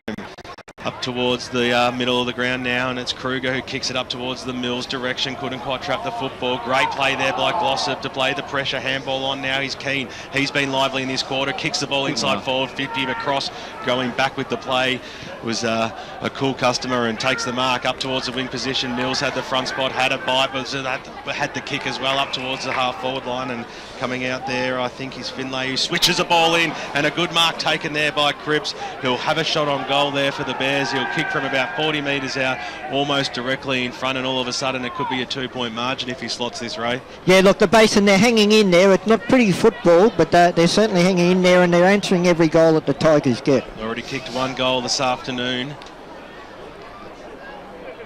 Up towards the middle of the ground now, and it's Kruger who kicks it up towards the Mills direction. Couldn't quite trap the football. Great play there by Glossop to play the pressure. Handball on now. He's keen. He's been lively in this quarter. Kicks the ball inside forward 50, but Cross going back with the play was a cool customer and takes the mark up towards the wing position. Mills had the front spot, had a bite, but had the kick as well up towards the half forward line, and coming out there I think is Finlay, who switches the ball in, and a good mark taken there by Cripps, who'll have a shot on goal there for the Bears. He'll kick from about 40 metres out, almost directly in front, and all of a sudden it could be a 2-point margin if he slots this, Ray. Yeah, look, the Basin, they're hanging in there. It's not pretty football, but they're certainly hanging in there, and they're answering every goal that the Tigers get. Already kicked one goal this afternoon.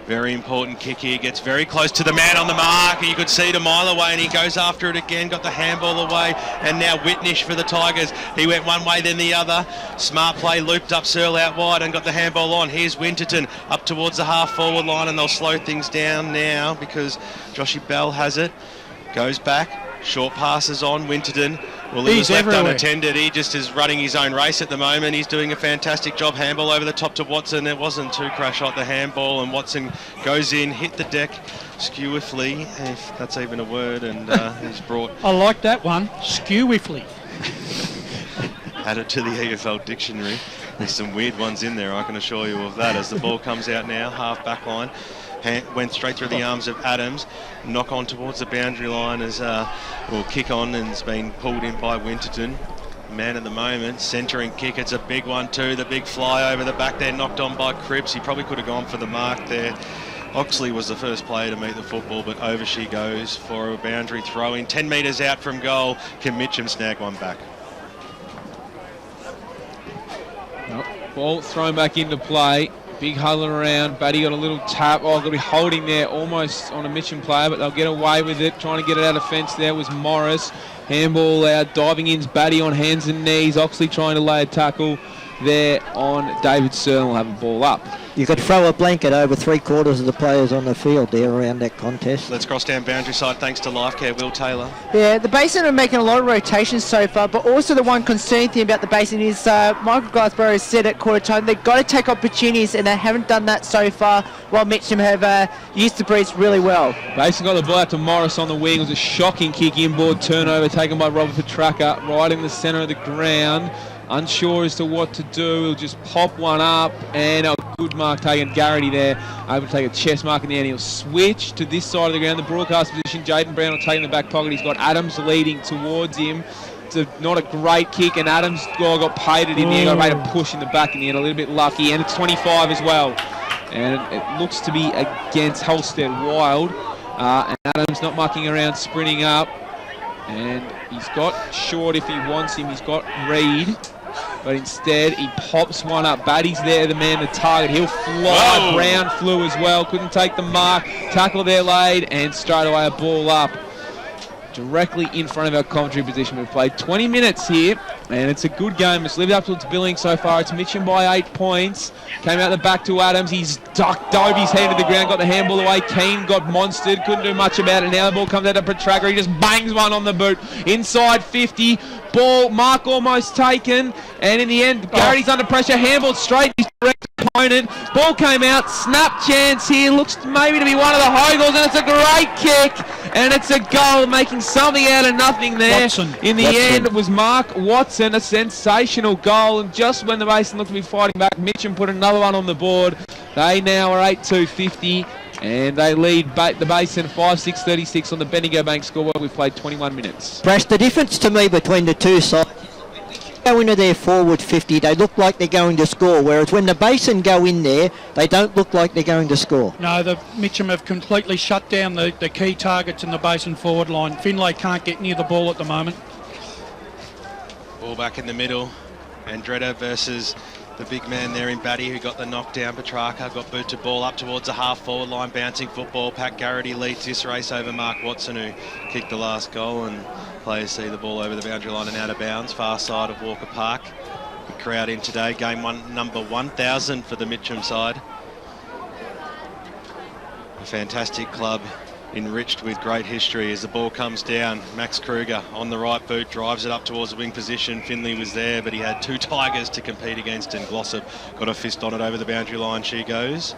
Very important kick here. Gets very close to the man on the mark. You could see it a mile away, and he goes after it again. Got the handball away, and now Whitnish for the Tigers. He went one way, then the other. Smart play, looped up Searle out wide and got the handball on. Here's Winterton up towards the half-forward line, and they'll slow things down now because Joshy Bell has it. Goes back. Short passes on. Winterton. Well, he was left unattended. He just is running his own race at the moment. He's doing a fantastic job. Handball over the top to Watson. It wasn't too crash hot, the handball, and Watson goes in, hit the deck skewiffly, if that's even a word, and he's brought... I like that one, skewiffly. Add it to the EFL dictionary. There's some weird ones in there, I can assure you of that, as the ball comes out now, half back line. Went straight through the arms of Adams, knock on towards the boundary line as will kick on, and it's been pulled in by Winterton. Man at the moment, centering kick, it's a big one too, the big fly over the back there, knocked on by Cripps. He probably could have gone for the mark there. Oxley was the first player to meet the football, but over she goes for a boundary throw in. 10 metres out from goal, can Mitchum snag one back? Ball thrown back into play. Big huddling around. Batty got a little tap. Oh, they'll be holding there almost on a Mitchum player, but they'll get away with it. Trying to get it out of fence there was Morris. Handball out. Diving in's Batty on hands and knees. Oxley trying to lay a tackle there on David Searle. Will have a ball up. You could throw a blanket over 3/4 of the players on the field there around that contest. Let's cross down boundary side thanks to Lifecare. Will Taylor. Yeah, the Basin are making a lot of rotations so far, but also the one concerning thing about the Basin is Michael Glassborough said at quarter time they've got to take opportunities, and they haven't done that so far, while Mitchum have used the breeze really well. Basin got the ball out to Morris on the wing. It was a shocking kick inboard turnover taken by Robert Petraka right in the centre of the ground. Unsure as to what to do. He'll just pop one up, and a good mark taken. Garrity there able to take a chest mark in the end. He'll switch to this side of the ground, the broadcast position. Jaden Brown will take in the back pocket. He's got Adams leading towards him. It's not a great kick, and Adams got paid it in the end. Got made a push in the back in the end. A little bit lucky, and it's 25 as well. And it looks to be against Holstead Wild. And Adams not mucking around, sprinting up. And he's got Short if he wants him. He's got Reed. But instead, he pops one up. Batty's there, the man, the target. He'll fly. Whoa. Brown flew as well. Couldn't take the mark. Tackle there laid, and straight away a ball up. Directly in front of our commentary position. We've played 20 minutes here, and it's a good game. It's lived up to its billing so far. It's Mitchum by 8 points. Came out the back to Adams. He's dove his head to the ground, got the handball away. Keane got monstered. Couldn't do much about it. Now the ball comes out to Petraka. He just bangs one on the boot. Inside 50. Ball, mark almost taken. And in the end, Garrity's under pressure. Handball straight his direct opponent. Ball came out. Snap chance here. Looks maybe to be one of the Hogels, and it's a great kick. And it's a goal, making something out of nothing there. In the end, it was Mark Watson, a sensational goal. And just when the Basin looked to be fighting back, Mitchum put another one on the board. They now are 8-2-50, and they lead the Basin 5-6-36 on the Bendigo Bank scoreboard. We've played 21 minutes. Brash, the difference to me between the two sides, go into their forward 50, they look like they're going to score, whereas when the Basin go in there, they don't look like they're going to score. No, the Mitchum have completely shut down the key targets in the Basin forward line. Finlay can't get near the ball at the moment. Ball back in the middle. Andretta versus the big man there in Batty, who got the knockdown. Petraka got booted ball up towards the half-forward line, bouncing football. Pat Garrity leads this race over Mark Watson, who kicked the last goal, and players see the ball over the boundary line and out of bounds, far side of Walker Park. Big crowd in today, game one, number 1,000 for the Mitchum side. A fantastic club enriched with great history as the ball comes down. Max Kruger on the right boot drives it up towards the wing position. Finley was there, but he had two Tigers to compete against, and Glossop got a fist on it over the boundary line. She goes.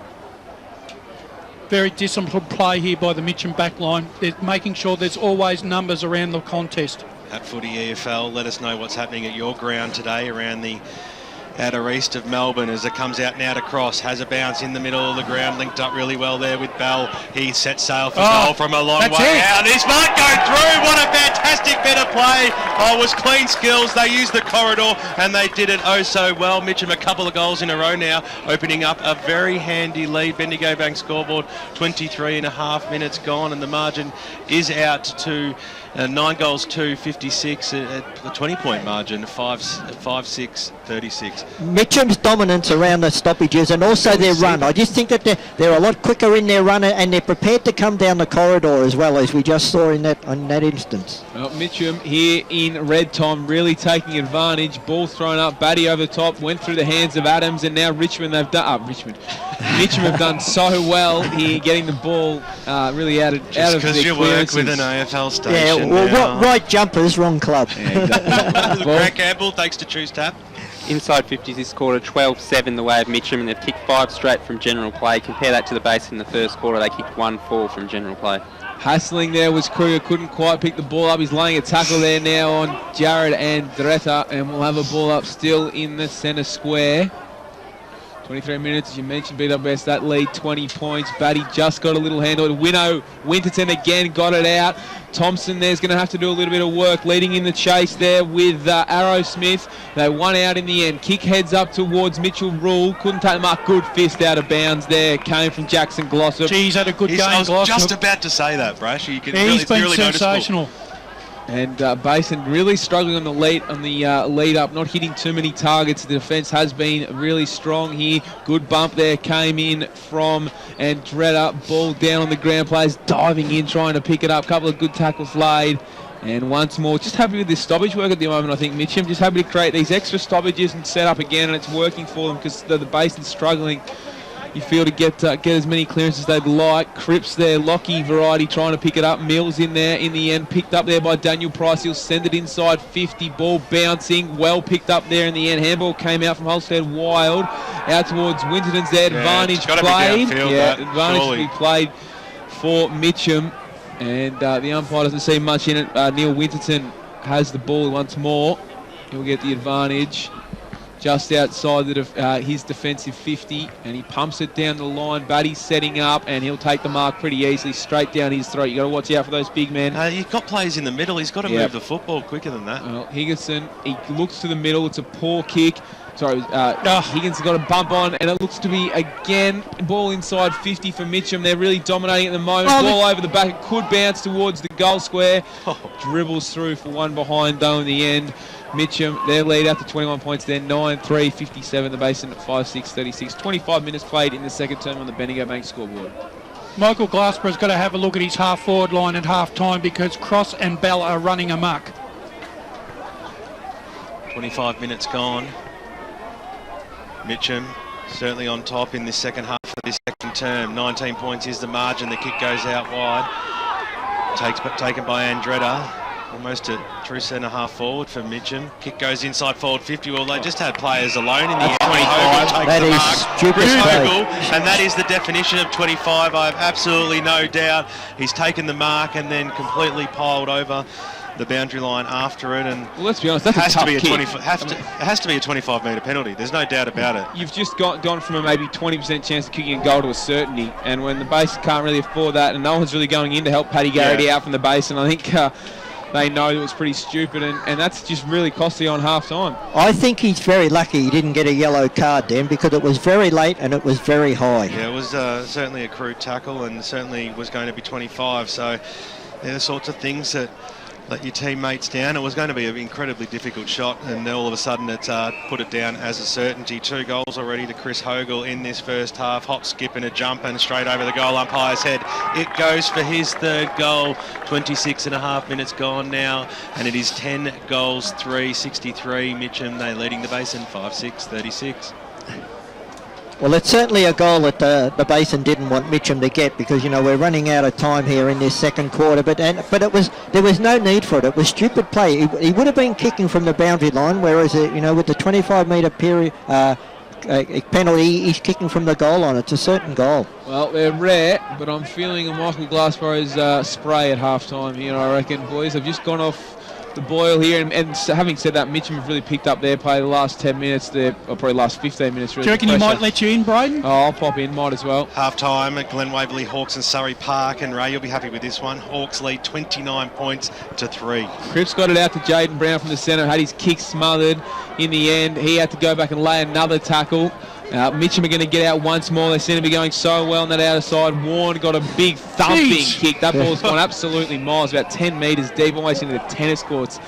Very disciplined play here by the Mitchum back line. They're making sure there's always numbers around the contest. At Footy EFL, let us know what's happening at your ground today around the outer east of Melbourne as it comes out now to cross. Has a bounce in the middle of the ground, linked up really well there with Bell. He sets sail for goal from a long way out. This might go through. What a fantastic bit of play. Oh, it was clean skills. They used the corridor and they did it oh so well. Mitchum a couple of goals in a row now, opening up a very handy lead. Bendigo Bank scoreboard, 23 and a half minutes gone, and the margin is out to 9 goals to 56 at the 20-point margin, 5-6, 36. Mitchum's dominance around the stoppages and also their run. I just think that they're a lot quicker in their run, and they're prepared to come down the corridor as well, as we just saw in that instance. Well, Mitchum here in red time really taking advantage. Ball thrown up, Batty over the top, went through the hands of Adams, and now Mitchum have done so well here getting the ball really out of their because you work with an AFL station. Yeah, well, right jumpers, wrong club. Yeah, exactly. Grant Campbell takes to choose tap. Inside 50s this quarter, 12-7 the way of Mitchum, and they've kicked 5 straight from general play. Compare that to the base in the first quarter, they kicked 1-4 from general play. Hassling there was Kruger, couldn't quite pick the ball up. He's laying a tackle there now on Jared and Dretta, and we'll have a ball up still in the centre square. 23 minutes, as you mentioned, BWS, that lead 20 points. Batty just got a little handle. Winterton again got it out. Thompson there's going to have to do a little bit of work, leading in the chase there with Arrowsmith. They won out in the end. Kick heads up towards Mitchell Rule. Couldn't take the mark. Good fist out of bounds there. Came from Jackson Glossop. He's had a good game, I was Glossop. just about to say that, Brasher. He's been really sensational. Noticeable. And Basin really struggling on the lead up, not hitting too many targets. The defence has been really strong here. Good bump there came in from Andretta. Ball down on the ground. Players diving in, trying to pick it up. Couple of good tackles laid. And once more, just happy with this stoppage work at the moment, I think, Mitchum. Just happy to create these extra stoppages and set up again, and it's working for them because the Basin's struggling. You feel to get as many clearances as they'd like. Cripps there, Lockie variety trying to pick it up. Mills in there in the end, picked up there by Daniel Price. He'll send it inside 50. Ball bouncing, well picked up there in the end. Handball came out from Holstead Wild out towards Winterton's there. Advantage played. Advantage to be played for Mitchum, and the umpire doesn't see much in it. Neil Winterton has the ball once more. He'll get the advantage. Just outside his defensive 50, and he pumps it down the line. Batty's setting up, and he'll take the mark pretty easily, straight down his throat. You've got to watch out for those big men. You've got players in the middle. He's got to move the football quicker than that. Well, Higginson, he looks to the middle. It's a poor kick. Higgins got a bump on, and it looks to be, again, ball inside 50 for Mitchum. They're really dominating at the moment. Ball over the back. It could bounce towards the goal square. Dribbles through for one behind, though, in the end. Mitchum, their lead out to 21 points there, 9-3, 57, the Basin at 5-6, 36. 25 minutes played in the second term on the Bendigo Bank scoreboard. Michael Glassborough's got to have a look at his half-forward line at half-time because Cross and Bell are running amok. 25 minutes gone. Mitchum certainly on top in this second half of this second term. 19 points is the margin. The kick goes out wide. Taken by Andretta. Almost a true centre-half forward for Mitchum. Kick goes inside forward 50. Well, they just had players alone in the end. 25. Takes the mark. Chris Hogle, and that is the definition of 25. I have absolutely no doubt. He's taken the mark and then completely piled over the boundary line after it. And well, let's be honest, that's a tough kick. It has to be a 25-metre penalty. There's no doubt about it. You've just gone from a maybe 20% chance of kicking a goal to a certainty, and when the Basin can't really afford that, and no one's really going in to help Paddy Garrity out from the Basin, I think they know it was pretty stupid, and that's just really costly on half-time. I think he's very lucky he didn't get a yellow card then, because it was very late and it was very high. Yeah, it was certainly a crude tackle, and certainly was going to be 25, so they're the sorts of things that let your teammates down. It was going to be an incredibly difficult shot, and all of a sudden it's put it down as a certainty. 2 goals already to Chris Hogle in this first half. Hop, skip and a jump, and straight over the goal umpire's head. It goes for his 3rd goal. 26 and a half minutes gone now, and it is 10 goals, 3, 63. Mitchum, they're leading the Basin, 5-6, 36. Well, it's certainly a goal that the Basin didn't want Mitchum to get, because, you know, we're running out of time here in this second quarter. But there was no need for it. It was stupid play. He would have been kicking from the boundary line, whereas, you know, with the 25-metre period penalty, he's kicking from the goal line. It's a certain goal. Well, they're rare, but I'm feeling a Michael Glassborough's spray at half-time here, I reckon, boys. I've just gone off the boil here, and having said that, Mitchum have really picked up their play the last 10 minutes, or probably last 15 minutes. Really. Do you reckon he might let you in, Braden? Oh, I'll pop in, might as well. Half-time at Glen Waverley, Hawks and Surrey Park, and Ray, you'll be happy with this one. Hawks lead 29 points to 3. Cripps got it out to Jaden Brown from the centre, had his kick smothered in the end. He had to go back and lay another tackle. Mitchum are going to get out once more. They seem to be going so well on that outer side. Warren got a big thumping kick. That ball's gone absolutely miles, about 10 metres deep, almost into the tennis courts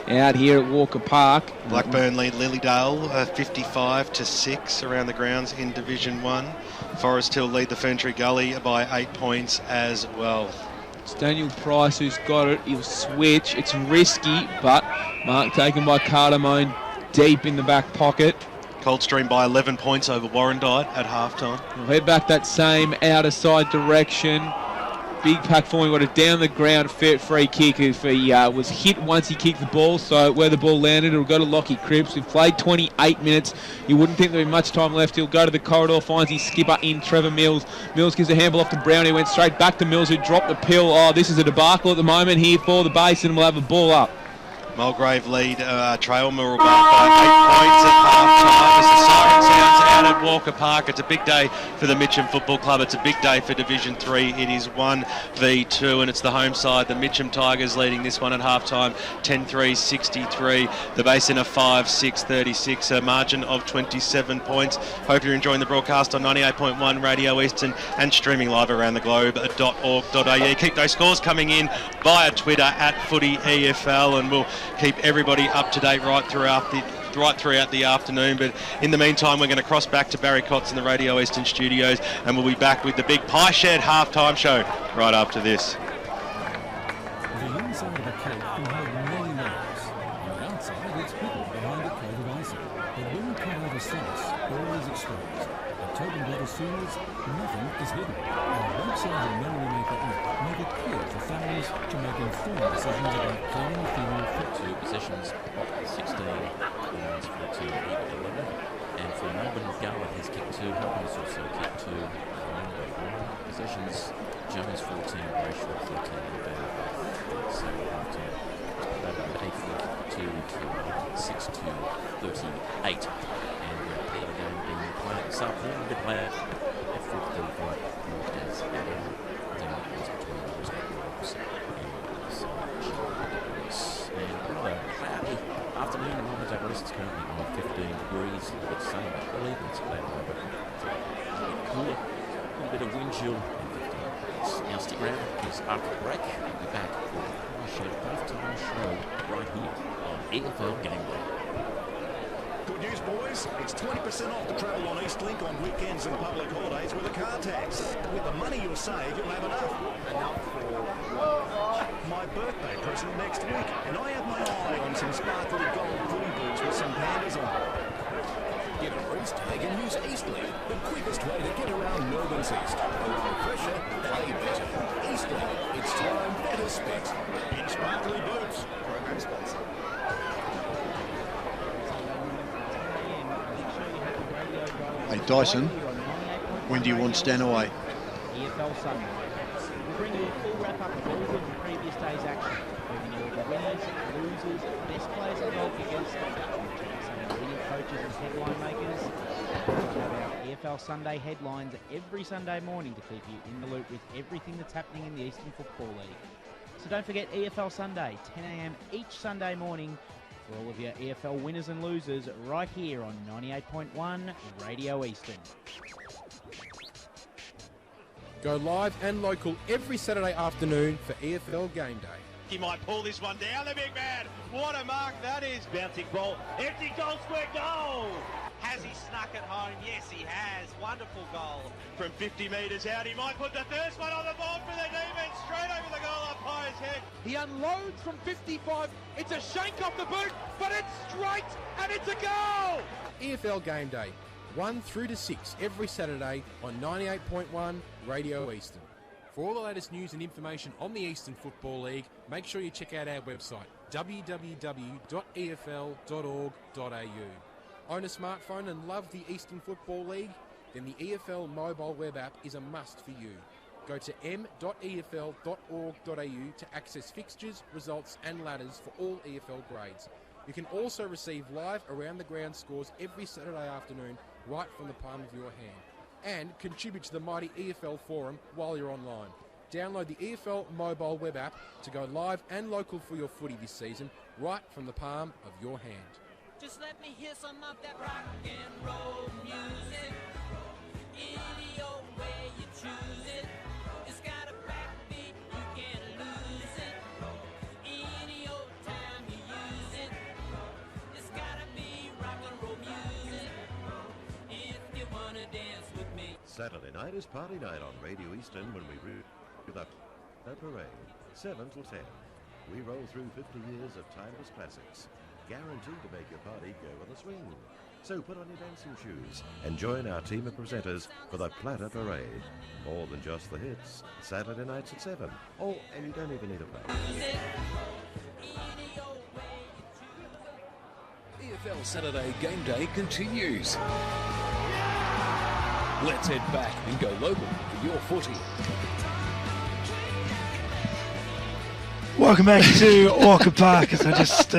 out here at Walker Park. Blackburn lead Lilydale 55-6 around the grounds in Division 1. Forest Hill lead the Ferntree Gully by 8 points as well. It's Daniel Price who's got it. He'll switch. It's risky, but mark taken by Cardamone deep in the back pocket. Coldstream by 11 points over Warrandyte at half-time. We'll head back that same outer side direction. Big pack for him. Got a down the ground free kick. If he was hit once he kicked the ball, so where the ball landed, it'll go to Lockie Cripps. We've played 28 minutes. You wouldn't think there'd be much time left. He'll go to the corridor, finds his skipper in Trevor Mills. Mills gives a handball off to Brown. He went straight back to Mills, who dropped the pill. Oh, this is a debacle at the moment here for the Basin. We'll have a ball up. Mulgrave lead Trail Mill by 8 points at half-time as the siren sounds out at Walker Park. It's a big day for the Mitchum Football Club. It's a big day for Division 3. It is 1v2 and it's the home side. The Mitchum Tigers leading this one at half-time, 10-3-63. The Basin are 5-6-36, a margin of 27 points. Hope you're enjoying the broadcast on 98.1 Radio Eastern and streaming live around the globe.org.au. Keep those scores coming in via Twitter at FootyEFL, and we'll keep everybody up to date right throughout the afternoon. But in the meantime, we're going to cross back to Barry Cotts in the Radio Eastern studios, and we'll be back with the big Pie Shed halftime show right after this. The inside of a cake can hold many layers. On the outside, it's hidden behind a coat of icing. But when you cut out a slice, all is exposed. At Tobin Brothers Funerals, nothing is hidden. Our website and memory maker app make it clear for families to make informed decisions about planning the funeral for 2 possessions, 16, Lions 14, 11. And for Melbourne, Garland has kicked 2, Melbourne has also kicked 2. Possessions, Jones 14, Brasher 13, and Baird 8 6 to 38. And the game being played this afternoon, a bit later at 4:35. As Adam, then was between those Hawks and another cloudy afternoon in London. It's currently on 15 degrees. A little bit sunny, but I believe it's cloudy, but a bit cooler. A little bit of wind chill and 15 degrees. Now stick around because after the break, we'll be back for the Brasher halftime show right here on EFL Gameday. Good news, boys. It's 20% off the travel on Eastlink on weekends and public holidays with a car tax. With the money you'll save, you'll have enough. Enough for my birthday present next week. And I have my eye on some sparkly gold footy boots with some pandas on. Get a race tag and use Eastlink, the quickest way to get around Melbourne's East. Apply pressure, play better. Eastlink, it's time better spent. In sparkly boots. Program sponsor. Hey Dyson, when do you want Stanaway? EFL Sunday. We'll bring you a full wrap-up of all the previous day's action, bringing you all the winners, losers, best players and goal kickers, some brilliant coaches and headline makers. We have our EFL Sunday headlines every Sunday morning to keep you in the loop with everything that's happening in the Eastern Football League. So don't forget EFL Sunday, 10 a.m. each Sunday morning, for all of your EFL winners and losers right here on 98.1 Radio Eastern. Go live and local every Saturday afternoon for EFL Game Day. He might pull this one down, the big man. What a mark that is. Bouncing ball. Empty goal square goal. Has he snuck it home? Yes, he has. Wonderful goal from 50 metres out. He might put the first one on the ball for the defence. Straight over the goal umpire's head. He unloads from 55. It's a shank off the boot, but it's straight and it's a goal. EFL Game Day, 1 through to 6 every Saturday on 98.1 Radio Eastern. For all the latest news and information on the Eastern Football League, make sure you check out our website, www.efl.org.au. Own a smartphone and love the Eastern Football League? Then the EFL mobile web app is a must for you. Go to m.efl.org.au to access fixtures, results and ladders for all EFL grades. You can also receive live around-the-ground scores every Saturday afternoon right from the palm of your hand. And contribute to the mighty EFL forum while you're online. Download the EFL mobile web app to go live and local for your footy this season right from the palm of your hand. Just let me hear some of that rock and roll music. Any old way you choose it. It's got a backbeat, you can't lose it. Any old time you use it. It's gotta be rock and roll music. If you wanna dance with me. Saturday night is party night on Radio Eastern when we root up the parade, 7 till 10. We roll through 50 years of timeless classics, guaranteed to make your party go on the swing. So put on your dancing shoes and join our team of presenters for the Platter Parade. More than just the hits, Saturday nights at 7. Oh, and you don't even need a play. EFL Saturday Game Day continues. Let's head back and go local for your footy. Welcome back to Walker Park as I just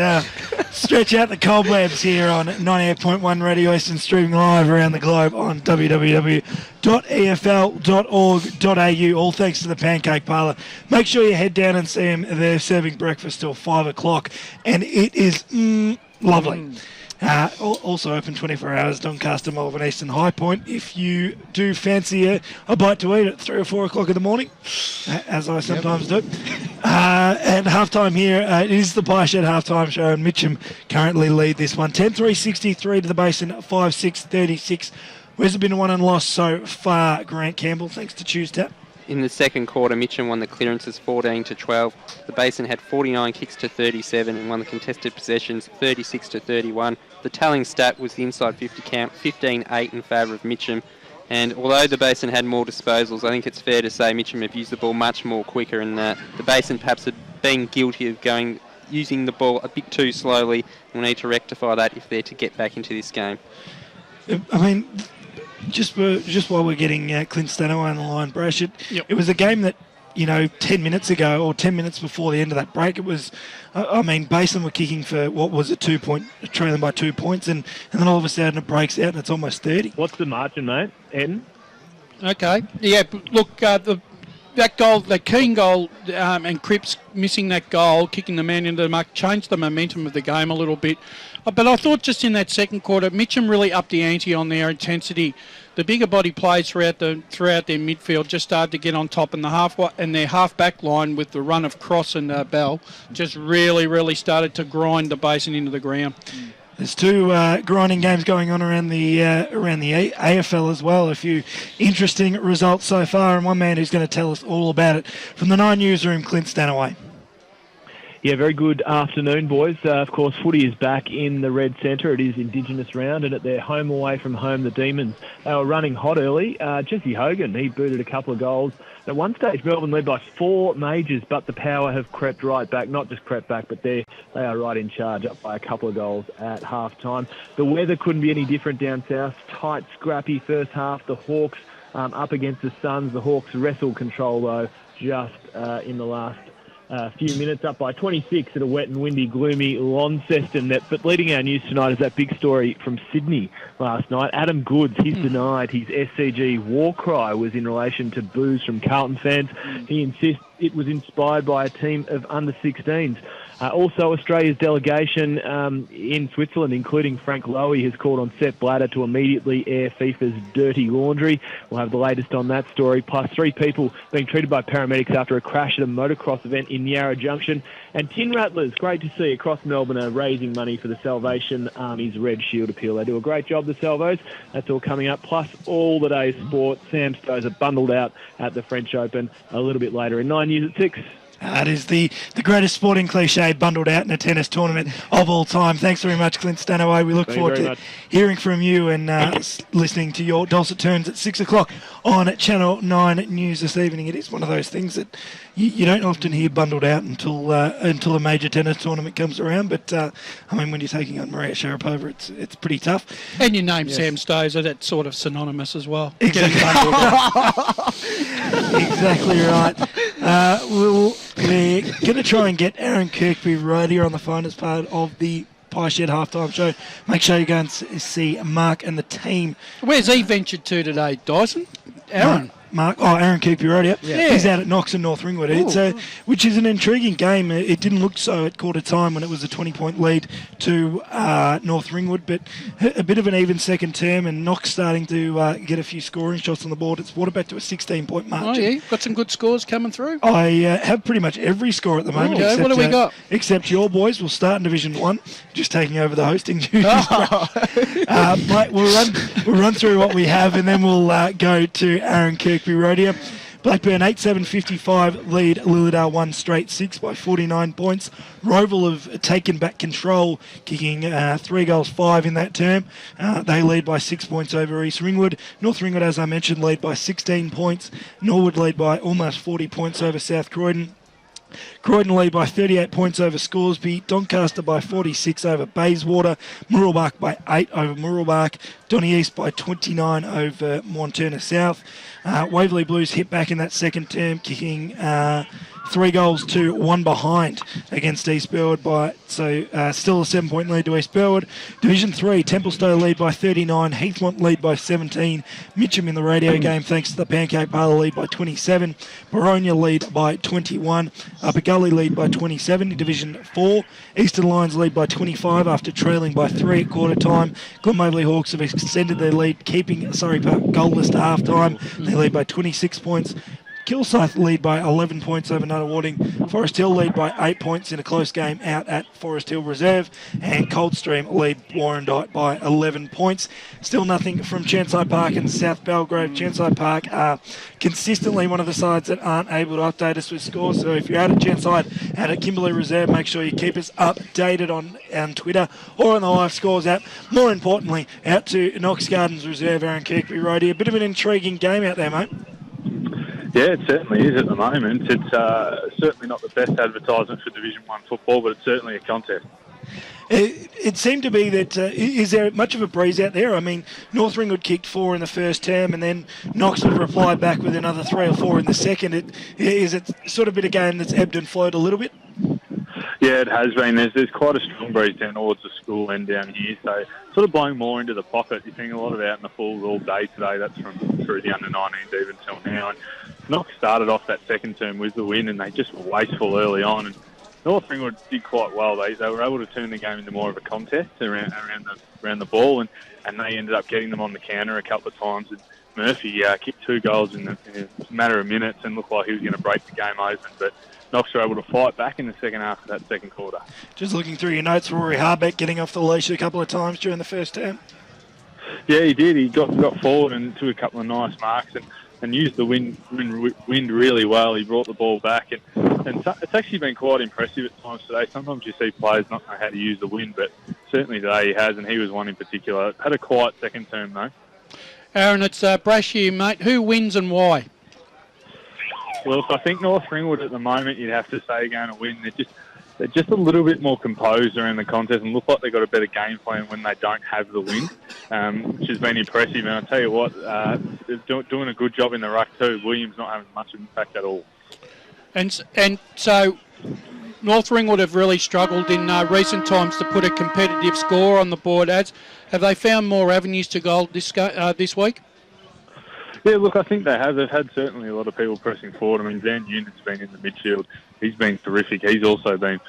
stretch out the cobwebs here on 98.1 Radio Eastern, streaming live around the globe on www.efl.org.au. All thanks to the Pancake Parlour. Make sure you head down and see them. They're serving breakfast till 5 o'clock and it is lovely. Also open 24 hours, Doncaster, Malvern East and High Point. If you do fancy a bite to eat at 3 or 4 o'clock in the morning, as I sometimes do. And halftime here, it is the Pie Shed halftime show, and Mitchum currently lead this one. 10-3-63 to the Basin, 5-6-36. Where's it been a won and lost so far, Grant Campbell, thanks to Choose Tap? In the second quarter, Mitchum won the clearances 14-12. The Basin had 49 kicks to 37 and won the contested possessions 36-31. The telling stat was the inside 50 count, 15-8 in favour of Mitchum. And although the Basin had more disposals, I think it's fair to say Mitchum have used the ball much more quicker, and the Basin perhaps had been guilty of using the ball a bit too slowly. We'll need to rectify that if they're to get back into this game. I mean, just while we're getting Clint Stanaway on the line, Brasher, it was a game that, 10 minutes ago or 10 minutes before the end of that break, it was, Basin were kicking for, what was it, trailing by 2 points, and then all of a sudden it breaks out and it's almost 30. What's the margin, mate? Eden? Okay. Yeah, look, that goal, the Keane goal, and Cripps missing that goal, kicking the man into the muck, changed the momentum of the game a little bit. But I thought just in that second quarter, Mitchum really upped the ante on their intensity. The bigger body plays throughout their midfield just started to get on top, and their half-back line with the run of Cross and Bell just really, really started to grind the Basin into the ground. There's two grinding games going on around the AFL as well. A few interesting results so far, and one man who's going to tell us all about it from the 9 newsroom, Clint Stanaway. Yeah, very good afternoon, boys. Of course, footy is back in the Red Centre. It is Indigenous round, and at their home away from home, the Demons, they were running hot early. Jesse Hogan, he booted a couple of goals. At one stage, Melbourne led by 4 majors, but the Power have crept right back. Not just crept back, but they are right in charge, up by a couple of goals at half-time. The weather couldn't be any different down south. Tight, scrappy first half. The Hawks up against the Suns. The Hawks wrestled control, though, just in the last few minutes, up by 26 at a wet and windy, gloomy Launceston. But leading our news tonight is that big story from Sydney last night. Adam Goods, he's denied his SCG war cry was in relation to boos from Carlton fans. He insists it was inspired by a team of under-16s. Also, Australia's delegation in Switzerland, including Frank Lowy, has called on Sepp Blatter to immediately air FIFA's dirty laundry. We'll have the latest on that story, plus 3 people being treated by paramedics after a crash at a motocross event in Yarra Junction. And Tin Rattlers, great to see across Melbourne, are raising money for the Salvation Army's Red Shield appeal. They do a great job, the Salvos. That's all coming up, plus all the day's sport. Sam Stozer bundled out at the French Open a little bit later in 9 News at 6. It is the greatest sporting cliche bundled out in a tennis tournament of all time. Thanks very much, Clint Stanaway. We look Thank you forward very to much. hearing from you and listening to your dulcet tones at 6 o'clock on Channel 9 News this evening. It is one of those things that you don't often hear bundled out until a major tennis tournament comes around. But, I mean, when you're taking on Maria Sharapova, it's pretty tough. And your name, Sam Stozer, that's sort of synonymous as well. Exactly. Exactly right. We're going to try and get Aaron Kirkby right here on the phone as part of the Pie Shed halftime show. Make sure you go and see Mark and the team. Where's he ventured to today, Dyson? Aaron. Aaron Kirkby right Yeah. He's out at Knox and North Ringwood. It's which is an intriguing game. It didn't look so at quarter time when it was a 20-point lead to North Ringwood, but a bit of an even second term, and Knox starting to get a few scoring shots on the board. It's brought it back to a 16-point margin. Oh, yeah. Got some good scores coming through. I have pretty much every score at the moment. Okay, Except, what do we got? Except your boys will start in Division 1, just taking over the hosting duties. Mate, we'll run through what we have, and then we'll go to Aaron Kirkby Rodeo. Blackburn 8-7-55 lead Lilydale 1 straight 6 by 49 points. Roval have taken back control, kicking 3 goals 5 in that term. They lead by 6 points over East Ringwood. North Ringwood, as I mentioned, lead by 16 points. Norwood lead by almost 40 points over South Croydon. Croydon lead by 38 points over Scoresby, Doncaster by 46 over Bayswater, Murrelbach by 8 over Murrelbach, Donny East by 29 over Montana South. Waverley Blues hit back in that second term, kicking 3 goals to 1 behind against East Burwood still a 7-point lead to East Burwood. Division 3, Templestowe lead by 39, Heathmont lead by 17, Mitchum in the radio game thanks to the Pancake Parlour lead by 27, Boronia lead by 21, Upper Gully lead by 27 in Division 4, Eastern Lions lead by 25 after trailing by 3 at quarter time. Glen Waverley Hawks have extended their lead, keeping Surrey Park goalless to half time. They lead by 26 points. Kilsyth lead by 11 points over Nunawading. Forest Hill lead by 8 points in a close game out at Forest Hill Reserve. And Coldstream lead Warrandyte by 11 points. Still nothing from Chenside Park and South Belgrave. Chenside Park are consistently one of the sides that aren't able to update us with scores. So if you're out at Chenside, out at Kimberley Reserve, make sure you keep us updated on Twitter or on the Live Scores app. More importantly, out to Knox Gardens Reserve, Aaron Kirkby Road here. A bit of an intriguing game out there, mate. Yeah, it certainly is at the moment. It's certainly not the best advertisement for Division 1 football, but it's certainly a contest. It seemed to be that, is there much of a breeze out there? I mean, North Ringwood kicked 4 in the first term, and then Knox would reply back with another 3 or 4 in the second. Is it sort of been a game that's ebbed and flowed a little bit? Yeah, it has been. There's quite a strong breeze down towards the school end down here, so sort of blowing more into the pocket. You're seeing a lot of out in the falls all day today. That's from through the under-19s even till now. And Knox started off that second term with the win, and they just were wasteful early on. And North Ringwood did quite well. They were able to turn the game into more of a contest around the ball, and they ended up getting them on the counter a couple of times. And Murphy kicked 2 goals in a matter of minutes and looked like he was going to break the game open, but Knox were able to fight back in the second half of that second quarter. Just looking through your notes, Rory Harbeck getting off the leash a couple of times during the first term. Yeah, he did. He got forward and took a couple of nice marks and used the wind really well. He brought the ball back, and it's actually been quite impressive at times today. Sometimes you see players not know how to use the wind, but certainly today he has, and he was one in particular. Had a quiet second term though. Aaron, it's Brasher here, mate. Who wins and why? Well, I think North Ringwood at the moment, you'd have to say, are going to win. They're just a little bit more composed around the contest and look like they've got a better game plan when they don't have the win, which has been impressive. And I'll tell you what, they're doing a good job in the ruck too. Williams not having much impact at all. And so North Ringwood have really struggled in recent times to put a competitive score on the board. Have they found more avenues to goal this week? Yeah, look, I think they have. They've had certainly a lot of people pressing forward. I mean, Van Unit's been in the midfield. He's been terrific. He's also been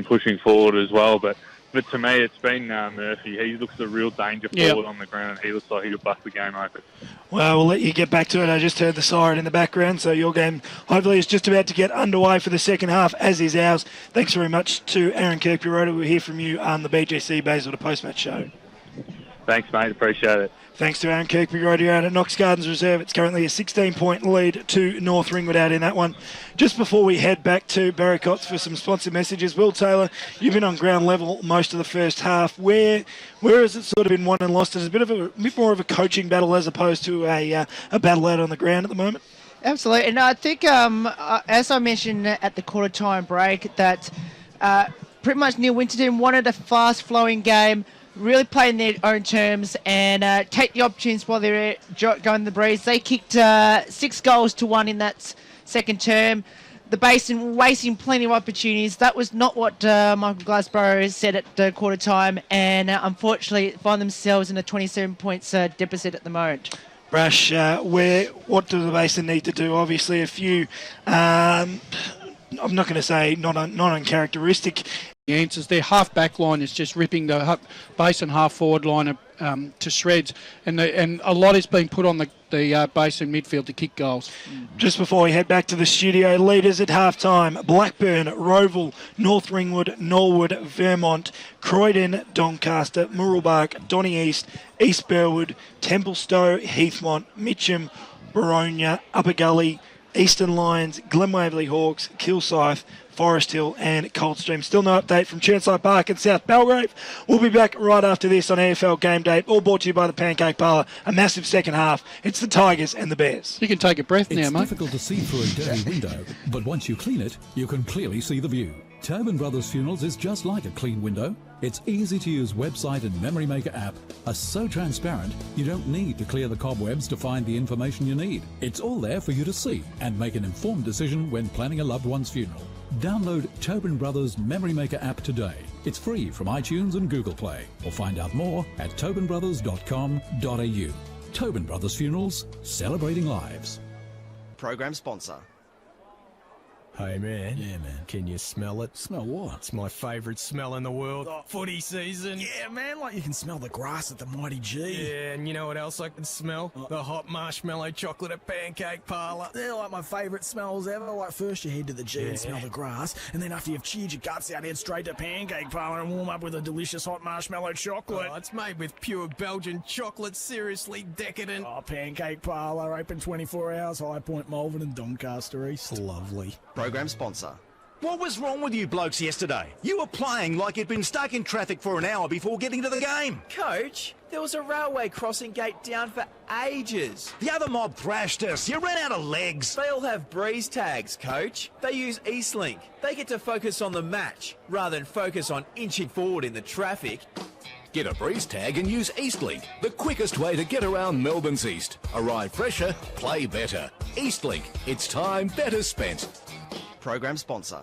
pushing forward as well. But to me, it's been Murphy. He looks a real danger forward on the ground, and he looks like he could bust the game open. Well, we'll let you get back to it. I just heard the siren in the background, so your game hopefully is just about to get underway for the second half, as is ours. Thanks very much to Aaron Kirkby. We'll hear from you on the BGC Bayswater Post-Match Show. Thanks, mate. Appreciate it. Thanks to Aaron Kirkby Radio out at Knox Gardens Reserve. It's currently a 16-point lead to North Ringwood out in that one. Just before we head back to Barracotts for some sponsor messages, Will Taylor, you've been on ground level most of the first half. Where has it sort of been won and lost? It's a bit more of a coaching battle as opposed to a battle out on the ground at the moment. Absolutely, and I think, as I mentioned at the quarter-time break, that pretty much Neil Winterton wanted a fast-flowing game, really play in their own terms and take the opportunities while they're going the breeze. They kicked 6 goals to 1 in that second term. The Basin wasting plenty of opportunities. That was not what Michael Glassborough said at the quarter time, and unfortunately find themselves in a 27 points deficit at the moment. Brash, what do the Basin need to do? Obviously a few, I'm not going to say not uncharacteristic. The answers, their half-back line is just ripping the Basin half-forward line to shreds, and a lot is being put on the Basin midfield to kick goals. Just before we head back to the studio, leaders at half-time: Blackburn, Roval, North Ringwood, Norwood, Vermont, Croydon, Doncaster, Murrelbark, Donny East, East Burwood, Templestowe, Heathmont, Mitchum, Baronia, Upper Gully, Eastern Lions, Glen Waverley Hawks, Kilsyth, Forest Hill and Coldstream. Still no update from Churnside Park and South Belgrave. We'll be back right after this on EFL Game Day, all brought to you by the Pancake Parlour. A massive second half. It's the Tigers and the Bears. You can take a breath now, mate. It's difficult to see through a dirty window, but once you clean it, you can clearly see the view. Tobin Brothers Funerals is just like a clean window. Its easy-to-use website and Memory Maker app are so transparent, you don't need to clear the cobwebs to find the information you need. It's all there for you to see and make an informed decision when planning a loved one's funeral. Download Tobin Brothers Memory Maker app today. It's free from iTunes and Google Play. Or find out more at tobinbrothers.com.au. Tobin Brothers Funerals, celebrating lives. Program sponsor. Hey man. Yeah, man. Can you smell it? Smell what? It's my favourite smell in the world. Footy season. Yeah, man, like you can smell the grass at the Mighty G. Yeah, and you know what else I can smell? The hot marshmallow chocolate at Pancake Parlour. They're like my favourite smells ever. Like first you head to the G and smell the grass, and then after you've chewed your guts out, head straight to Pancake Parlour and warm up with a delicious hot marshmallow chocolate. Oh, it's made with pure Belgian chocolate, seriously decadent. Oh, Pancake Parlour, open 24 hours, High Point, Malvern and Doncaster East. Lovely. Program sponsor. What was wrong with you blokes yesterday? You were playing like you'd been stuck in traffic for an hour before getting to the game. Coach, there was a railway crossing gate down for ages. The other mob thrashed us. You ran out of legs. They all have breeze tags, Coach. They use Eastlink. They get to focus on the match rather than focus on inching forward in the traffic. Get a breeze tag and use Eastlink, the quickest way to get around Melbourne's East. Arrive fresher, play better. Eastlink, it's time better spent. Program sponsor.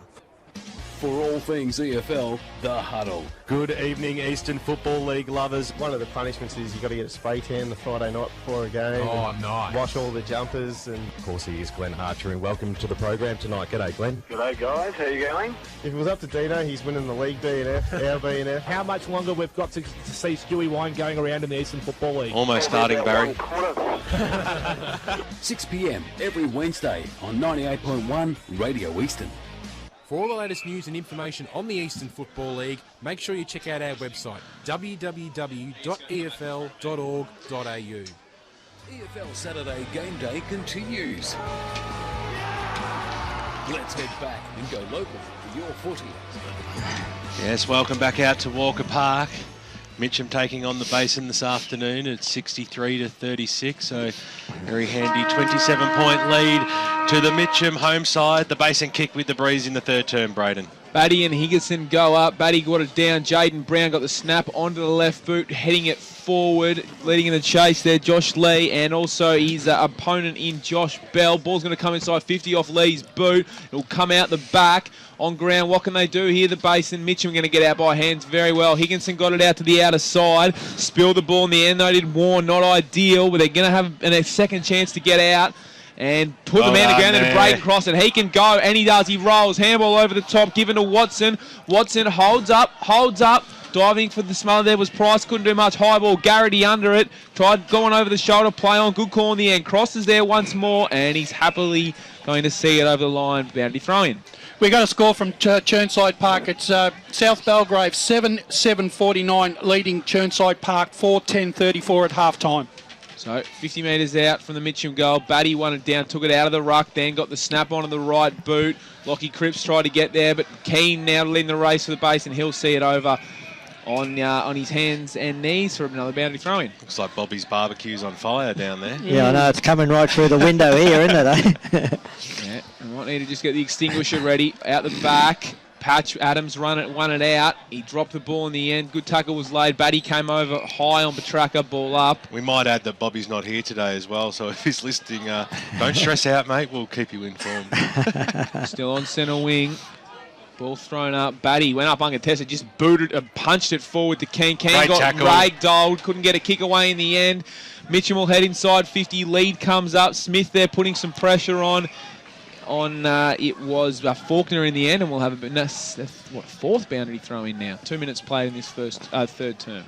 For all things EFL, The Huddle. Good evening, Eastern Football League lovers. One of the punishments is you've got to get a spray tan the Friday night before a game. Oh, nice. Wash all the jumpers. And, of course, he is Glenn Archer, and welcome to the program tonight. G'day, Glenn. G'day, guys. How you going? If it was up to Dino, he's winning the league DNF, our BNF. How much longer we've got to see Stewie Wine going around in the Eastern Football League? Almost starting, Barry. 6 p.m. every Wednesday on 98.1 Radio Eastern. For all the latest news and information on the Eastern Football League, make sure you check out our website, www.efl.org.au. EFL Saturday Game Day continues. Let's head back and go local for your footy. Yes, welcome back out to Walker Park. Mitchum taking on the Basin this afternoon at 63-36, so very handy 27-point lead to the Mitchum home side. The Basin kick with the breeze in the third term, Braden. Batty and Higginson go up. Batty got it down. Jaden Brown got the snap onto the left boot, heading it forward, leading in the chase there, Josh Lee, and also his opponent in Josh Bell. Ball's going to come inside 50 off Lee's boot. It'll come out the back on ground. What can they do here? The Basin. Mitchum going to get out by hands very well. Higginson got it out to the outer side. Spilled the ball in the end, though. Did Warren. Not ideal, but they're going to have a second chance to get out. And put the man to ground and Braden cross it. He can go, and he does. He rolls. Handball over the top, given to Watson. Watson holds up. Diving for the smother there was Price. Couldn't do much. High ball. Garrity under it. Tried going over the shoulder. Play on. Good call in the end. Crosses there once more, and he's happily going to see it over the line. Boundary throw in. We got a score from Chirnside Park. It's South Belgrave 7-7-49 leading Chirnside Park 4-10-34 at half time. So 50 metres out from the Mitchum goal. Batty won it down, took it out of the ruck, then got the snap onto the right boot. Lockie Cripps tried to get there, but Keane now leading the race for the base, and he'll see it over on his hands and knees for another boundary throw-in. Looks like Bobby's barbecue's on fire down there. Yeah, I know, it's coming right through the window here, isn't it, eh? Yeah, I might need to just get the extinguisher ready. Out the back, Patch Adams won it out. He dropped the ball in the end. Good tackle was laid. Batty came over high on Petraka, ball up. We might add that Bobby's not here today as well, so if he's listening, don't stress out, mate. We'll keep you informed. Still on centre wing. Ball thrown up. Batty went up uncontested, just booted and punched it forward to Keane. Keane got ragdolled, couldn't get a kick away in the end. Mitchum will head inside 50. Lead comes up. Smith there putting some pressure on. It was Faulkner in the end, and we'll have fourth boundary throw in now. 2 minutes played in this third term.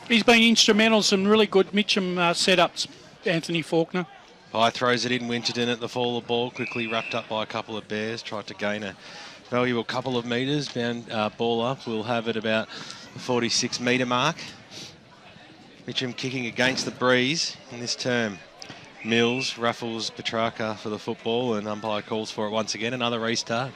He's been instrumental in some really good Mitchum setups, Anthony Faulkner. High throws it in. Winterton at the fall of the ball, quickly wrapped up by a couple of Bears. Tried to gain a valuable couple of metres. Ball up. We'll have it about the 46 metre mark. Mitchum kicking against the breeze in this term. Mills ruffles Petraka for the football, and umpire calls for it once again. Another restart.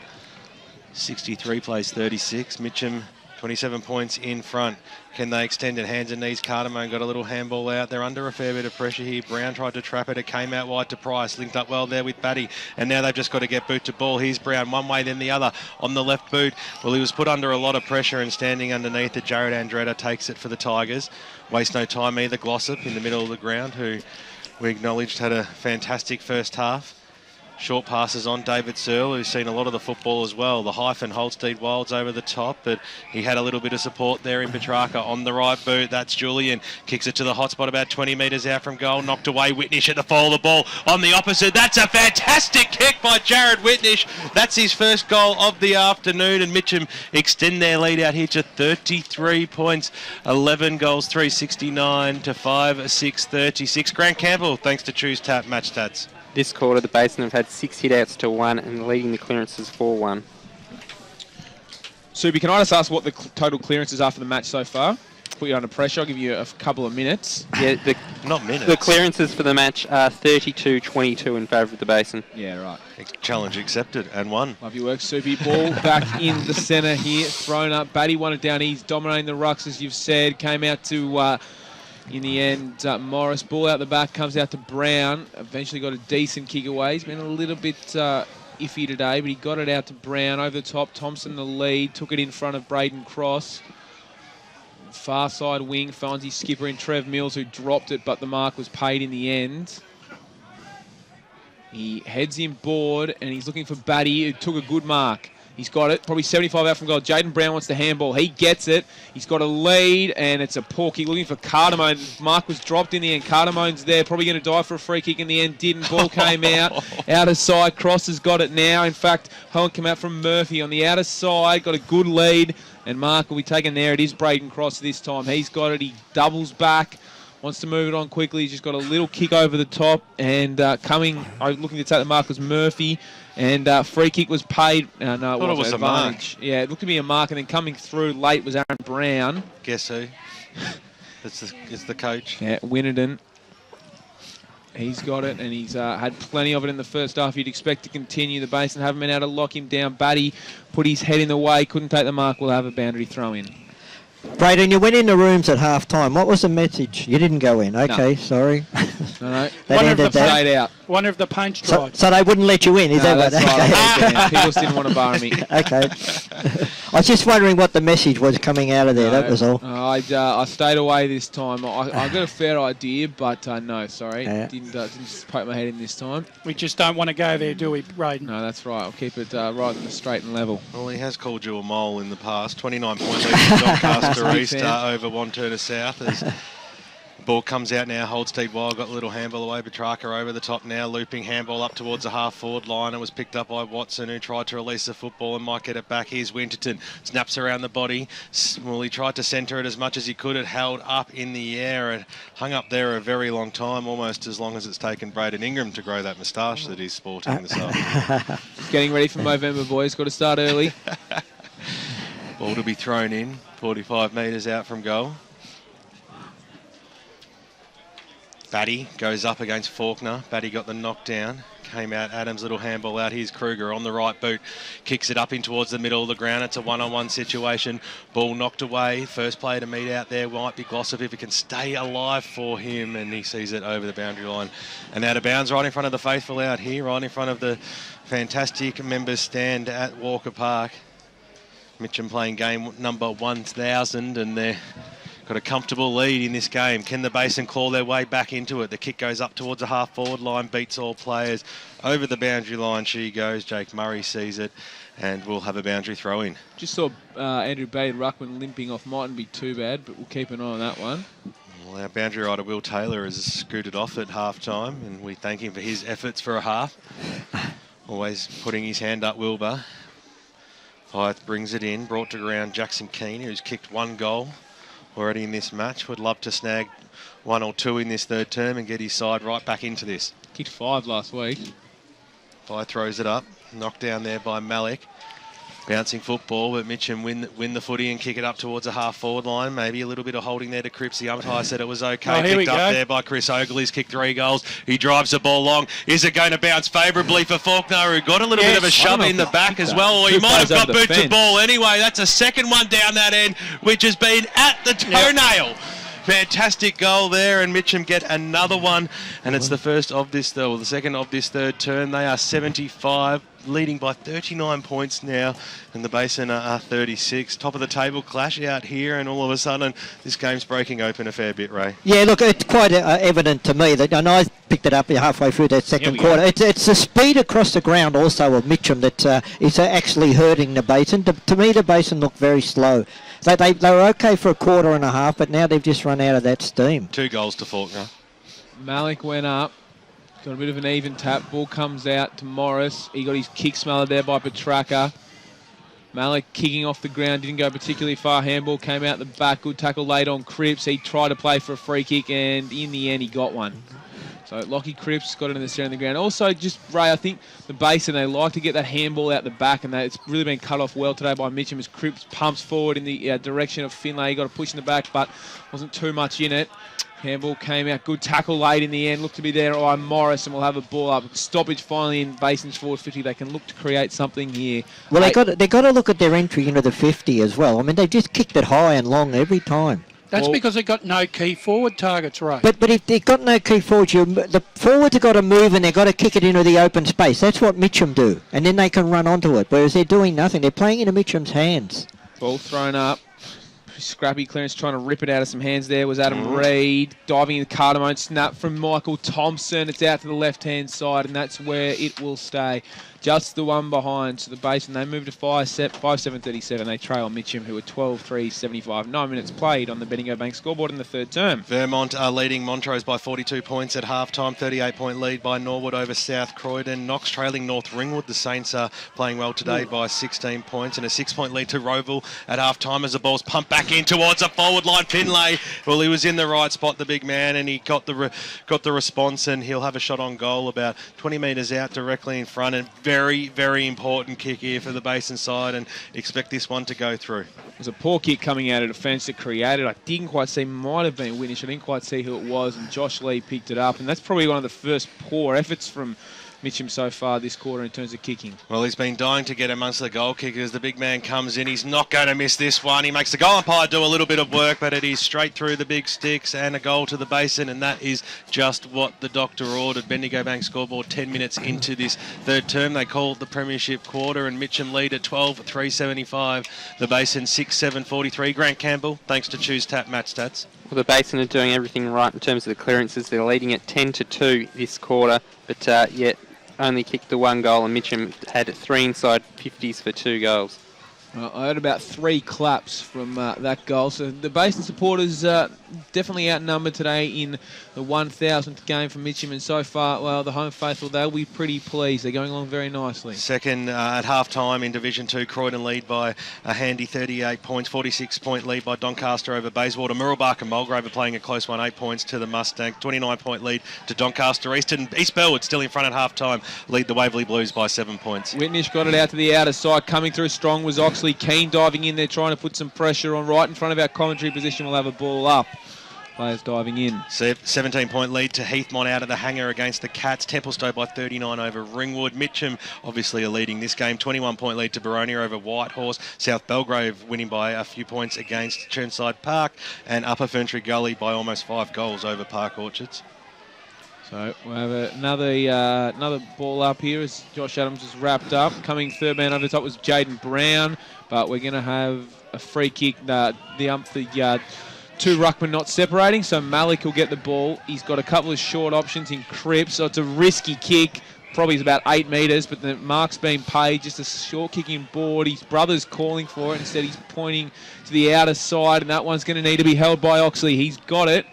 63 plays 36. Mitchum 27 points in front. Can they extend it? Hands and knees. Cardamone got a little handball out. They're under a fair bit of pressure here. Brown tried to trap it. It came out wide to Price. Linked up well there with Batty. And now they've just got to get boot to ball. Here's Brown. One way, then the other. On the left boot. Well, he was put under a lot of pressure, and standing underneath it, Jared Andretta takes it for the Tigers. Waste no time either. Glossop in the middle of the ground, who we acknowledged had a fantastic first half. Short passes on David Searle, who's seen a lot of the football as well. The hyphen Holstein Wilds over the top, but he had a little bit of support there in Petraka. On the right boot, that's Julian. Kicks it to the hot spot about 20 metres out from goal. Knocked away. Whitnish at the fall of the ball. On the opposite, that's a fantastic kick by Jared Whitnish. That's his first goal of the afternoon, and Mitchum extend their lead out here to 33 points. 11 goals, 369 to 5-6-36. Grant Campbell, thanks to Choose Tap Match Stats. This quarter, the Basin have had 6 hit-outs to 1 and leading the clearances 4-1. Soupy, can I just ask what the total clearances are for the match so far? Put you under pressure. I'll give you a couple of minutes. Yeah, not minutes. The clearances for the match are 32-22 in favour of the Basin. Yeah, right. Challenge accepted and won. Love your work, Soupy. Ball back in the centre here. Thrown up. Batty won it down. He's dominating the rucks, as you've said. Came out to... in the end, Morris, ball out the back, comes out to Brown. Eventually got a decent kick away. He's been a little bit iffy today, but he got it out to Brown. Over the top, Thompson the lead. Took it in front of Braden Cross. Far side wing finds his skipper in Trev Mills, who dropped it, but the mark was paid in the end. He heads in board, and he's looking for Batty, who took a good mark. He's got it, probably 75 out from goal. Jaden Brown wants the handball. He gets it. He's got a lead, and it's a poor kick. Looking for Cardamone. Mark was dropped in the end. Cardamone's there, probably going to die for a free kick in the end. Didn't. Ball came out. Outer side. Cross has got it now. In fact, Hohen came out from Murphy on the outer side. Got a good lead, and Mark will be taken there. It is Braden Cross this time. He's got it. He doubles back. Wants to move it on quickly. He's just got a little kick over the top, and looking to take the mark was Murphy. And free kick was paid. No, it was a mark. Yeah, it looked to be a mark, and then coming through late was Aaron Brown. Guess who? It's the coach. Yeah, Winnerton. He's got it, and he's had plenty of it in the first half. You'd expect to continue. The Basin haven't been able to lock him down. Batty put his head in the way, couldn't take the mark. We'll have a boundary throw in. Braden, you went in the rooms at half time. What was the message? You didn't go in. Okay, sorry. No. One of the punch drives. So they wouldn't let you in, is that that's right. People didn't want to bar me. Okay. I was just wondering what the message was coming out of there, that was all. I stayed away this time. I got a fair idea, but no, sorry. Yeah. Didn't just poke my head in this time. We just don't want to go there, do we, Braden? No, that's right. I'll keep it right on the straight and level. Well, he has called you a mole in the past. 29 point lead for Doncaster East over Wanturna South as Ball comes out now, holds deep wide, got a little handball away. Petrarca over the top now, looping handball up towards the half-forward line. It was picked up by Watson, who tried to release the football and might get it back. Here's Winterton, snaps around the body. Well, he tried to centre it as much as he could. It held up in the air and hung up there a very long time, almost as long as it's taken Braden Ingram to grow that moustache that he's sporting this afternoon. Getting ready for November, boys. Got to start early. Ball to be thrown in, 45 metres out from goal. Batty goes up against Faulkner. Batty got the knockdown. Came out, Adams' little handball out. Here's Kruger on the right boot. Kicks it up in towards the middle of the ground. It's a one-on-one situation. Ball knocked away. First player to meet out there might be Glossop if it can stay alive for him. And he sees it over the boundary line. And out of bounds right in front of the faithful out here, right in front of the fantastic members stand at Walker Park. Mitchum playing game number 1000 and they're got a comfortable lead in this game. Can the Basin claw their way back into it? The kick goes up towards the half-forward line, beats all players. Over the boundary line she goes. Jake Murray sees it, and we'll have a boundary throw-in. Just saw Andrew Baird ruckman limping off. Mightn't be too bad, but we'll keep an eye on that one. Well, our boundary rider, Will Taylor, has scooted off at half-time, and we thank him for his efforts for a half. Always putting his hand up, Wilbur. Hythe brings it in, brought to ground Jackson Keane, who's kicked one goal already in this match. Would love to snag 1 or 2 in this third term and get his side right back into this. Kicked 5 last week. Hythe throws it up, knocked down there by Malik. Bouncing football, but Mitchum win the footy and kick it up towards the half-forward line. Maybe a little bit of holding there to Cripps. The umpire said it was okay. Picked up there by Chris Ogle. He's kicked 3 goals. He drives the ball long. Is it going to bounce favourably for Faulkner, who got a little bit of a shove in the back as well? Or he might have got boots of ball anyway. That's a second one down that end, which has been at the toenail. Fantastic goal there, and Mitchum get another one, and it's the first of this, or the second of this third term. They are 75, leading by 39 points now, and the Basin are 36. Top of the table clash out here, and all of a sudden this game's breaking open a fair bit, Ray. Yeah, look, it's quite evident to me that, and I picked it up halfway through that second quarter. It's the speed across the ground also of Mitchum that is actually hurting the Basin. To me, the Basin looked very slow. They were okay for a quarter and a half, but now they've just run out of that steam. 2 goals to Faulkner. Malik went up, got a bit of an even tap. Ball comes out to Morris. He got his kick smothered there by Petrarca. Malik kicking off the ground, didn't go particularly far. Handball came out the back. Good tackle laid on Cripps. He tried to play for a free kick, and in the end he got one. So Lockie Cripps got it in the centre of the ground. Also, just Ray, I think the Basin, they like to get that handball out the back, and it's really been cut off well today by Mitchum as Cripps pumps forward in the direction of Finlay. He got a push in the back, but wasn't too much in it. Handball came out. Good tackle late in the end. Looked to be there by Morris, and we'll have a ball up. Stoppage finally in Basin's forward 50. They can look to create something here. Well, they got to look at their entry into the 50 as well. I mean, they've just kicked it high and long every time. That's because they've got no key forward targets, right? But if they've got no key forwards, the forwards have got to move and they've got to kick it into the open space. That's what Mitchum do. And then they can run onto it, whereas they're doing nothing. They're playing into Mitchum's hands. Ball thrown up. Scrappy clearance trying to rip it out of some hands there was Adam Reid. Diving in the Cardamone snap from Michael Thompson. It's out to the left-hand side, and that's where it will stay. Just the one behind. So the Basin, they move to 5-7-37. They trail Mitchum, who are 12-3-75. 9 minutes played on the Bendigo Bank scoreboard in the third term. Vermont are leading Montrose by 42 points at half-time. 38-point lead by Norwood over South Croydon. Knox trailing North Ringwood. The Saints are playing well today by 16 points. And a 6-point lead to Roeville at half-time as the ball's pumped back in towards the forward line. Finlay, well, he was in the right spot, the big man, and he got the response, and he'll have a shot on goal about 20 metres out directly in front. And very, very important kick here for the Basin side, and expect this one to go through. There's a poor kick coming out of defence that created. I didn't quite see, might have been Winnish. I didn't quite see who it was, and Josh Lee picked it up. And that's probably one of the first poor efforts from Mitchum so far this quarter in terms of kicking. Well, he's been dying to get amongst the goal kickers. The big man comes in. He's not going to miss this one. He makes the goal umpire do a little bit of work, but it is straight through the big sticks and a goal to the Basin, and that is just what the doctor ordered. Bendigo Bank scoreboard 10 minutes into this third term. They call it the premiership quarter, and Mitchum lead at 12-3-75. The Basin 6-7-43. Grant Campbell, thanks to Choose Tap Match Stats. Well, the Basin are doing everything right in terms of the clearances. They're leading at 10-2 this quarter, but yet only kicked the 1 goal, and Mitchum had 3 inside 50s for 2 goals. I heard about 3 claps from that goal. So the Basin supporters definitely outnumbered today in the 1,000th game for Mitchum. And so far, well, the home faithful, they'll be pretty pleased. They're going along very nicely. Second at half-time in Division 2, Croydon lead by a handy 38 points, 46-point lead by Doncaster over Bayswater. Murrelbach and Mulgrave are playing a close one, 8 points to the Mustangs, 29-point lead to Doncaster East. And East Bellwood still in front at half-time, lead the Waverley Blues by 7 points. Whitnish got it out to the outer side. Coming through strong was Oxley. Keane diving in there, trying to put some pressure on. Right in front of our commentary position, we'll have a ball up. Players diving in. 17-point lead to Heathmont out of the hangar against the Cats. Templestowe by 39 over Ringwood. Mitchum obviously are leading this game. 21-point lead to Baronia over Whitehorse. South Belgrave winning by a few points against Chirnside Park. And Upper Ferntree Gully by almost 5 goals over Park Orchards. So we'll have another ball up here as Josh Adams is wrapped up. Coming third man over the top was Jaden Brown, but we're going to have a free kick. The 2 ruckmen not separating, so Malik will get the ball. He's got a couple of short options in Cripps, so it's a risky kick. Probably is about 8 metres, but the mark's been paid. Just a short kicking board. His brother's calling for it. Instead, he's pointing to the outer side, and that one's going to need to be held by Oxley. He's got it.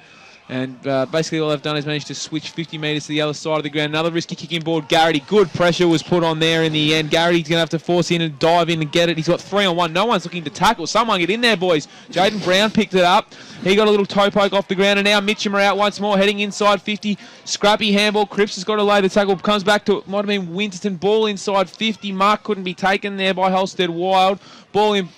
And basically all they've done is managed to switch 50 metres to the other side of the ground. Another risky kicking board. Garrity, good pressure was put on there in the end. Garrity's going to have to force in and dive in and get it. He's got 3-on-1. No one's looking to tackle. Someone get in there, boys. Jaden Brown picked it up. He got a little toe poke off the ground, and now Mitchum are out once more, heading inside 50. Scrappy handball. Cripps has got to lay the tackle. Comes back to, might have been Winterton. Ball inside 50. Mark couldn't be taken there by Holstead Wild. Ball in,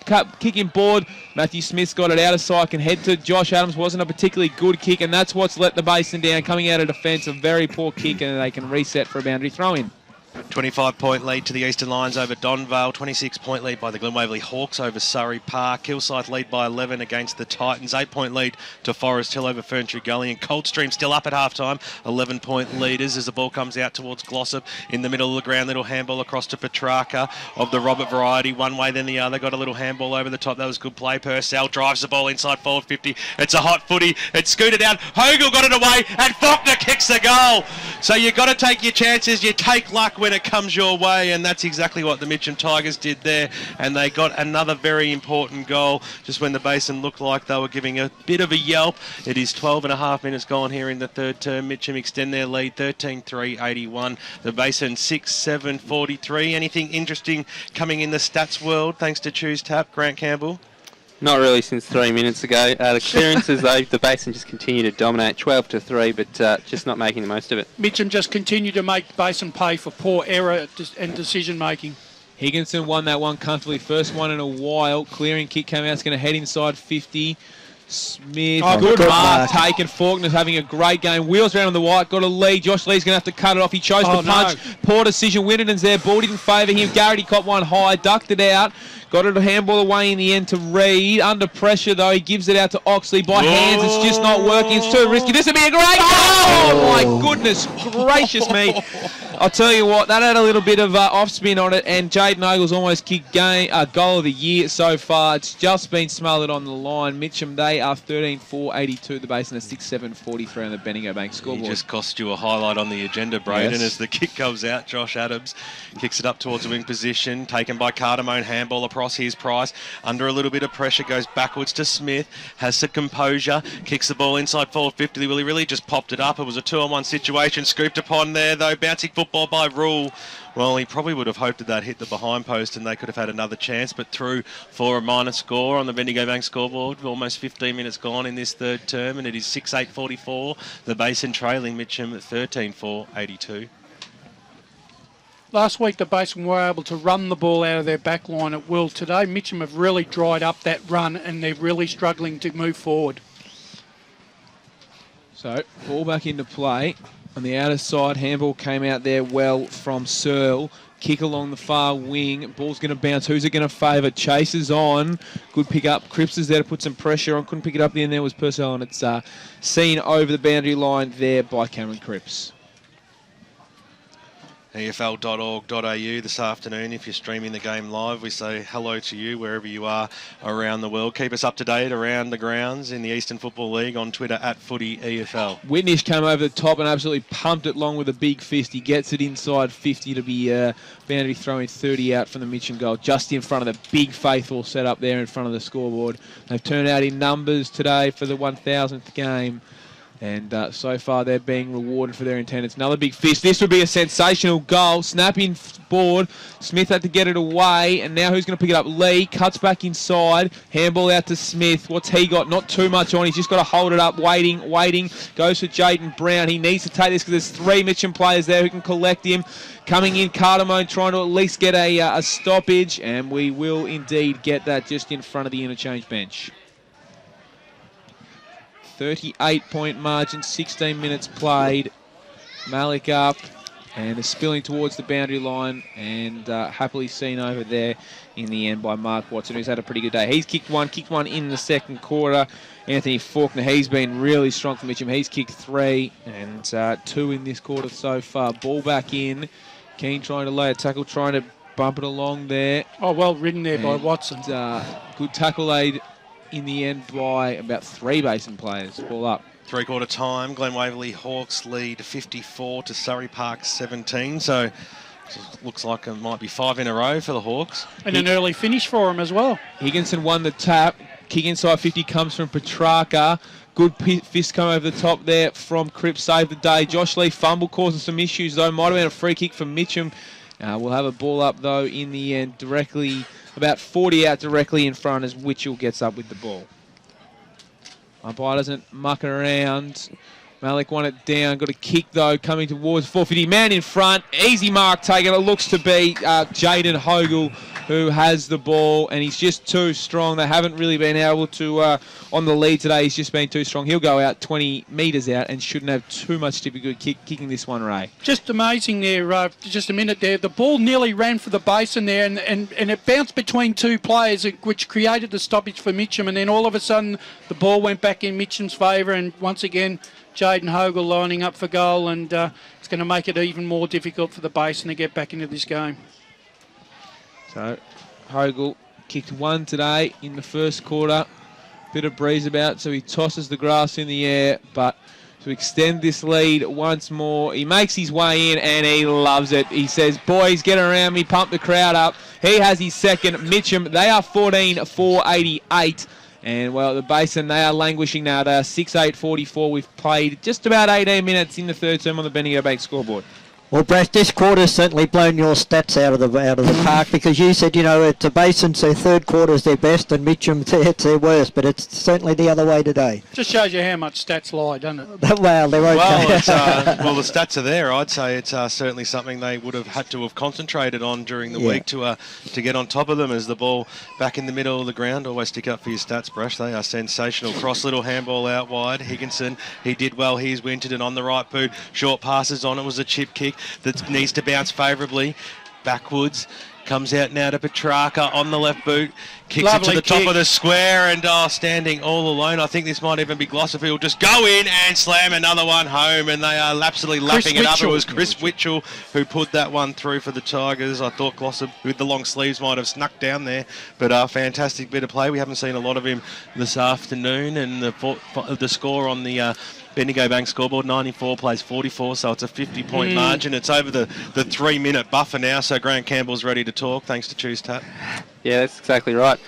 kicking board. Matthew Smith's got it out of sight and head to Josh Adams. Wasn't a particularly good kick, and that's what's let the Basin down. Coming out of defence, a very poor kick, and they can reset for a boundary throw-in. 25-point lead to the Eastern Lions over Donvale. 26-point lead by the Glen Waverley Hawks over Surrey Park. Kilsyth lead by 11 against the Titans. 8-point lead to Forest Hill over Ferntree Gully. And Coldstream still up at half-time. 11-point leaders as the ball comes out towards Glossop. In the middle of the ground, little handball across to Petrarca of the Robert variety. One way, then the other. Got a little handball over the top. That was good play. Purcell drives the ball inside forward 50. It's a hot footy. It's scooted down. Hogle got it away. And Faulkner kicks the goal. So you've got to take your chances. You take luck when it comes your way, and that's exactly what the Mitchum Tigers did there, and they got another very important goal just when the Basin looked like they were giving a bit of a yelp. It is 12 and a half minutes gone here in the third term. Mitchum extend their lead 13-3-81. The Basin 6-7-43. Anything interesting coming in the stats world thanks to Choose Tap, Grant Campbell? Not really since 3 minutes ago. The clearances, though, the Basin just continue to dominate, 12-3, but just not making the most of it. Mitchum just continue to make Basin pay for poor error and decision-making. Higginson won that one comfortably. First one in a while. Clearing kick came out. It's going to head inside 50. Smith, good mark taken. Faulkner's having a great game. Wheels around on the white, got a lead. Josh Lee's going to have to cut it off. He chose to punch. Poor decision. Winterton's there. Ball didn't favour him. Garrity caught one high, ducked it out. Got it a handball away in the end to Reed. Under pressure, though, he gives it out to Oxley. By hands, it's just not working. It's too risky. This would be a great goal! Oh, my goodness gracious me. I'll tell you what, that had a little bit of off spin on it, and Jaden Ogle's almost kicked goal of the year so far. It's just been smothered on the line. Mitchum, they are 13-4-82. The Basin are 6-7-43 on the Bendigo Bank scoreboard. He just cost you a highlight on the agenda, Braden, yes. As the kick comes out. Josh Adams kicks it up towards the wing position, taken by Cardamone. Handball across his Price. Under a little bit of pressure, goes backwards to Smith. Has the composure. Kicks the ball inside forward 50. Well, he really just popped it up. It was a 2-on-1 situation. Scooped upon there, though. Bouncing football by Rule. Well, he probably would have hoped that hit the behind post and they could have had another chance, but through for a minor score on the Bendigo Bank scoreboard. Almost 15 minutes gone in this third term, and it is 6-8-44. The Basin trailing Mitchum at 13-4-82. Last week, the Basin were able to run the ball out of their back line at will. Today, Mitchum have really dried up that run, and they're really struggling to move forward. So, ball back into play. On the outer side, handball came out there well from Searle. Kick along the far wing. Ball's going to bounce. Who's it going to favour? Chases on. Good pick up. Cripps is there to put some pressure on. Couldn't pick it up. The end there was Purcell, and it's seen over the boundary line there by Cameron Cripps. EFL.org.au this afternoon. If you're streaming the game live, we say hello to you wherever you are around the world. Keep us up to date around the grounds in the Eastern Football League on Twitter @FootyEFL. Whitnish came over the top and absolutely pumped it long with a big fist. He gets it inside 50 to be bound to be throwing 30 out from the Mitchum goal, just in front of the big faithful set up there in front of the scoreboard. They've turned out in numbers today for the 1000th game. And so far, they're being rewarded for their attendance. Another big fist. This would be a sensational goal. Snapping board. Smith had to get it away. And now who's going to pick it up? Lee cuts back inside. Handball out to Smith. What's he got? Not too much on. He's just got to hold it up. Waiting. Goes to Jaden Brown. He needs to take this because there's 3 Mitchum players there who can collect him. Coming in, Cardamone trying to at least get a stoppage. And we will indeed get that just in front of the interchange bench. 38-point margin, 16 minutes played. Malik up and is spilling towards the boundary line and happily seen over there in the end by Mark Watson, who's had a pretty good day. He's kicked one in the second quarter. Anthony Faulkner, he's been really strong for Mitchum. He's kicked 3 and 2 in this quarter so far. Ball back in. Keane trying to lay a tackle, trying to bump it along there. Oh, well ridden there by Watson. Good tackle aid in the end by about 3 Basin players. Ball up. 3-quarter time, Glen Waverley Hawks lead 54 to Surrey Park 17. So looks like it might be 5 in a row for the Hawks. And an early finish for him as well. Higginson won the tap. Kick inside 50 comes from Petrarca. Good fist come over the top there from Cripps. Saved the day. Josh Lee fumble causing some issues though. Might have been a free kick from Mitchum. We'll have a ball up though in the end directly. About 40 out directly in front as Witchell gets up with the ball. Umpire doesn't muck it around. Malik won it down. Got a kick, though, coming towards 450. Man in front. Easy mark taken. It looks to be Jaden Hogle who has the ball, and he's just too strong. They haven't really been able to, on the lead today, he's just been too strong. He'll go out 20 metres out and shouldn't have too much difficulty kicking this one, Ray. Just amazing there, just a minute there. The ball nearly ran for the basin there, and it bounced between 2 players, which created the stoppage for Mitchum, and then all of a sudden the ball went back in Mitchum's favour, and once again, Jaden Hogle lining up for goal, and it's going to make it even more difficult for the Basin to get back into this game. So, Hogle kicked 1 today in the first quarter. Bit of breeze about, so he tosses the grass in the air, but to extend this lead once more, he makes his way in and he loves it. He says, boys, get around me, pump the crowd up. He has his second. Mitchum, they are 14-488. And, well, the Basin, they are languishing now. They are 6-8-44. We've played just about 18 minutes in the third term on the Bendigo Bank scoreboard. Well, Brash, this quarter's certainly blown your stats out of the park because you said, it's the Basin's their third quarter's their best and Mitchum it's their worst, but it's certainly the other way today. Just shows you how much stats lie, doesn't it? Well, they're okay. Well, the stats are there. I'd say it's certainly something they would have had to have concentrated on during the week to get on top of them as the ball back in the middle of the ground. Always stick up for your stats, Brash. They are sensational. Cross little handball out wide. Higginson, he did well. He's wintered and on the right boot. Short passes on. It was a chip kick that needs to bounce favourably backwards. Comes out now to Petrarca on the left boot. Kicks it to the top of the square and standing all alone. I think this might even be Glossophy. Will just go in and slam another one home, and they are absolutely lapping it up. It was Chris Witchell who put that one through for the Tigers. I thought Glossop with the long sleeves might have snuck down there, but a fantastic bit of play. We haven't seen a lot of him this afternoon, and the score on the Bendigo Bank scoreboard, 94 plays 44, so it's a 50-point margin. It's over the 3-minute buffer now, so Grant Campbell's ready to talk, thanks to Choose Tap. Yeah, that's exactly right.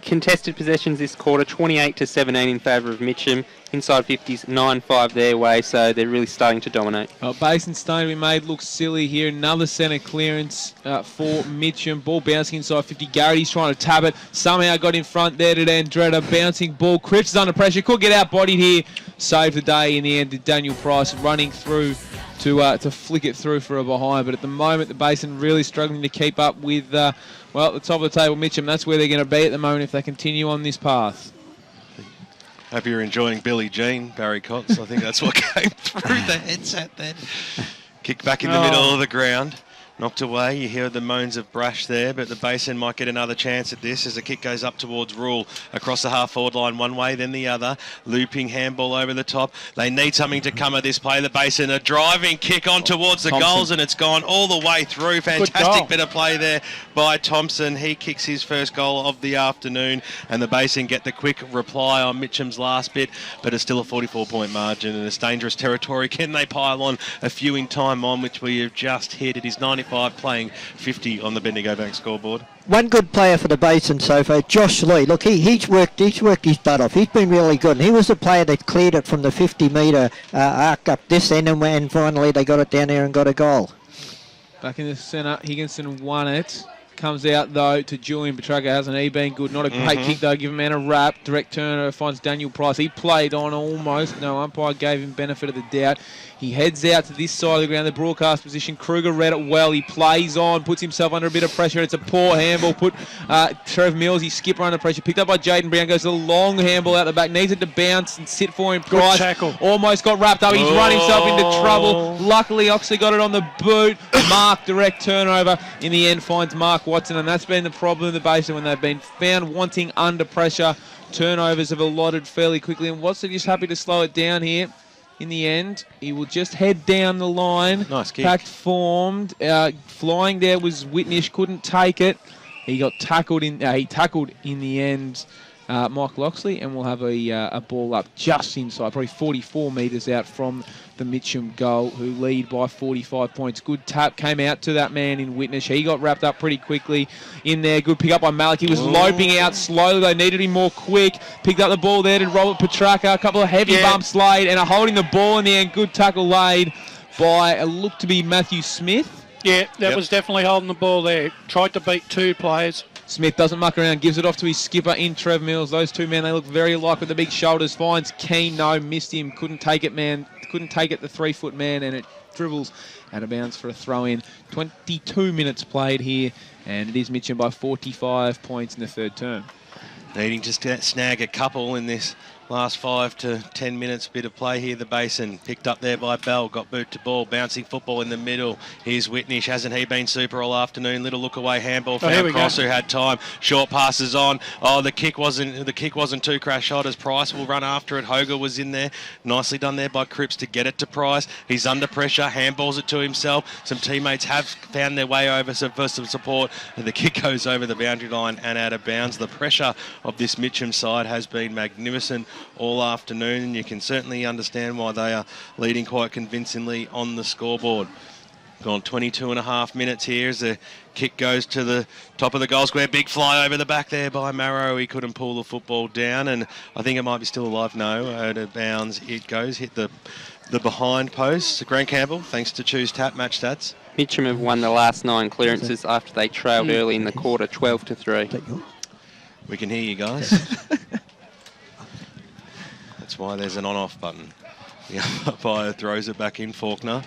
Contested possessions this quarter, 28-17 in favour of Mitchum. Inside 50s, 9-5 their way, so they're really starting to dominate. Basin starting to be made look silly here. Another centre clearance for Mitchum. Ball bouncing inside 50. Garrity's trying to tab it. Somehow got in front there to Andretta. Bouncing ball. Cripps is under pressure. Could get out-bodied here. Saved the day in the end. Daniel Price running through to flick it through for a behind. But at the moment, the Basin really struggling to keep up with, the top of the table, Mitchum. That's where they're going to be at the moment if they continue on this path. Hope you're enjoying Billie Jean, Barry Cox. I think that's what came through the headset then. Kick back in the middle of the ground. Knocked away. You hear the moans of Brash there, but the Basin might get another chance at this as the kick goes up towards Rule across the half-forward line one way, then the other. Looping handball over the top. They need something to come of this play. The Basin, a driving kick on towards the goals, and it's gone all the way through. Fantastic bit of play there by Thompson. He kicks his first goal of the afternoon, and the Basin get the quick reply on Mitchum's last bit, but it's still a 44-point margin, and it's dangerous territory. Can they pile on a few in time on, which we have just hit? It is 95 playing 50 on the Bendigo Bank scoreboard. One good player for the Basin so far, Josh Lee. Look, he's worked his butt off. He's been really good. And he was the player that cleared it from the 50-metre arc up this end, and finally they got it down there and got a goal. Back in the centre, Higginson won it. Comes out, though, to Julian Petrarca. Hasn't he been good? Not a great kick, though. Give him man a wrap. Direct turner finds Daniel Price. He played on almost. No umpire gave him benefit of the doubt. He heads out to this side of the ground, the broadcast position. Kruger read it well. He plays on, puts himself under a bit of pressure. It's a poor handball. Put Trev Mills, his skipper, under pressure. Picked up by Jaden Brown. Goes to the long handball out the back. Needs it to bounce and sit for him. Price tackle. Almost got wrapped up. He's run himself into trouble. Luckily, Oxley got it on the boot. Mark, direct turnover. In the end, finds Mark Watson, and that's been the problem in the Basin when they've been found wanting under pressure. Turnovers have allotted fairly quickly, and Watson just happy to slow it down here. In the end, he will just head down the line. Nice kick. Packed formed. Flying there was Whitnish, couldn't take it. He got tackled in. He tackled in the end, Mike Loxley, and we'll have a ball up just inside, probably 44 metres out from the Mitchum goal, who lead by 45 points. Good tap came out to that man in Whitnish. He got wrapped up pretty quickly in there. Good pick up by Malik. He was loping out slowly. They needed him more quick. Picked up the ball there to Robert Petrarca. A couple of heavy bumps laid, and holding the ball in the end. Good tackle laid by looked to be Matthew Smith. Yeah, that was definitely holding the ball there. Tried to beat two players. Smith doesn't muck around, gives it off to his skipper in Trev Mills. Those two men, they look very alike with the big shoulders. Finds Keane, no, missed him. Couldn't take it, man. Couldn't take it, the 3-foot man, and it dribbles out of bounds for a throw-in. 22 minutes played here, and it is Mitchum by 45 points in the third term. Needing to snag a couple in this last 5 to 10 minutes. Bit of play here. The Basin picked up there by Bell. Got boot to ball. Bouncing football in the middle. Here's Whitnish. Hasn't he been super all afternoon? Little look away handball. Found Cross, who had time. Short passes on. Oh, the kick wasn't too crash shot as Price will run after it. Hoger was in there. Nicely done there by Cripps to get it to Price. He's under pressure. Handballs it to himself. Some teammates have found their way over for some support. And the kick goes over the boundary line and out of bounds. The pressure of this Mitchum side has been magnificent all afternoon, and you can certainly understand why they are leading quite convincingly on the scoreboard. Gone 22 and a half minutes here as the kick goes to the top of the goal square. Big fly over the back there by Marrow. He couldn't pull the football down, and I think it might be still alive. No, out of bounds it goes. Hit the behind post. Grant Campbell, thanks to Choose Tap Match Stats. Mitchum have won the last 9 clearances after they trailed early in the quarter, 12-3. We can hear you guys. That's why there's an on-off button. The umpire throws it back in. Faulkner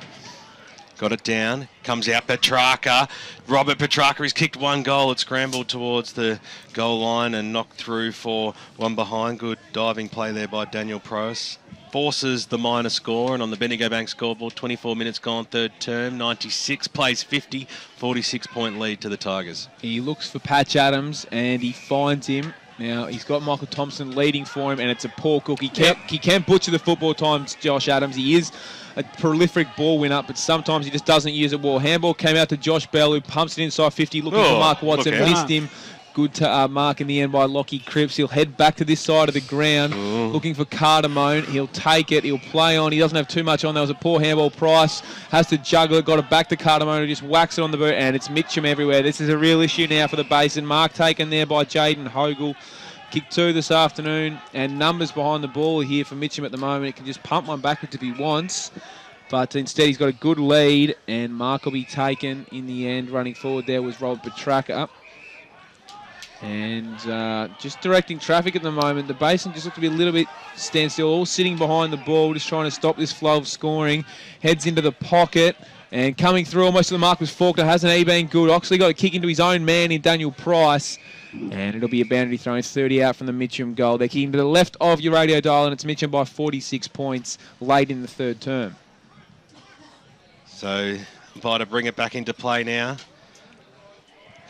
got it down. Comes out Petrarca. Robert Petrarca has kicked one goal. It scrambled towards the goal line and knocked through for one behind. Good diving play there by Daniel Price. Forces the minor score, and on the Bendigo Bank scoreboard, 24 minutes gone, third term, 96 plays 50, 46-point lead to the Tigers. He looks for Patch Adams, and he finds him. Now, he's got Michael Thompson leading for him, and it's a poor cook. He can butcher the football times, Josh Adams. He is a prolific ball winner, but sometimes he just doesn't use it well. Handball came out to Josh Bell, who pumps it inside 50, looking for Mark Watson. Missed him. Good mark in the end by Lockie Cripps. He'll head back to this side of the ground, looking for Cardamone. He'll take it. He'll play on. He doesn't have too much on. There was a poor handball. Price has to juggle it. Got it back to Cardamone, who just whacks it on the boot, and it's Mitchum everywhere. This is a real issue now for the Basin. Mark taken there by Jaden Hogle. Kick 2 this afternoon, and numbers behind the ball here for Mitchum at the moment. He can just pump one backwards if he wants, but instead he's got a good lead, and Mark will be taken in the end. Running forward there was Robert Petrarca. And just directing traffic at the moment. The Basin just look to be a little bit standstill, all sitting behind the ball, just trying to stop this flow of scoring. Heads into the pocket, and coming through almost to the mark was Faulkner. Hasn't he been good? Oxley got a kick into his own man in Daniel Price. And it'll be a boundary throw. It's 30 out from the Mitchum goal. They're kicking to the left of your radio dial, and it's Mitchum by 46 points late in the third term. So umpire to bring it back into play now.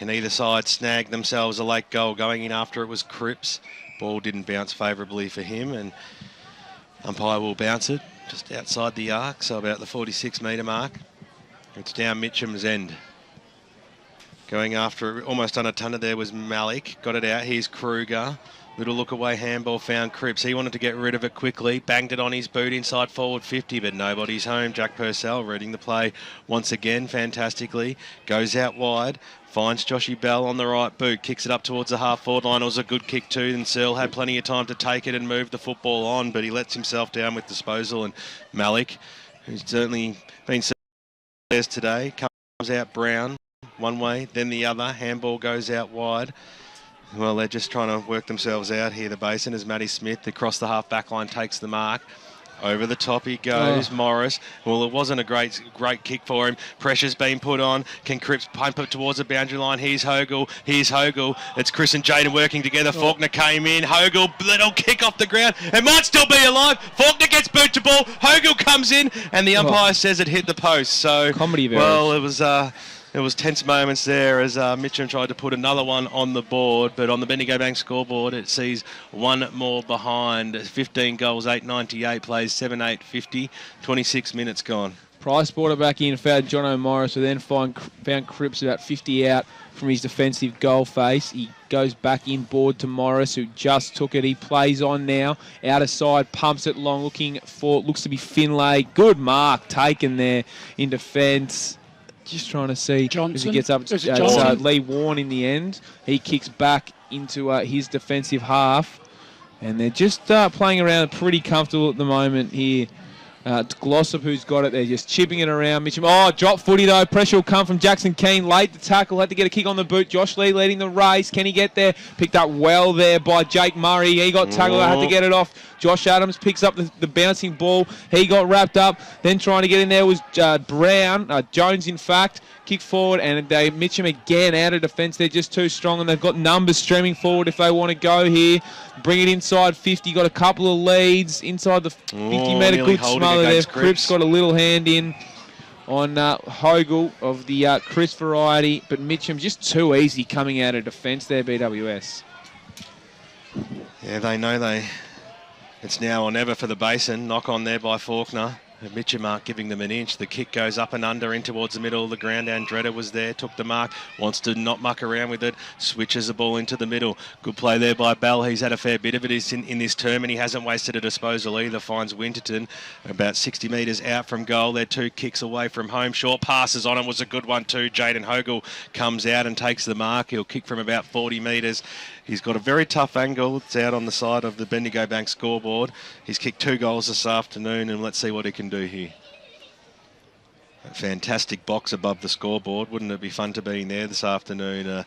And either side snagged themselves a late goal. Going in after it was Cripps. Ball didn't bounce favourably for him, and umpire will bounce it just outside the arc, so about the 46-metre mark. It's down Mitcham's end. Going after it, almost on a tonner there was Malik. Got it out. Here's Kruger. Little look away handball, found Cripps. He wanted to get rid of it quickly. Banged it on his boot inside forward 50, but nobody's home. Jack Purcell reading the play once again fantastically. Goes out wide. Finds Joshy Bell on the right boot. Kicks it up towards the half-forward line. It was a good kick too. And Searle had plenty of time to take it and move the football on, but he lets himself down with disposal. And Malik, who's certainly been players today, comes out Brown one way, then the other. Handball goes out wide. Well, they're just trying to work themselves out here, the Basin, as Matty Smith across the half-back line takes the mark. Over the top he goes, Morris. Well, it wasn't a great kick for him. Pressure's been put on. Can Cripps pump it towards the boundary line? Here's Hogle. It's Chris and Jaden working together. Faulkner came in. Hogle, little kick off the ground. It might still be alive. Faulkner gets boot to ball. Hogle comes in, and the umpire says it hit the post. So, well, it was tense moments there as Mitchum tried to put another one on the board, but on the Bendigo Bank scoreboard it sees one more behind. 15 goals, 8.98, plays 7.850, 26 minutes gone. Price brought it back in, found John O'Morris, who then found Cripps about 50 out from his defensive goal face. He goes back in board to Morris, who just took it. He plays on now, out of side, pumps it long, looks to be Finlay. Good mark taken there in defence. Just trying to see as he gets up. It's Lee Warren in the end. He kicks back into his defensive half. And they're just playing around pretty comfortable at the moment here. Glossop, who's got it, they're just chipping it around. Mitchum, drop footy though. Pressure will come from Jackson Keane. Late the tackle, had to get a kick on the boot. Josh Lee leading the race. Can he get there? Picked up well there by Jake Murray. He got tackled, had to get it off. Josh Adams picks up the bouncing ball. He got wrapped up. Then trying to get in there was Jones, in fact. Kick forward, and Mitchum again out of defence. They're just too strong, and they've got numbers streaming forward if they want to go here. Bring it inside 50. Got a couple of leads inside the 50-metre. Good smother there. Cripps got a little hand in on Hogle of the Chris variety, but Mitchum just too easy coming out of defence there, BWS. Yeah, they know it's now or never for the Basin. Knock on there by Faulkner. Mitchum aren't giving them an inch. The kick goes up and under in towards the middle of the ground. Andretta was there, took the mark, wants to not muck around with it, switches the ball into the middle. Good play there by Bell. He's had a fair bit of it in this term, and he hasn't wasted a disposal either. Finds Winterton about 60 metres out from goal. They're 2 kicks away from home. Short passes on him was a good one too. Jaden Hogle comes out and takes the mark. He'll kick from about 40 metres. He's got a very tough angle. It's out on the side of the Bendigo Bank scoreboard. He's kicked 2 goals this afternoon, and let's see what he can do here. A fantastic box above the scoreboard. Wouldn't it be fun to be in there this afternoon?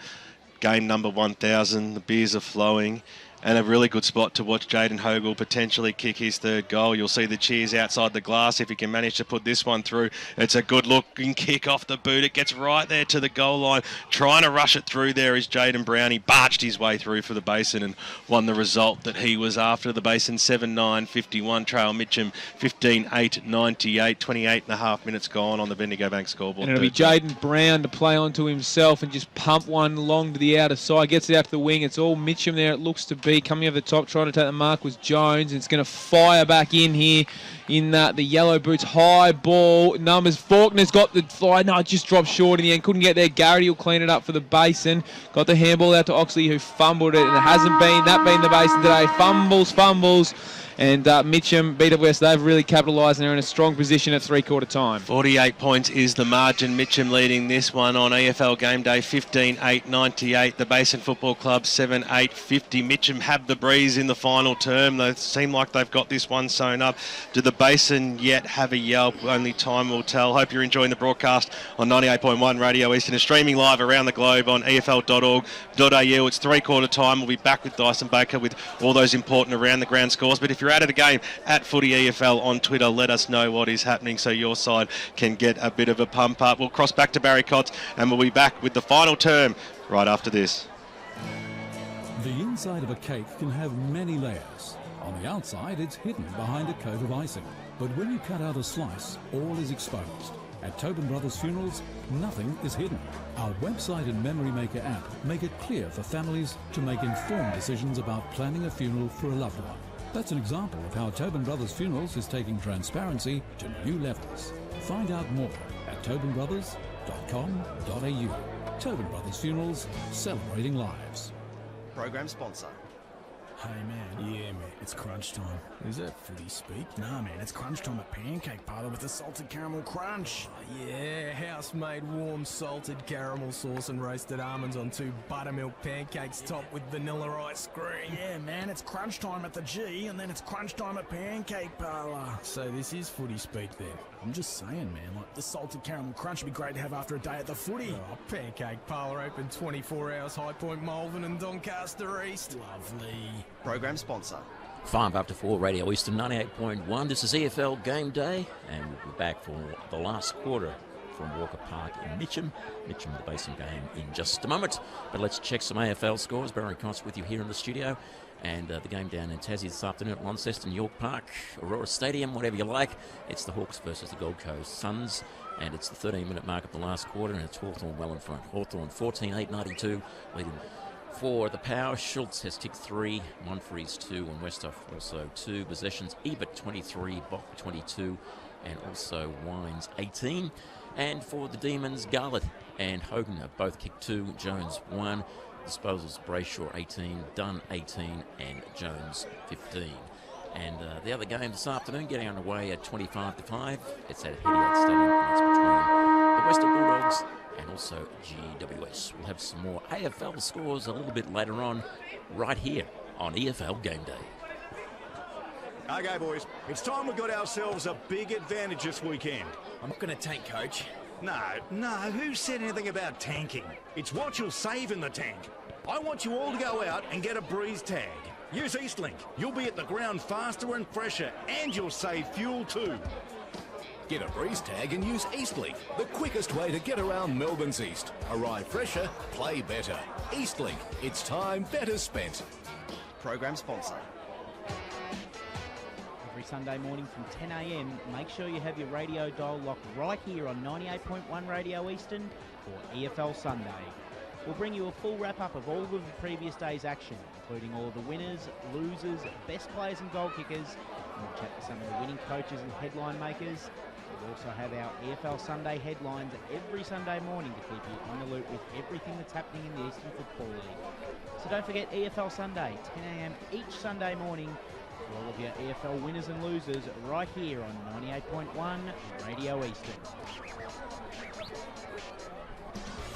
Game number 1000. The beers are flowing. And a really good spot to watch Jaden Hogle potentially kick his 3rd goal. You'll see the cheers outside the glass if he can manage to put this one through. It's a good-looking kick off the boot. It gets right there to the goal line. Trying to rush it through there is Jaden Brown. He barged his way through for the Basin and won the result that he was after. The Basin 7-9-51. Trail Mitchum 15-8-98. 28 and a half minutes gone on the Bendigo Bank scoreboard. And it'll be Jaden Brown to play onto himself and just pump one long to the outer side. Gets it out to the wing. It's all Mitchum there, it looks to be. Coming over the top, trying to take the mark was Jones. It's going to fire back in here in the yellow boots. High ball numbers. Faulkner's got the fly. No, it just dropped short in the end. Couldn't get there. Garrity will clean it up for the Basin. Got the handball out to Oxley, who fumbled it, and it hasn't been the Basin today. Fumbles. And Mitchum, BWS, they've really capitalised and they're in a strong position at 3/4 time. 48 points is the margin. Mitchum leading this one on EFL Gameday 15-8-98. The Basin Football Club 7-8-50. Mitchum have the breeze in the final term. They seem like they've got this one sewn up. Do the Basin yet have a yelp? Only time will tell. Hope you're enjoying the broadcast on 98.1 Radio Eastern and streaming live around the globe on efl.org.au. It's 3/4 time. We'll be back with Dyson Baker with all those important around the ground scores. But if you're out of the game, at Footy EFL on Twitter, let us know what is happening so your side can get a bit of a pump up. We'll cross back to Barry Cotts and we'll be back with the final term right after this. The inside of a cake can have many layers. On the outside, it's hidden behind a coat of icing. But when you cut out a slice, all is exposed. At Tobin Brothers Funerals, nothing is hidden. Our website and Memory Maker app make it clear for families to make informed decisions about planning a funeral for a loved one. That's an example of how Tobin Brothers Funerals is taking transparency to new levels. Find out more at tobinbrothers.com.au. Tobin Brothers Funerals, celebrating lives. Program sponsor. Hey man. Yeah man, it's crunch time. Is it footy speak? Nah man, it's crunch time at Pancake Parlour with the salted caramel crunch. Oh, yeah, house-made warm salted caramel sauce and roasted almonds on 2 buttermilk pancakes topped with vanilla ice cream. Yeah man, it's crunch time at the G and then it's crunch time at Pancake Parlour. So this is footy speak then? I'm just saying man, like the salted caramel crunch would be great to have after a day at the footy. Oh, Pancake Parlour open 24 hours, High Point, Malvern and Doncaster East. Lovely. Program sponsor. 5 up to 4, Radio Eastern 98.1. This is EFL Game Day, and we'll be back for the last quarter from Walker Park in Mitchum. Mitchum, the Basin game in just a moment. But let's check some AFL scores. Barry Cost with you here in the studio. And the game down in Tassie this afternoon at Launceston, York Park, Aurora Stadium, whatever you like. It's the Hawks versus the Gold Coast Suns. And it's the 13-minute mark of the last quarter, and it's Hawthorn well in front. Hawthorn 14-8-92, leading for the Power. Schultz has kicked 3, Monfries 2, and Westhoff also 2 possessions. Ebert 23, Bock 22, and also Wines 18. And for the Demons, Garlett and Hogan have both kicked 2, Jones 1. Disposals, Brasher 18, Dunn 18, and Jones 15. And the other game this afternoon getting underway at 25-5. It's at Hediad Stadium, and it's between the Western Bulldogs and also GWS. We'll have some more AFL scores a little bit later on, right here on EFL Game Day. Okay, boys, it's time we got ourselves a big advantage this weekend. I'm not going to tank, Coach. No, who said anything about tanking? It's what you'll save in the tank. I want you all to go out and get a breeze tag. Use Eastlink. You'll be at the ground faster and fresher, and you'll save fuel too. Get a breeze tag and use Eastlink, the quickest way to get around Melbourne's East. Arrive fresher, play better. Eastlink, it's time better spent. Program sponsor. Every Sunday morning from 10 a.m, make sure you have your radio dial locked right here on 98.1 Radio Eastern for EFL Sunday. We'll bring you a full wrap-up of all of the previous day's action, including all of the winners, losers, best players and goal kickers, and we'll chat to some of the winning coaches and headline makers. We'll also have our EFL Sunday headlines every Sunday morning to keep you on the loop with everything that's happening in the Eastern Football League. So don't forget EFL Sunday, 10 a.m. each Sunday morning, for all of your EFL winners and losers right here on 98.1 Radio Eastern.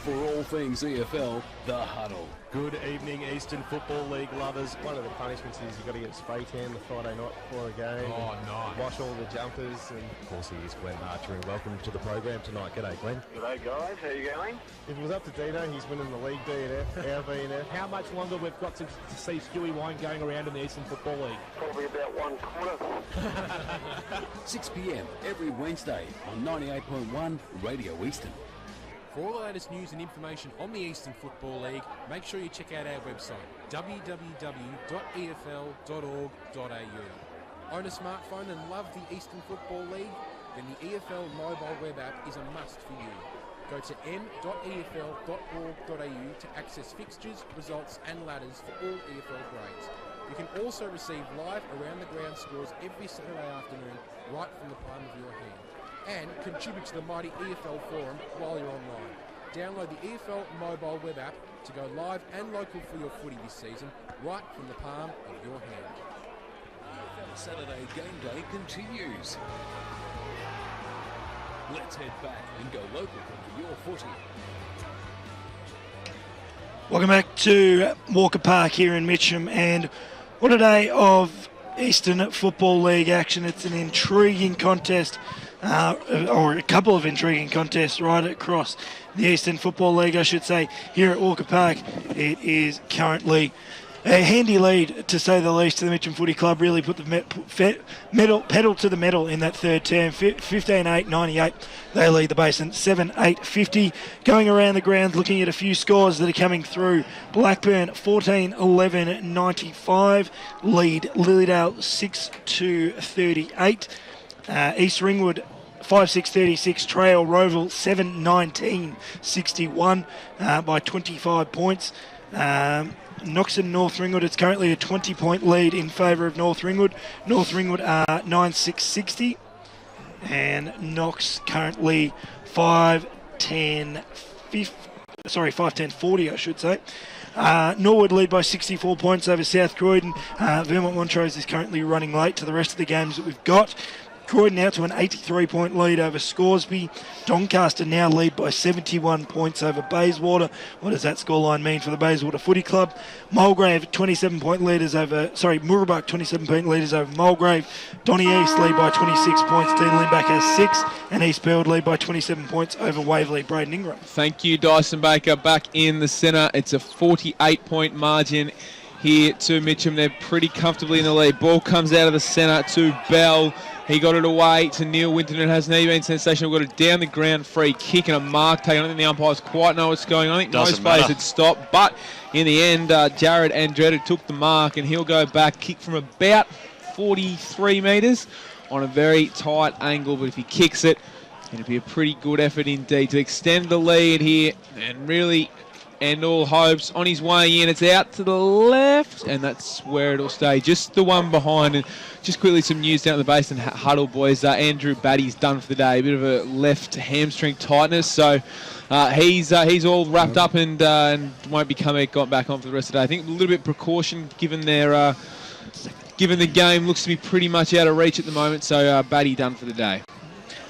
For all things EFL, The Huddle. Good evening, Eastern Football League lovers. One of the punishments is you've got to get spray tan the Friday night before a game. Oh, nice. Wash all the jumpers. And of course, he is Glenn Archer, and welcome to the program tonight. G'day, Glenn. G'day, guys. How you going? If it was up to Dino, he's winning the league DNF, our VNF. How much longer we've got to see Stewie Wine going around in the Eastern Football League? Probably about 1/4. 6 p.m. every Wednesday on 98.1 Radio Eastern. For all the latest news and information on the Eastern Football League, make sure you check out our website, www.efl.org.au. Own a smartphone and love the Eastern Football League? Then the EFL mobile web app is a must for you. Go to m.efl.org.au to access fixtures, results and ladders for all EFL grades. You can also receive live around-the-ground scores every Saturday afternoon right from the palm of your hand. And contribute to the mighty EFL forum while you're online. Download the EFL mobile web app to go live and local for your footy this season, right from the palm of your hand. EFL Saturday Game Day continues. Let's head back and go local for your footy. Welcome back to Walker Park here in Mitchum, and what a day of Eastern Football League action. It's an intriguing contest. Or a couple of intriguing contests right across the Eastern Football League, I should say, here at Walker Park. It is currently a handy lead, to say the least, to the Mitchum Footy Club. Really put the pedal to the metal in that third term. 15-8-98, they lead the Basin. 7-8-50. Going around the ground, looking at a few scores that are coming through. Blackburn 14-11-95, lead Lilydale 6-38. East Ringwood 5-6-36 trail Roval 7-19-61 by 25 points. Knox and North Ringwood, it's currently a 20-point lead in favour of North Ringwood. North Ringwood are 9-6-60 and Knox currently 5-10-40 I should say. Norwood lead by 64 points over South Croydon. Vermont Montrose is currently running late to the rest of the games that we've got. Croydon out to an 83-point lead over Scoresby. Doncaster now lead by 71 points over Bayswater. What does that scoreline mean for the Bayswater Footy Club? Mulgrave 27-point leaders over, Mooroolbark 27-point leaders over Mulgrave. Donny East lead by 26 points. Dean Lindback has 6, and East Burwood lead by 27 points over Waverley. Braden Ingram. Thank you, Dyson Baker. Back in the centre, it's a 48-point margin here to Mitchum. They're pretty comfortably in the lead. Ball comes out of the centre to Bell. He got it away to Neil Winton. It hasn't even been sensational. Got it down the ground, free kick and a mark taken. I don't think the umpires quite know what's going on. I think most players had stopped, but in the end, Jared Andretta took the mark, and he'll go back, kick from about 43 metres on a very tight angle. But if he kicks it, it'll be a pretty good effort indeed to extend the lead here and really end all hopes. On his way in, it's out to the left, and that's where it'll stay. Just the one behind. And just quickly, some news down at the Basin huddle, boys. Andrew Batty's done for the day. A bit of a left hamstring tightness, so he's all wrapped up and won't be got back on for the rest of the day. I think a little bit of precaution given their given the game looks to be pretty much out of reach at the moment. So Batty done for the day.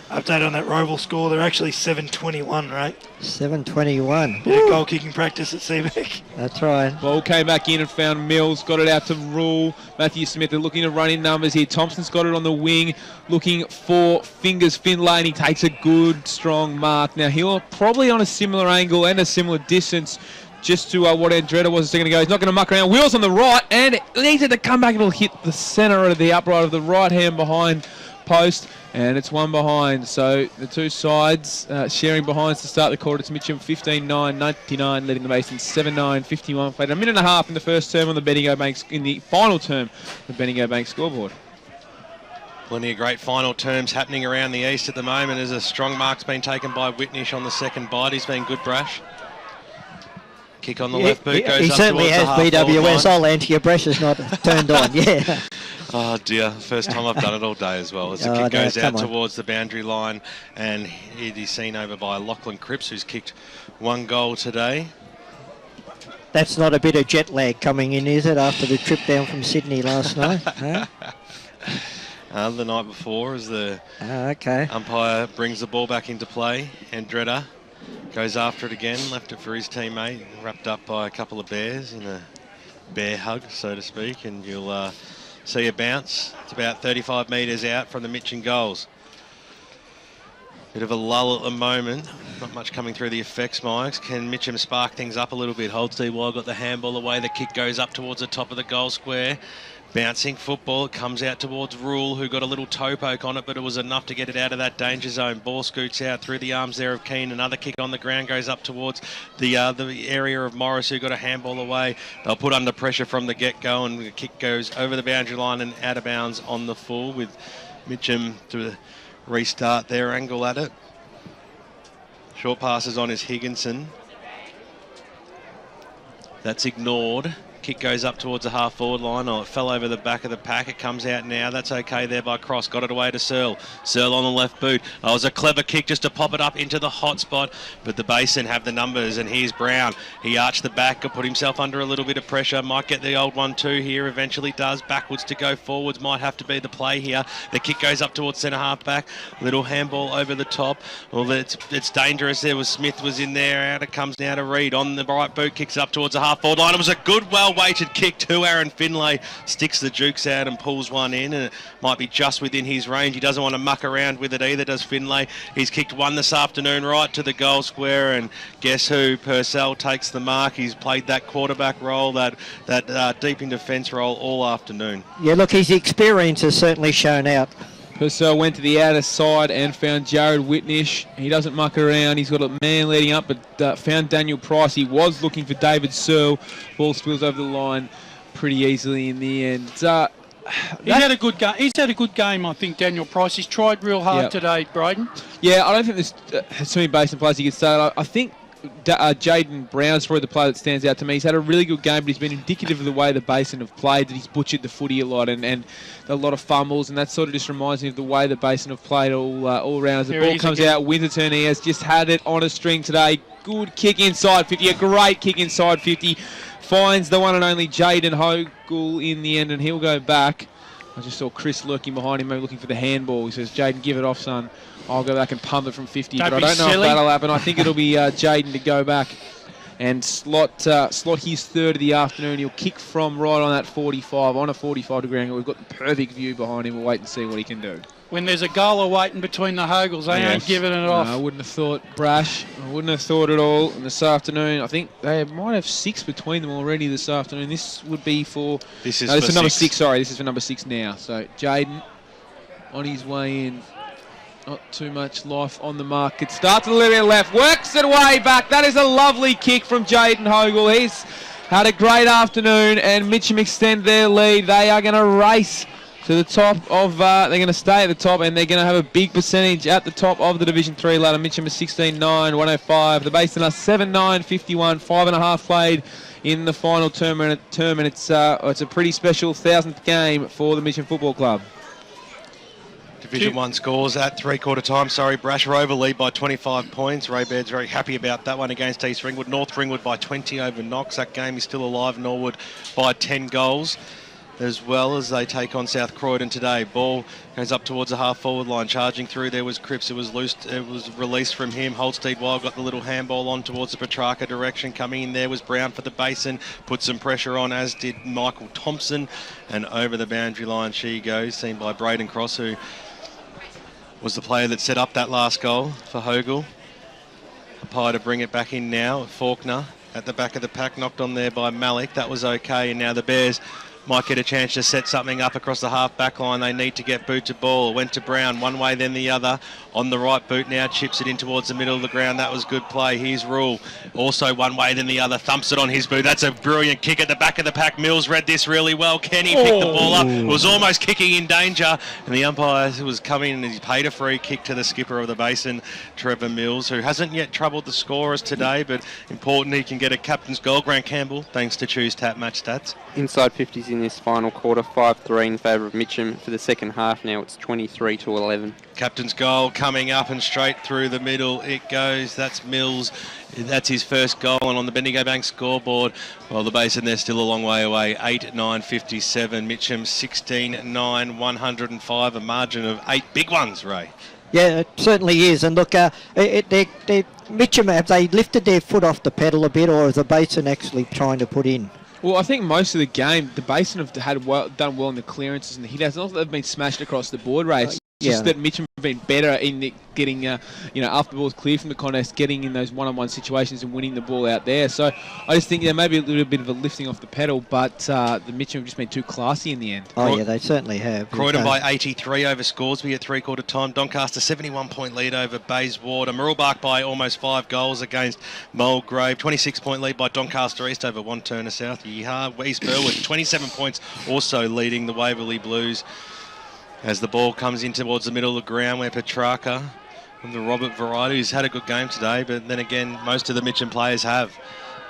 Update on that Roval score, they're actually 7-21, right? 7-21. Bit of goal kicking practice at Seabeck. That's right. Ball came back in and found Mills, got it out to Rule. Matthew Smith, they're looking to run in numbers here. Thompson's got it on the wing, looking for Fingers Finlay, and he takes a good, strong mark. Now, he'll probably on a similar angle and a similar distance just to what Andretta was a second ago. He's not going to muck around. Wheels on the right, and it needs it to come back. It'll hit the centre of the upright of the right hand behind post, and it's one behind. So the two sides sharing behinds to start the quarter. It's Mitchum 15-9-99 leading the Basin 7-9-51. Played a minute and a half in the first term on the Bendigo Bank, in the final term the Bendigo Bank scoreboard. Plenty of great final terms happening around the east at the moment as a strong mark's been taken by Whitnish on the second bite. He's been good, Brash. Kick on the left boot goes he up certainly towards has the BWS. I'll answer your Brasher's not turned on. Yeah. Oh dear, first time I've done it all day as well. As the kick goes out towards the boundary line, and it is seen over by Lachlan Cripps, who's kicked one goal today. That's not a bit of jet lag coming in, is it, after the trip down from Sydney last night? Huh? The night before, as the umpire brings the ball back into play. Andretta goes after it again, left it for his teammate, wrapped up by a couple of bears in a bear hug, so to speak, and you'll see a bounce. It's about 35 metres out from the Mitchum goals. Bit of a lull at the moment. Not much coming through the effects, Mikes. Can Mitchum spark things up a little bit? Holds D. Wild got the handball away. The kick goes up towards the top of the goal square. Bouncing football, it comes out towards Rule, who got a little toe poke on it, but it was enough to get it out of that danger zone. Ball scoots out through the arms there of Keane. Another kick on the ground goes up towards the area of Morris, who got a handball away. They'll put under pressure from the get-go, and the kick goes over the boundary line and out of bounds on the full, with Mitchum to restart their angle at it. Short passes on is Higginson. That's ignored. Kick goes up towards the half-forward line. Oh, it fell over the back of the pack. It comes out now. That's okay there by Cross. Got it away to Searle. Searle on the left boot. Oh, it was a clever kick just to pop it up into the hot spot. But the Basin have the numbers, and here's Brown. He arched the back, put himself under a little bit of pressure. Might get the old 1-2 here. Eventually does. Backwards to go forwards. Might have to be the play here. The kick goes up towards centre half back. Little handball over the top. Well, it's dangerous. There was Smith was in there. Out it comes now to Reed. On the right boot. Kicks up towards the half-forward line. It was a good, well-weighted kick to Aaron Finlay. Sticks the jukes out and pulls one in, and it might be just within his range. He doesn't want to muck around with it either, does Finlay. He's kicked one this afternoon right to the goal square, and guess who? Purcell takes the mark. He's played that quarterback role, that deep in defence role all afternoon. Yeah, look, his experience has certainly shown out. Purcell went to the outer side and found Jared Whitnish. He doesn't muck around. He's got a man leading up, but found Daniel Price. He was looking for David Searle. Ball spills over the line pretty easily in the end. He's had a good game. He's had a good game, I think, Daniel Price. He's tried real hard today, Braden. Yeah, I don't think there's too many Basin players you could say. I think Jaden Brown's probably the player that stands out to me. He's had a really good game, but he's been indicative of the way the Basin have played, that he's butchered the footy a lot and a lot of fumbles, and that sort of just reminds me of the way the Basin have played all round. As the ball comes out, Winterton, he has just had it on a string today. Good kick inside 50, a great kick inside 50. Finds the one and only Jaden Hogle in the end, and he'll go back. I just saw Chris lurking behind him, maybe looking for the handball. He says, Jaden, give it off, son. I'll go back and pump it from 50, but I don't know if that'll happen. I think it'll be Jaden to go back and slot his third of the afternoon. He'll kick from right on that 45, on a 45-degree angle. We've got the perfect view behind him. We'll wait and see what he can do. When there's a goaler waiting between the Hogles, they ain't giving it off. I wouldn't have thought Brash. I wouldn't have thought at all. And this afternoon, I think they might have 6 between them already this afternoon. This would be for... This is for number 6, sorry. This is for number 6 now. So Jaden on his way in. Not too much life on the mark. It starts a little bit left. Works it way back. That is a lovely kick from Jaden Hogle. He's had a great afternoon, and Mitchum extend their lead. They are going to race to the top of... they're going to stay at the top, and they're going to have a big percentage at the top of the Division 3 ladder. Mitchum is 16-9, 105. The Basin are 7-9, 51. 5.5 played in the final term, and it's a pretty special 1,000th game for the Mitchum Football Club. Division 1 scores at three-quarter time. Brasher over lead by 25 points. Baird's very happy about that one against East Ringwood. North Ringwood by 20 over Knox. That game is still alive. Norwood by 10 goals. As well as they take on South Croydon today. Ball goes up towards the half-forward line. Charging through, there was Cripps. It was loose. It was released from him. Holstead Wild got the little handball on towards the Petrarca direction. Coming in there was Brown for the Basin. Put some pressure on, as did Michael Thompson. And over the boundary line she goes, seen by Braden Cross, who was the player that set up that last goal for Hogle. Appiah to bring it back in now. Faulkner at the back of the pack, knocked on there by Malik. That was okay, and now the Bears might get a chance to set something up across the half-back line. They need to get boot to ball. Went to Brown, one way then the other. On the right boot now, chips it in towards the middle of the ground. That was good play. Here's Rule. Also one way then the other. Thumps it on his boot. That's a brilliant kick at the back of the pack. Mills read this really well. Kenny picked the ball up. Was almost kicking in danger. And the umpire was coming and he paid a free kick to the skipper of the Basin, Trevor Mills, who hasn't yet troubled the scorers today, but important he can get a captain's goal. Grant Campbell, thanks to Choose Tap Match Stats. Inside 50s in this final quarter, 5-3 in favour of Mitchum. For the second half now, it's 23-11. Captain's goal coming up and straight through the middle it goes. That's Mills. That's his first goal, and on the Bendigo Bank scoreboard, well, the Basin, they're still a long way away. 8-9, 57. Mitchum 16-9, 105. A margin of 8 big ones, Ray. Yeah, it certainly is. And look, Mitchum, have they lifted their foot off the pedal a bit, or is the Basin actually trying to put in? Well, I think most of the game, the Basin have done well in the clearances and the hit-outs. Not that they've been smashed across the board, Ray. It's just that Mitchum have been better in getting, after the ball's clear from the contest, getting in those one-on-one situations and winning the ball out there. So I just think there may be a little bit of a lifting off the pedal, but the Mitchum have just been too classy in the end. Oh, yeah, they certainly have. Croydon by 83 over Scoresby at three-quarter time. Doncaster 71-point lead over Bayswater. Murrelbach by almost 5 goals against Mulgrave. 26-point lead by Doncaster East over One Turner South. Yeehaw. East Burwood 27 points, also leading the Waverley Blues. As the ball comes in towards the middle of the ground where Petrarca from the Robert variety, who's had a good game today, but then again, most of the Mitchum players have.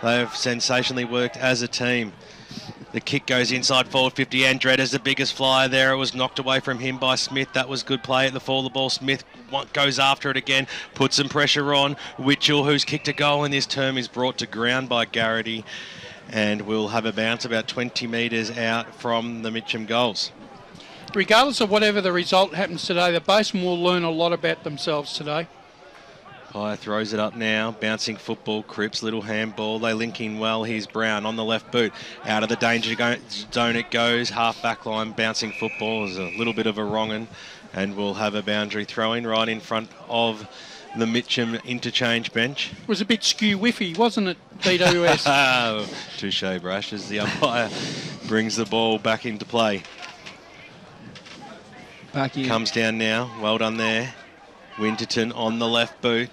They have sensationally worked as a team. The kick goes inside forward 50. Andretta's the biggest flyer there. It was knocked away from him by Smith. That was good play at the fall of the ball. Smith goes after it again, puts some pressure on. Witchell, who's kicked a goal in this term, is brought to ground by Garrity and will have a bounce about 20 metres out from the Mitchum goals. Regardless of whatever the result happens today, the Basin will learn a lot about themselves today. Pye throws it up now, bouncing football, Cripps, little handball, they link in well, here's Brown on the left boot, out of the danger zone it goes, half back line, bouncing football is a little bit of a wrong-un, and we'll have a boundary throw-in right in front of the Mitchum interchange bench. It was a bit skew-whiffy, wasn't it, BWS? Touche, Brash, as the umpire brings the ball back into play. Back in. Comes down now, well done there. Winterton on the left boot.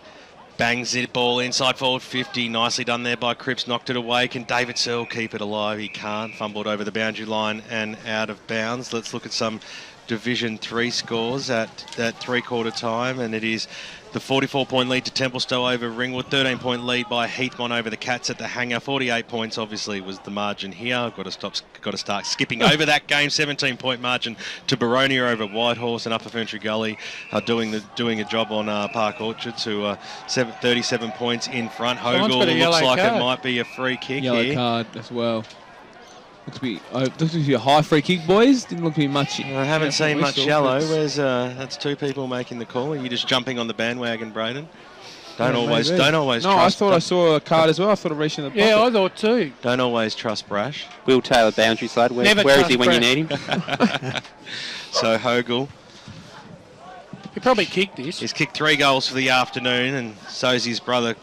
Bangs it ball inside forward 50. Nicely done there by Cripps. Knocked it away. Can David Searle keep it alive? He can't. Fumbled over the boundary line and out of bounds. Let's look at some Division 3 scores at that three-quarter time, and it is the 44-point lead to Templestowe over Ringwood, 13-point lead by Heathmont over the Cats at the Hangar. 48 points obviously was the margin here. I've got to start skipping over that game. 17-point margin to Baronia over Whitehorse, and Upper Ferntree Gully are doing a job on Park Orchards, who are 37 points in front. Hogle looks like it might be a free kick yellow here. Card as well. Looks to be a high free kick, boys. Didn't look to be much. I haven't seen much yellow. Where's that's two people making the call. Are you just jumping on the bandwagon, Braden? Don't always No, trust. I thought I saw a card as well. I thought it reached in the pocket. Yeah, I thought too. Don't always trust Brash. Will Taylor, boundary side. Where is he when you need him? So Hogle. He probably kicked this. He's kicked 3 goals for the afternoon, and so's his brother.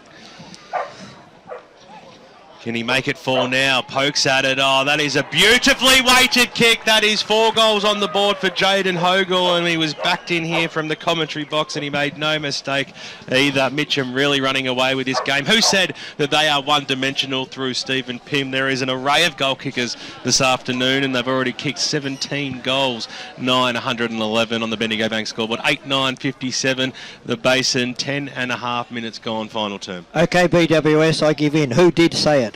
Can he make it 4 now? Pokes at it. Oh, that is a beautifully weighted kick. That is 4 goals on the board for Jaden Hogle, and he was backed in here from the commentary box, and he made no mistake either. Mitchum really running away with this game. Who said that they are one-dimensional through Stephen Pym? There is an array of goal kickers this afternoon, and they've already kicked 17 goals. 911 on the Bendigo Bank scoreboard. 8-9-57. The Basin, 10.5 minutes gone, final term. Okay, BWS, I give in. Who did say it?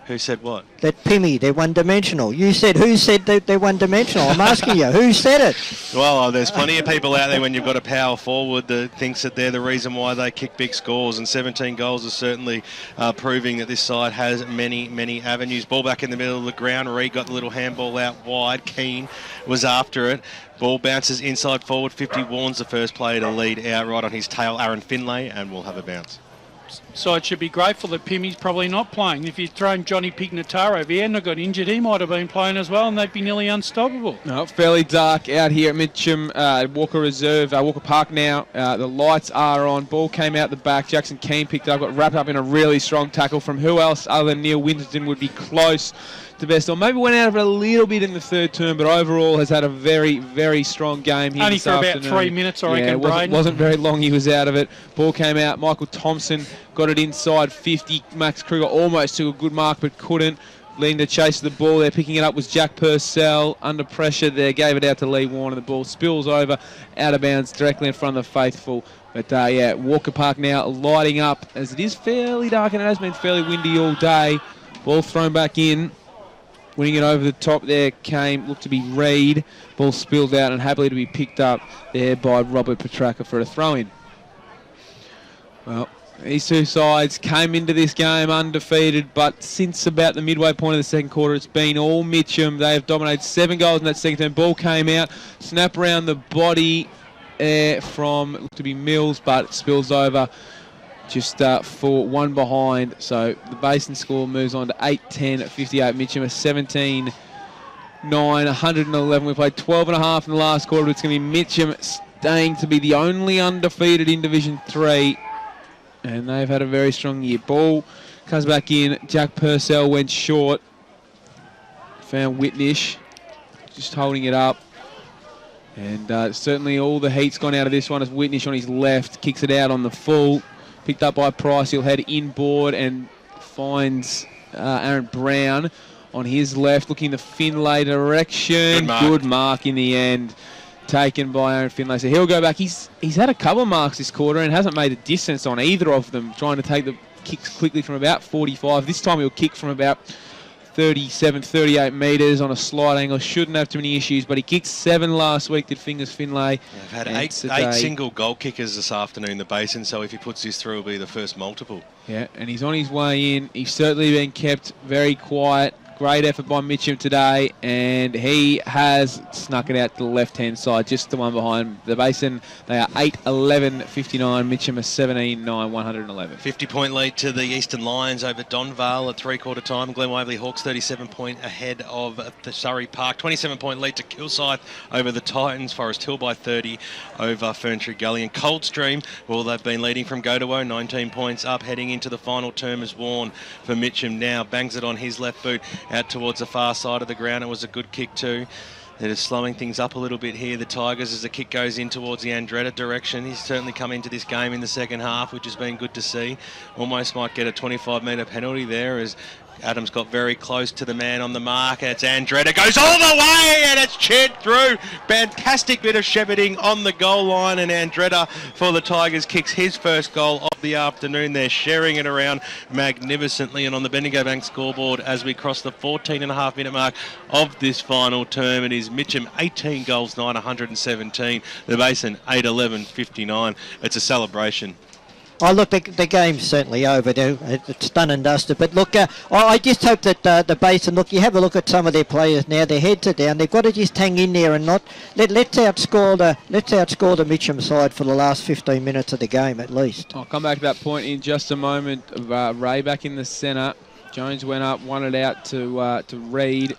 Who said what? That Pimmy, they're one-dimensional. You said, who said that they're one-dimensional? I'm asking you, who said it? Well, there's plenty of people out there when you've got a power forward that thinks that they're the reason why they kick big scores, and 17 goals is certainly proving that this side has many, many avenues. Ball back in the middle of the ground. Reed got the little handball out wide. Keane was after it. Ball bounces inside forward 50. Warns the first player to lead out right on his tail, Aaron Finlay, and will have a bounce. Side should be grateful that Pimmy's probably not playing. If you'd thrown Johnny Pignataro, if he hadn't got injured, he might have been playing as well, and they'd be nearly unstoppable. No, fairly dark out here at Mitchum. Walker Reserve, Walker Park now. The lights are on. Ball came out the back. Jackson Keane picked up, got wrapped up in a really strong tackle from who else other than Neil Winterton would be close to best. Or maybe went out of it a little bit in the third term, but overall has had a very, very strong game here Only this for afternoon. about 3 minutes, I reckon, Braden. Wasn't very long he was out of it. Ball came out. Michael Thompson got it inside 50. Max Kruger almost took a good mark but couldn't. Leading to chase the ball there. Picking it up was Jack Purcell. Under pressure there. Gave it out to Lee Warner. The ball spills over out of bounds directly in front of the faithful. But yeah, Walker Park now lighting up as it is fairly dark and it has been fairly windy all day. Ball thrown back in. Winning it over the top there looked to be Reed. Ball spilled out and happily to be picked up there by Robert Petraka for a throw-in. Well, these two sides came into this game undefeated, but since about the midway point of the second quarter, it's been all Mitchum. They have dominated 7 goals in that second term. Ball came out, snap around the body from, looked to be Mills, but it spills over just for one behind. So the Basin score moves on to 8-10 at 58. Mitchum a 17-9, 111. We played 12.5 in the last quarter. It's going to be Mitchum staying to be the only undefeated in Division 3. And they've had a very strong year. Ball comes back in. Jack Purcell went short. Found Whitnish just holding it up. And certainly all the heat's gone out of this one as Whitnish on his left kicks it out on the full. Picked up by Price. He'll head inboard and finds Aaron Brown on his left, looking the Finlay direction. Good mark in the end, taken by Aaron Finlay. So he'll go back. He's had a couple of marks this quarter and hasn't made a distance on either of them, trying to take the kicks quickly from about 45. This time he'll kick from about 37, 38 metres on a slight angle. Shouldn't have too many issues, but he kicked 7 last week, did Fingers Finlay. They've had 8 single goal kickers this afternoon, the Basin, so if he puts this through, it'll be the first multiple. Yeah, and he's on his way in. He's certainly been kept very quiet. Great effort by Mitchum today, and he has snuck it out to the left-hand side, just the one behind the Basin. They are 8-11-59. Mitchum a 17-9, 111. 50-point lead to the Eastern Lions over Donvale at three-quarter time. Glen Waverley Hawks 37-point ahead of the Surrey Park. 27-point lead to Kilsyth over the Titans. Forest Hill by 30 over Ferntree Gully. And Coldstream, well, they've been leading from Godowo, 19 points up, heading into the final term as Warren for Mitchum now. Bangs it on his left boot out towards the far side of the ground. It was a good kick too. They're just slowing things up a little bit here, the Tigers, as the kick goes in towards the Andretta direction. He's certainly come into this game in the second half, which has been good to see. Almost might get a 25-metre penalty there as Adams got very close to the man on the mark. It's Andretta, goes all the way, and it's cheered through. Fantastic bit of shepherding on the goal line, and Andretta for the Tigers kicks his first goal of the afternoon. They're sharing it around magnificently, and on the Bendigo Bank scoreboard as we cross the 14.5-minute mark of this final term, it is Mitchum 18 goals, 9, 117. The Basin 8-11, 59. It's a celebration. Oh, look, the game's certainly over. It's done and dusted. But look, I just hope that the Basin, look, you have a look at some of their players now. Their heads are down. They've got to just hang in there and not let's outscore the Mitchum side for the last 15 minutes of the game at least. I'll come back to that point in just a moment. Ray back in the centre. Jones went up, won it out to Reed.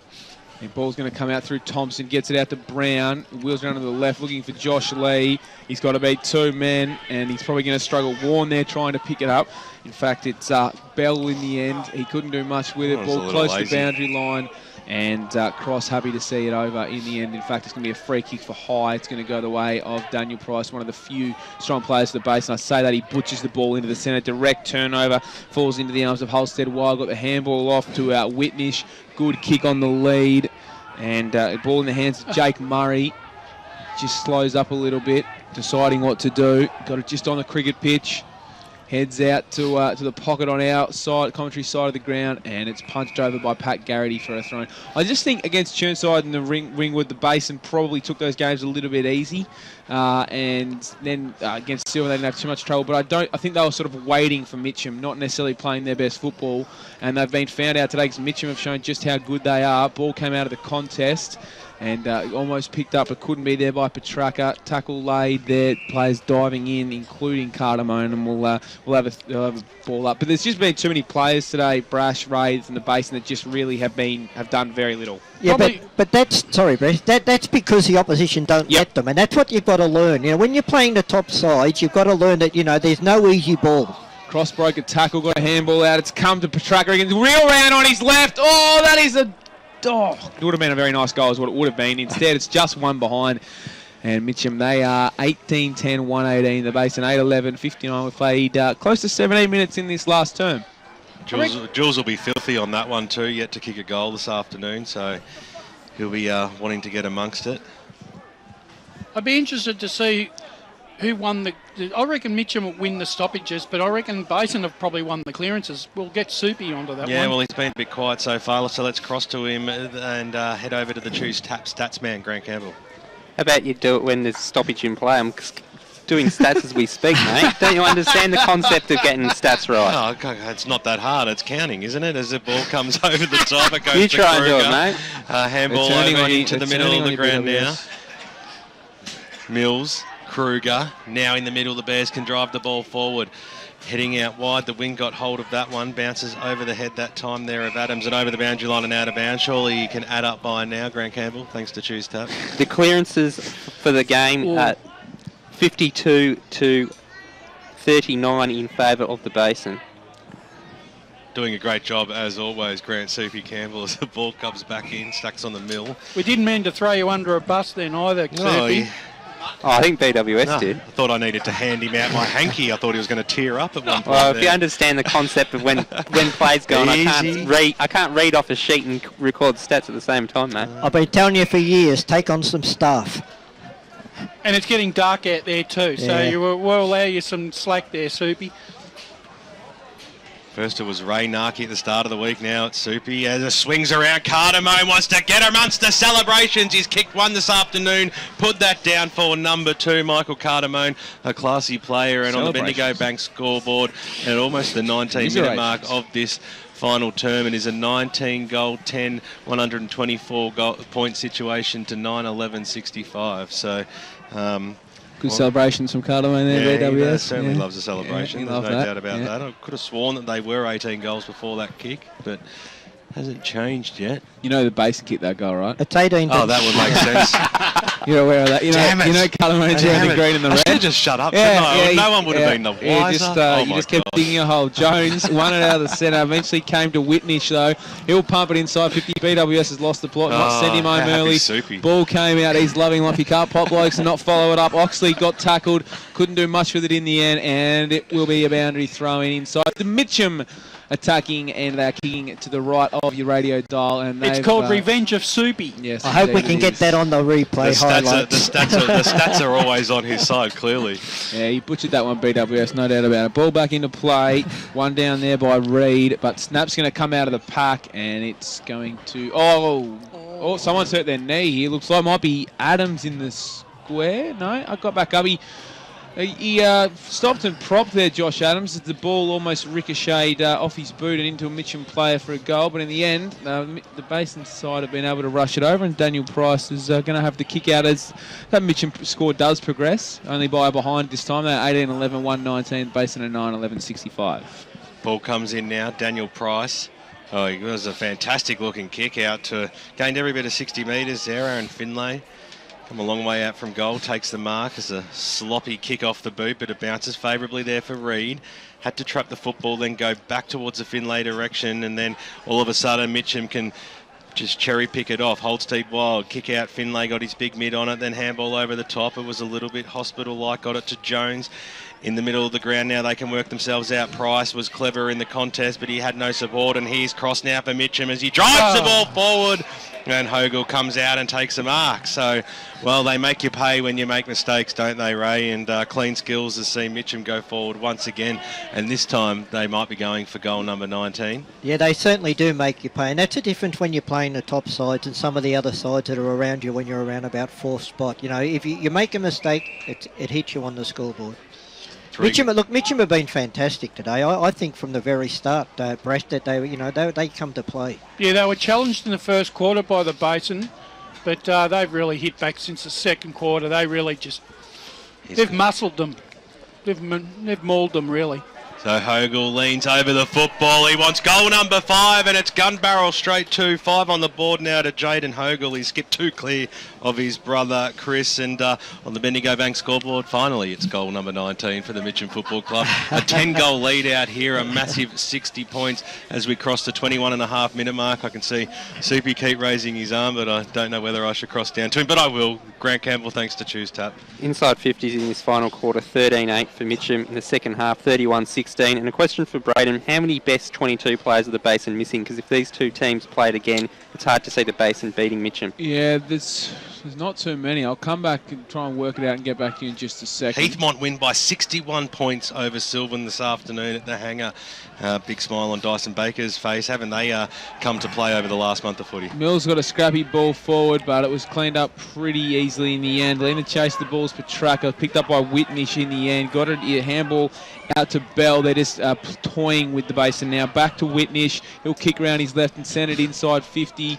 The ball's going to come out through Thompson, gets it out to Brown, wheels around to the left, looking for Josh Lee. He's got to beat two men, and he's probably going to struggle. Warren there trying to pick it up. In fact, it's Bell in the end. He couldn't do much with it. Ball close to the boundary line, and Cross happy to see it over in the end. In fact, it's going to be a free kick for High. It's going to go the way of Daniel Price, one of the few strong players for the base. And I say that he butchers the ball into the centre. Direct turnover, falls into the arms of Holstead Wild. Got the handball off to Whitnish. Good kick on the lead. And ball in the hands of Jake Murray. Just slows up a little bit, deciding what to do. Got it just on the cricket pitch. Heads out to the pocket on our side, commentary side of the ground, and it's punched over by Pat Garrity for a throw. I just think against Chirnside and the Ringwood, the Basin probably took those games a little bit easy, and then against Silver they didn't have too much trouble. But I think they were sort of waiting for Mitchum, not necessarily playing their best football, and they've been found out today because Mitchum have shown just how good they are. Ball came out of the contest. And almost picked up, but couldn't be there by Petraka. Tackle laid there, players diving in, including Cardamone, and we'll have a ball up. But there's just been too many players today, Brash, Wraiths, and the Basin that just really have done very little. Yeah, but that's sorry, Brash. That's because the opposition don't let them, and that's what you've got to learn. You know, when you're playing the top sides, you've got to learn that there's no easy ball. Cross broke a tackle, got a handball out. It's come to Petraka again. Real round on his left. Oh, that is it would have been a very nice goal is what it would have been. Instead, it's just one behind. And Mitchum, they are 18-10, 118. The Basin 8-11, 59. We've played close to 17 minutes in this last term. Jules will be filthy on that one too, yet to kick a goal this afternoon. So he'll be wanting to get amongst it. I'd be interested to see who won I reckon Mitchum will win the stoppages, but I reckon Basin have probably won the clearances. We'll get Soupy onto that one. Yeah, well, he's been a bit quiet so far, so let's cross to him and head over to the Choose Tap stats man, Grant Campbell. How about you do it when there's stoppage in play? I'm doing stats as we speak, mate. Don't you understand the concept of getting stats right? Oh, it's not that hard. It's counting, isn't it? As the ball comes over the top, it goes you to try Kruger. And do it, mate. Handball over into the middle of the ground now. Mills. Kruger now in the middle. The Bears can drive the ball forward. Heading out wide. The wing got hold of that one. Bounces over the head that time there of Adams and over the boundary line and out of bounds. Surely you can add up by now, Grant Campbell, thanks to Choose Tap. The clearances for the game at 52 to 39 in favour of the Basin. Doing a great job as always, Grant Soupy Campbell, as the ball comes back in, stacks on the mill. We didn't mean to throw you under a bus then either, Soupy. Oh, I think BWS did. I thought I needed to hand him out my hanky. I thought he was going to tear up at one point. Well, if you understand the concept of when plays go on, I can't read off a sheet and record stats at the same time, mate. I've been telling you for years, take on some staff. And it's getting dark out there too, so we'll allow you some slack there, Soupy. First it was Ray Narky at the start of the week. Now it's Soupy as it swings around. Cardamone wants to get amongst the celebrations. He's kicked one this afternoon. Put that down for number 2, Michael Cardamone, a classy player. And on the Bendigo Bank scoreboard at almost the 19-minute mark of this final term, it is a 19-goal, 10, 124-point situation to 9-11-65. So... good celebrations from Cardamone there, BWS. He certainly loves the celebration. There's no doubt about that. I could have sworn that they were 18 goals before that kick, but Hasn't changed yet. You know the base kicked that goal, right? It's 18. Oh, that would make sense. You're aware of that. You know Callum Rain's wearing the green and the red. I should have just shut up, shouldn't I? No one would have been the wiser. You just kept digging a hole. Jones won it out of the centre. Eventually came to Whitnish, though. He'll pump it inside 50. BWS has lost the plot. Not send him home early. Soupy. Ball came out. He's loving life. He can't pop blokes and not follow it up. Oxley got tackled. Couldn't do much with it in the end. And it will be a boundary throw in inside. The Mitchum attacking, and they're kicking to the right of your radio dial. And it's called Revenge of Soupy. Yes, I hope we can get that on the replay highlights. The stats are always on his side, clearly. Yeah, he butchered that one, BWS, no doubt about it. Ball back into play. One down there by Reed, but snap's going to come out of the pack, and it's going to... Oh, someone's hurt their knee here. Looks like it might be Adams in the square. No, I got back up. He stopped and propped there, Josh Adams, as the ball almost ricocheted off his boot and into a Mitchum player for a goal. But in the end, the Basin side have been able to rush it over, and Daniel Price is going to have to kick out as that Mitchum score does progress, only by a behind this time. They're 18-11, 1-19, Basin at 9-11, 65. Ball comes in now, Daniel Price. Oh, it was a fantastic looking kick out to gained every bit of 60 metres there. Aaron Finlay come a long way out from goal, takes the mark as a sloppy kick off the boot, but it bounces favourably there for Reed. Had to trap the football, then go back towards the Finlay direction, and then all of a sudden Mitchum can just cherry pick it off. Holds deep wild, kick out. Finlay got his big mid on it, then handball over the top. It was a little bit hospital-like, got it to Jones. In the middle of the ground now, they can work themselves out. Price was clever in the contest, but he had no support, and here's cross now for Mitchum as he drives the ball forward. And Hogle comes out and takes a mark. So, well, they make you pay when you make mistakes, don't they, Ray? And clean skills has seen Mitchum go forward once again. And this time they might be going for goal number 19. Yeah, they certainly do make you pay. And that's a difference when you're playing the top sides and some of the other sides that are around you when you're around about fourth spot. You know, if you make a mistake, it hits you on the scoreboard. Mitchum have been fantastic today. I think from the very start, Brasher, that they come to play. Yeah, they were challenged in the first quarter by the Basin, but they've really hit back since the second quarter. They really they've muscled them. They've mauled them, really. So Hogle leans over the football. He wants goal number 5, and it's gun barrel straight to 5 on the board now to Jaden Hogle. He skipped 2 clear of his brother Chris, and on the Bendigo Bank scoreboard, finally it's goal number 19 for the Mitchum Football Club. A 10-goal lead out here, a massive 60 points as we cross the 21.5 minute mark. I can see Soupy keep raising his arm, but I don't know whether I should cross down to him, but I will. Grant Campbell, thanks to Choose Tap. Inside 50s in this final quarter, 13-8 for Mitchum. In the second half, 31-16. And a question for Braden, how many best 22 players of the Basin missing? Because if these two teams played again, it's hard to see the Basin beating Mitchum. Yeah, there's not too many. I'll come back and try and work it out and get back to you in just a second. Heathmont win by 61 points over Sylvan this afternoon at the Hangar. Big smile on Dyson Baker's face. Haven't they come to play over the last month of footy? Mills got a scrappy ball forward, but it was cleaned up pretty easily in the end. Lena chased the balls for Tracker, picked up by Whitnish in the end. Got a handball out to Bell. They're just toying with the Basin now. Back to Whitnish. He'll kick around his left and send it inside 50.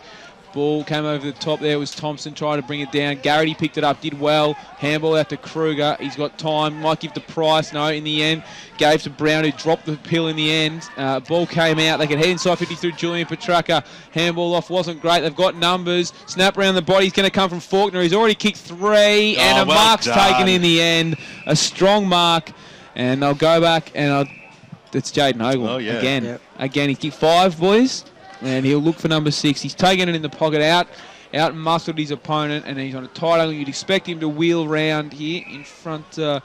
Ball came over the top there. It was Thompson trying to bring it down. Garrity picked it up, did well. Handball out to Kruger. He's got time. Might give to Price. No, in the end, gave to Brown, who dropped the pill in the end. Ball came out. They could head inside 50 through Julian Petraka. Handball off wasn't great. They've got numbers. Snap around the body. He's going to come from Faulkner. He's already kicked 3, and a mark's taken in the end. A strong mark, and they'll go back, and it's Jaden Hogle again. Yep. Again, he kicked 5, boys. And he'll look for number 6. He's taken it in the pocket, out muscled his opponent, and he's on a tight angle. You'd expect him to wheel round here in front of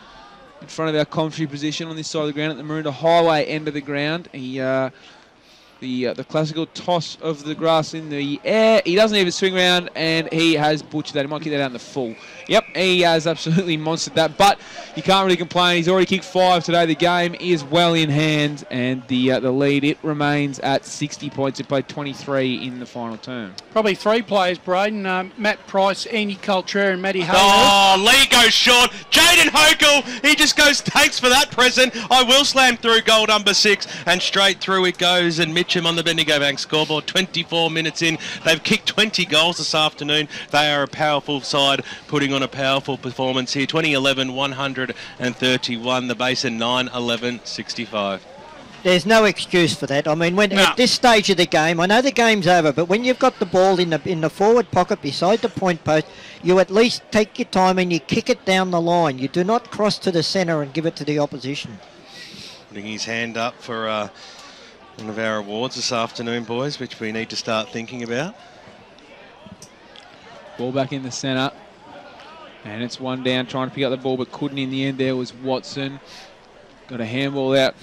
our commentary position on this side of the ground at the Maroondah Highway end of the ground. He the classical toss of the grass in the air. He doesn't even swing around, and he has butchered that. He might kick that out in the full. Yep, he has absolutely monstered that, but you can't really complain. He's already kicked 5 today. The game is well in hand, and the lead, it remains at 60 points. It played 23 in the final term. Probably 3 players, Braden. Matt Price, Andy Culture, and Matty Hayes. Oh, Lee goes short. Jaden Hogle, he just goes, thanks for that present. I will slam through goal number 6, and straight through it goes, and Mitchum on the Bendigo Bank scoreboard, 24 minutes in. They've kicked 20 goals this afternoon. They are a powerful side, putting on a powerful performance here. 2011, 131. The Basin, 9-11, 65. There's no excuse for that. I mean, at this stage of the game, I know the game's over, but when you've got the ball in the forward pocket beside the point post, you at least take your time and you kick it down the line. You do not cross to the centre and give it to the opposition. Putting his hand up for one of our awards this afternoon, boys, which we need to start thinking about. Ball back in the centre. And it's one down, trying to pick up the ball, but couldn't in the end. There was Watson. Got a handball out.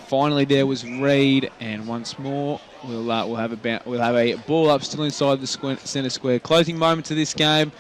Finally, there was Reed, and once more, we'll have a ball up, still inside the centre square. Closing moments of this game.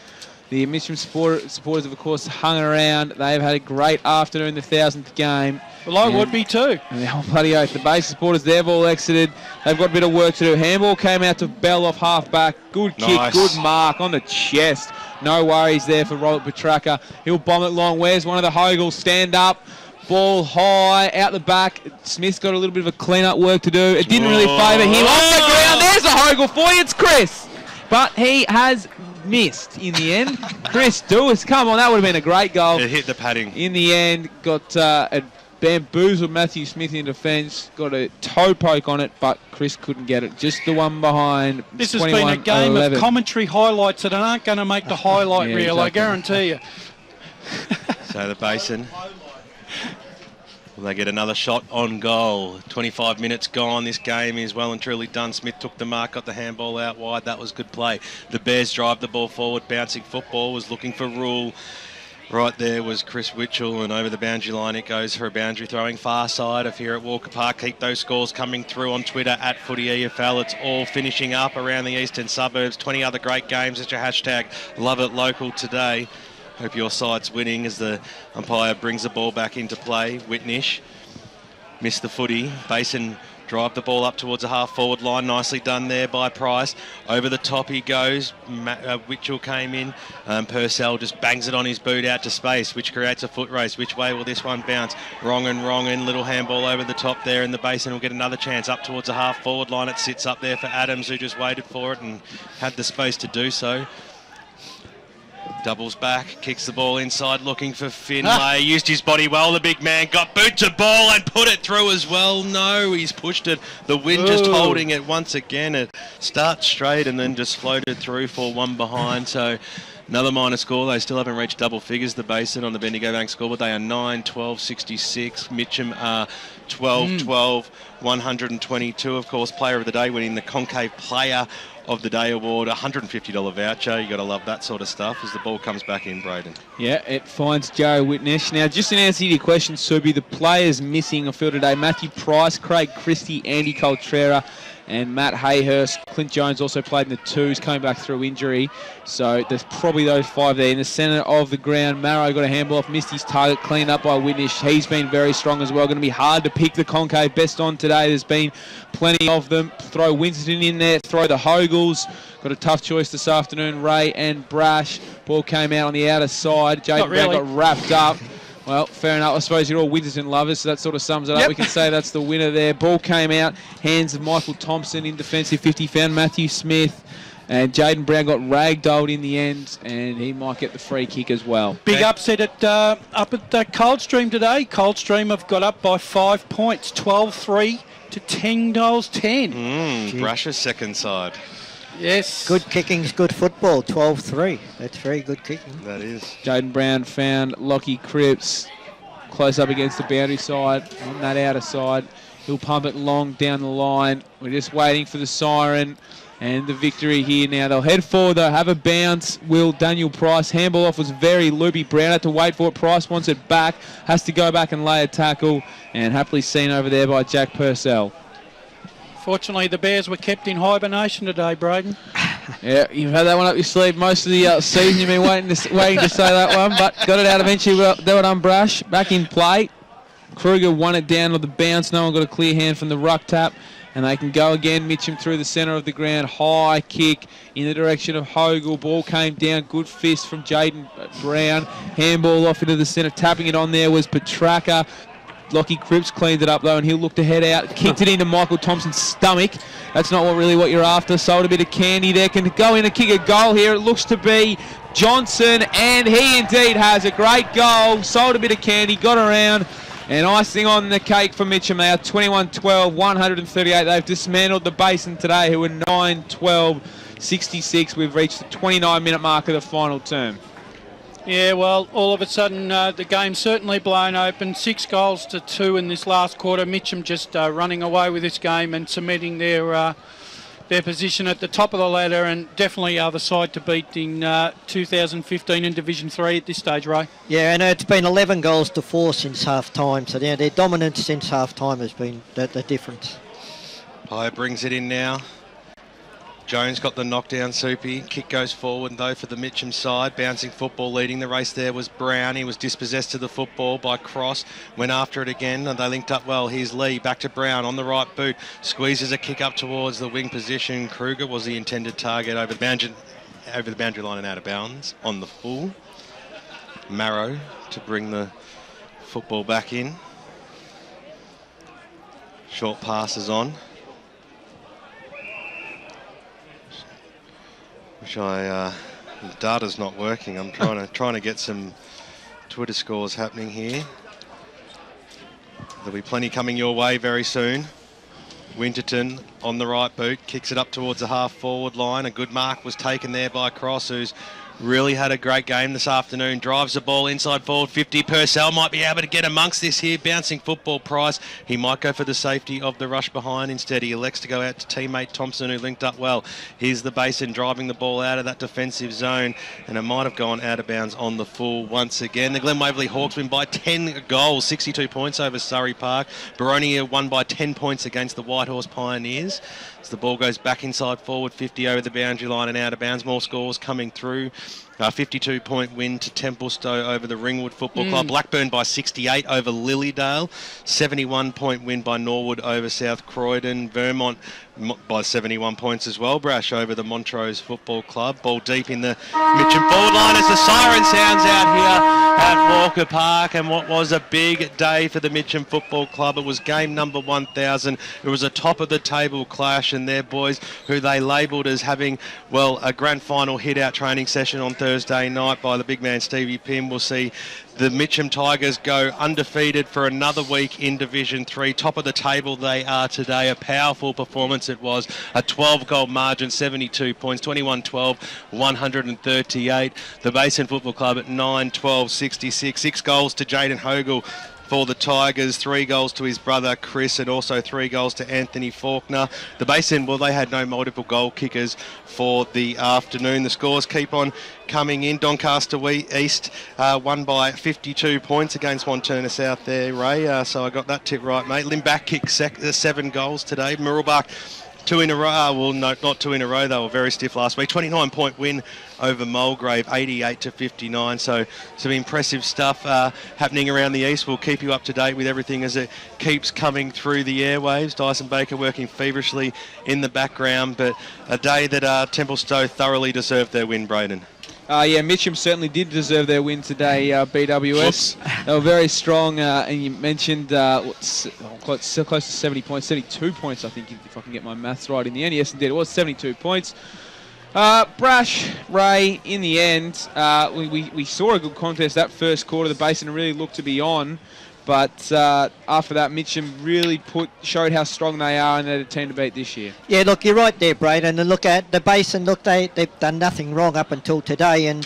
The Mitchum supporters have, of course, hung around. They've had a great afternoon, the 1,000th game. Well, I would be too. And the whole bloody oath. The base supporters, they've all exited. They've got a bit of work to do. Handball came out to Bell off half-back. Good kick, good mark on the chest. No worries there for Robert Petraka. He'll bomb it long. Where's one of the Hogels? Stand up. Ball high, out the back. Smith's got a little bit of a clean-up work to do. It didn't really favour him. Off the ground, there's a Hogel for you. It's Chris. But he has missed in the end. Chris Dewis, come on, that would have been a great goal. It hit the padding. In the end, got a bamboozled Matthew Smith in defence. Got a toe poke on it, but Chris couldn't get it. Just the one behind. This has been a game of commentary highlights that aren't going to make the highlight reel, exactly. I guarantee you. So the Basin, will they get another shot on goal? 25 minutes gone. This game is well and truly done. Smith took the mark, got the handball out wide. That was good play. The Bears drive the ball forward. Bouncing football, was looking for Rule. Right there was Chris Witchell, and over the boundary line it goes for a boundary throwing far side of here at Walker Park. Keep those scores coming through on Twitter at FootyEFL. It's all finishing up around the eastern suburbs. 20 other great games at your hashtag Love It Local today. Hope your side's winning as the umpire brings the ball back into play. Whitnish missed the footy. Basin drive the ball up towards the half-forward line. Nicely done there by Price. Over the top he goes. Witchell came in. Purcell just bangs it on his boot out to space, which creates a foot race. Which way will this one bounce? Wrong and little handball over the top there, and the Basin will get another chance up towards the half-forward line. It sits up there for Adams, who just waited for it and had the space to do so. Doubles back, kicks the ball inside, looking for Finlay. Used his body well, the big man. Got boot to ball and put it through as well. No, he's pushed it. The wind just holding it once again. It starts straight and then just floated through for one behind. So another minor score. They still haven't reached double figures, the Basin, on the Bendigo Bank scoreboard. They are 9-12-66. Mitchum are 12-12, 122. Of course, player of the day, winning the Concave Player of the Day award, $150 voucher. You got to love that sort of stuff as the ball comes back in, Braden. Yeah, it finds Joe Whitnish. Now, just in answer to your question, Soupy, the players missing on field today: Matthew Price, Craig Christie, Andy Coltrera, and Matt Hayhurst. Clint Jones also played in the twos, coming back through injury. So there's probably those five there. In the centre of the ground, Marrow got a handball off, missed his target, cleaned up by Whitnish. He's been very strong as well. Going to be hard to pick the Concave best on today. There's been plenty of them. Throw Winston in there, throw the Hogels. Got a tough choice this afternoon, Ray and Brash. Ball came out on the outer side. Jaden Brown got wrapped up. Well, fair enough. I suppose you're all Winterton lovers, so that sort of sums it up. We can say that's the winner there. Ball came out, hands of Michael Thompson in defensive 50, found Matthew Smith, and Jaden Brown got ragdolled in the end, and he might get the free kick as well. Big upset up at Coldstream today. Coldstream have got up by 5 points, 12-3 to 10 goals 10. Brasher's second side. Yes. Good kicking's good football, 12-3. That's very good kicking. That is. Jaden Brown found Lockie Cripps close up against the boundary side on that outer side. He'll pump it long down the line. We're just waiting for the siren and the victory here now. They'll head forward, they'll have a bounce. Will Daniel Price. Handball off was very loopy. Brown had to wait for it. Price wants it back. Has to go back and lay a tackle. And happily seen over there by Jack Purcell. Fortunately, the Bears were kept in hibernation today, Braden. Yeah, you've had that one up your sleeve most of the season. You've been waiting to say that one, but got it out eventually. Well done, Brash. Back in play. Kruger won it down with the bounce. No one got a clear hand from the ruck tap. And they can go again. Mitchum through the centre of the ground. High kick in the direction of Hogel. Ball came down. Good fist from Jaden Brown. Handball off into the centre. Tapping it on there was Petraka. Lockie Cripps cleaned it up though, and he'll look to head out. Kicked it into Michael Thompson's stomach. That's not what you're after. Sold a bit of candy there. Can go in and kick a goal here. It looks to be Johnson, and he indeed has a great goal. Sold a bit of candy, got around, And icing on the cake for Mitchum. They are 21-12, 138. They've dismantled the Basin today, who were 9-12, 66. We've reached the 29-minute mark of the final term. Yeah, well, all of a sudden the game's certainly blown open. 6 goals to 2 in this last quarter. Mitchum just running away with this game and cementing their position at the top of the ladder, and definitely the side to beat in 2015 in Division 3 at this stage, Ray. Yeah, and it's been 11 goals to 4 since half-time, so their dominance since half-time has been the difference. Pye brings it in now. Jones got the knockdown, Soupy. Kick goes forward, though, for the Mitchum side. Bouncing football leading the race there was Brown. He was dispossessed to the football by Cross. Went after it again, and they linked up well. Here's Lee, back to Brown on the right boot. Squeezes a kick up towards the wing position. Kruger was the intended target over the boundary line and out of bounds on the full. Marrow to bring the football back in. Short passes on. Which the data's not working. I'm trying to get some Twitter scores happening here. There'll be plenty coming your way very soon. Winterton on the right boot, kicks it up towards the half-forward line. A good mark was taken there by Cross, who's really had a great game this afternoon. Drives the ball inside forward 50. Purcell might be able to get amongst this here. Bouncing football, Price. He might go for the safety of the rush behind. Instead, he elects to go out to teammate Thompson, who linked up well. Here's the Basin driving the ball out of that defensive zone, and it might have gone out of bounds on the full once again. The Glen Waverley Hawks win by 10 goals, 62 points over Surrey Park. Boronia won by 10 points against the Whitehorse Pioneers. As the ball goes back inside forward 50 over the boundary line and out of bounds. More scores coming through. 52-point win to Templestowe over the Ringwood Football Club. Blackburn by 68 over Lilydale. 71-point win by Norwood over South Croydon. Vermont by 71 points as well. Brasher over the Montrose Football Club. Ball deep in the Mitchum forward line as the siren sounds out here at Walker Park. And what was a big day for the Mitchum Football Club. It was game number 1,000. It was a top-of-the-table clash, and their boys, who they labelled as having, well, a grand final hit-out training session on Thursday night by the big man Stevie Pym, will see the Mitchum Tigers go undefeated for another week in Division 3. Top of the table they are today. A powerful performance it was. A 12-goal margin, 72 points, 21-12, 138. The Basin Football Club at 9-12, 66. 6 goals to Jaden Hogle for the Tigers, 3 goals to his brother Chris, and also 3 goals to Anthony Faulkner. The Basin, well, they had no multiple goal kickers for the afternoon. The scores keep on coming in. Doncaster East won by 52 points against Wantirna South there, Ray. So I got that tip right, mate. Limback kicked 7 goals today. Murrelbach 2 in a row. Well, no, not 2 in a row. They were very stiff last week. 29-point win over Mulgrave, 88-59. So some impressive stuff happening around the east. We'll keep you up to date with everything as it keeps coming through the airwaves. Dyson Baker working feverishly in the background, but a day that Templestowe thoroughly deserved their win, Braden. Yeah, Mitchum certainly did deserve their win today, BWS. They were very strong, and you mentioned close to 70 points, 72 points, I think, if I can get my maths right in the end. Yes, indeed, it was 72 points. Brash, Ray, in the end, we saw a good contest that first quarter. The Basin really looked to be on. But after that, Mitchum really showed how strong they are, and they're the team to beat this year. Yeah, look, you're right there, Braden. And look at the Basin. Look, they've done nothing wrong up until today, and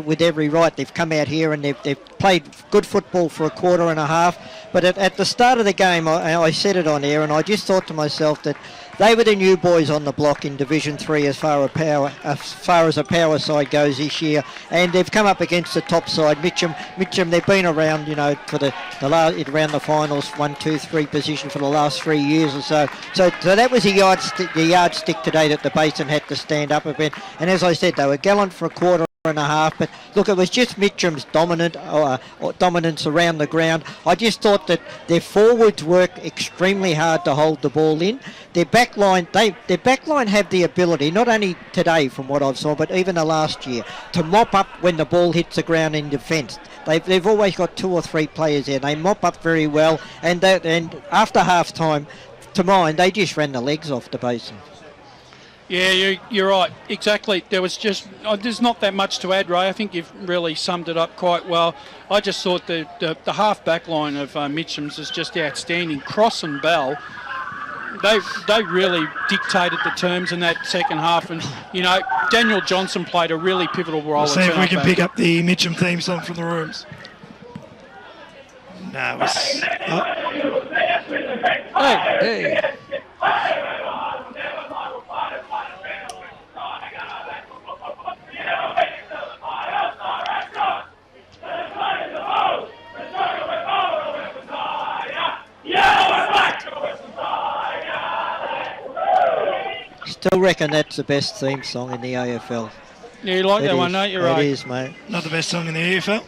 with every right, they've come out here and they've played good football for a quarter and a half. But at the start of the game, I said it on air, and I just thought to myself that they were the new boys on the block in Division 3 as far as a power side goes this year, and they've come up against the top side. Mitchum, they've been around, for around the finals, 1, 2, 3 position for the last 3 years or so. So that was the yardstick today that the Basin had to stand up a bit. And as I said, they were gallant for a quarter and a half, but look, it was just Mitchum's dominance around the ground. I just thought that their forwards work extremely hard to hold the ball in. Their backline have the ability, not only today from what I've saw, but even the last year, to mop up when the ball hits the ground in defence. They've always got 2 or 3 players there. They mop up very well, and after half time, to mine, they just ran the legs off the Basin. Yeah, you're right. Exactly. There's not that much to add, Ray. I think you've really summed it up quite well. I just thought the half-back line of Mitchum's is just outstanding. Cross and Bell, they really dictated the terms in that second half. And, Daniel Johnson played a really pivotal role. Let's see if we can pick up the Mitchum theme song from the rooms. No, it's... Hey. Still reckon that's the best theme song in the AFL. Yeah, you like that one, don't you, Ray? It is, mate. Not the best song in the EFL?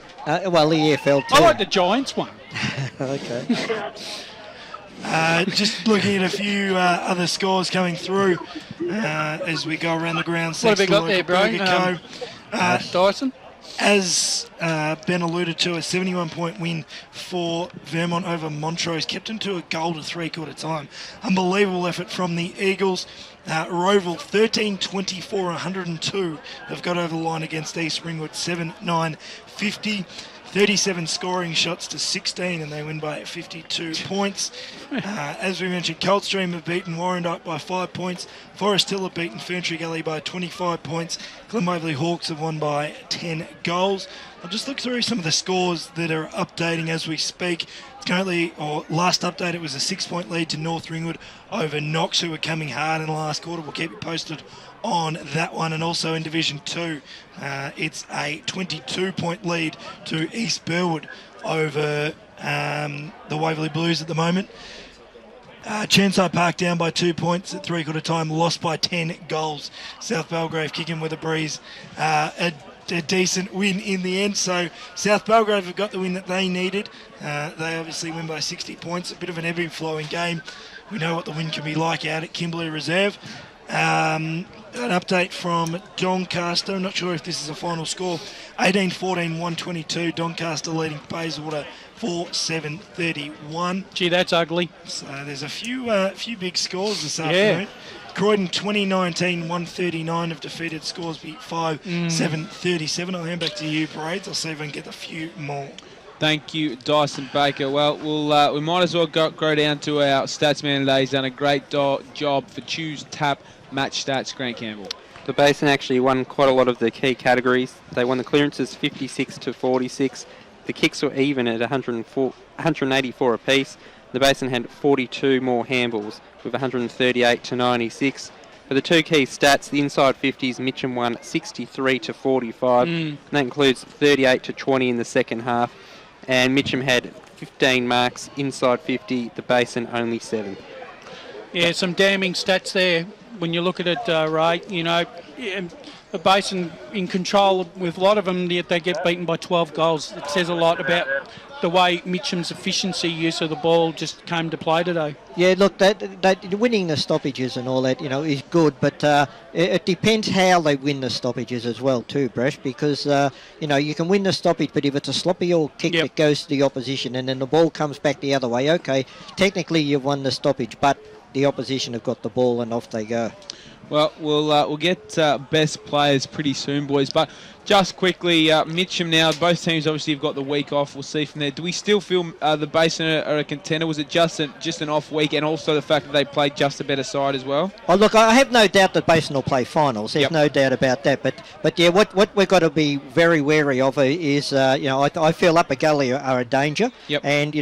Well, the EFL too. I like the Giants one. Okay. Just looking at a few other scores coming through as we go around the ground. What have we got there, bro? Dyson? As Ben alluded to, a 71-point win for Vermont over Montrose, kept them to a goal to three-quarter time. Unbelievable effort from the Eagles. Roval 13-24, 102 have got over the line against East Ringwood 7-9-50. 37 scoring shots to 16, and they win by 52 points. As we mentioned, Coldstream have beaten Warrandyte by 5 points. Forest Hill have beaten Ferntree Gully by 25 points. Glen Waverley Hawks have won by 10 goals. I'll just look through some of the scores that are updating as we speak. Currently, or last update, it was a 6-point lead to North Ringwood over Knox, who were coming hard in the last quarter. We'll keep you posted on that one. And also in Division 2, it's a 22-point lead to East Burwood over the Waverley Blues at the moment. Chenside Park down by 2 points at three-quarter time, lost by 10 goals. South Belgrave kicking with a breeze. A decent win in the end, so South Belgrave have got the win that they needed. They obviously win by 60 points, a bit of an ebbing flowing game. We know what the win can be like out at Kimberley Reserve. An update from Doncaster, I'm not sure if this is a final score. 18-14, 122, Doncaster leading Bayswater 4-7-31. Gee, that's ugly. So there's a few big scores this afternoon. Croydon 2019 139 have defeated Scoresby 5-7-37. I'll hand back to you, Braids. I'll see if I can get a few more. Thank you, Dyson Baker. Well, we might as well go down to our stats man today. He's done a great job for Choose Tap Match Stats. Grant Campbell. The Basin actually won quite a lot of the key categories. They won the clearances 56-46. The kicks were even at 184 apiece. The Basin had 42 more handballs with 138-96. For the two key stats, the inside 50s, Mitchum won 63-45. And that includes 38-20 in the second half. And Mitchum had 15 marks inside 50, the Basin only 7. Yeah, some damning stats there when you look at it, Ray. The Basin in control with a lot of them, yet they get beaten by 12 goals. It says a lot about the way Mitchum's efficiency use of the ball just came to play today. Yeah, look, that winning the stoppages and all that, is good, but it depends how they win the stoppages as well too, Brash, because, you can win the stoppage, but if it's a sloppy or kick that goes to the opposition and then the ball comes back the other way, okay, technically you've won the stoppage, but the opposition have got the ball and off they go. Well, we'll get best players pretty soon, boys. But just quickly, Mitchum now, both teams obviously have got the week off. We'll see from there. Do we still feel the Basin are a contender? Was it just an off week, and also the fact that they played just a better side as well? Oh, look, I have no doubt that Basin will play finals. There's no doubt about that. But yeah, what we've got to be very wary of is, I feel Upper Gully are a danger. Yep. And,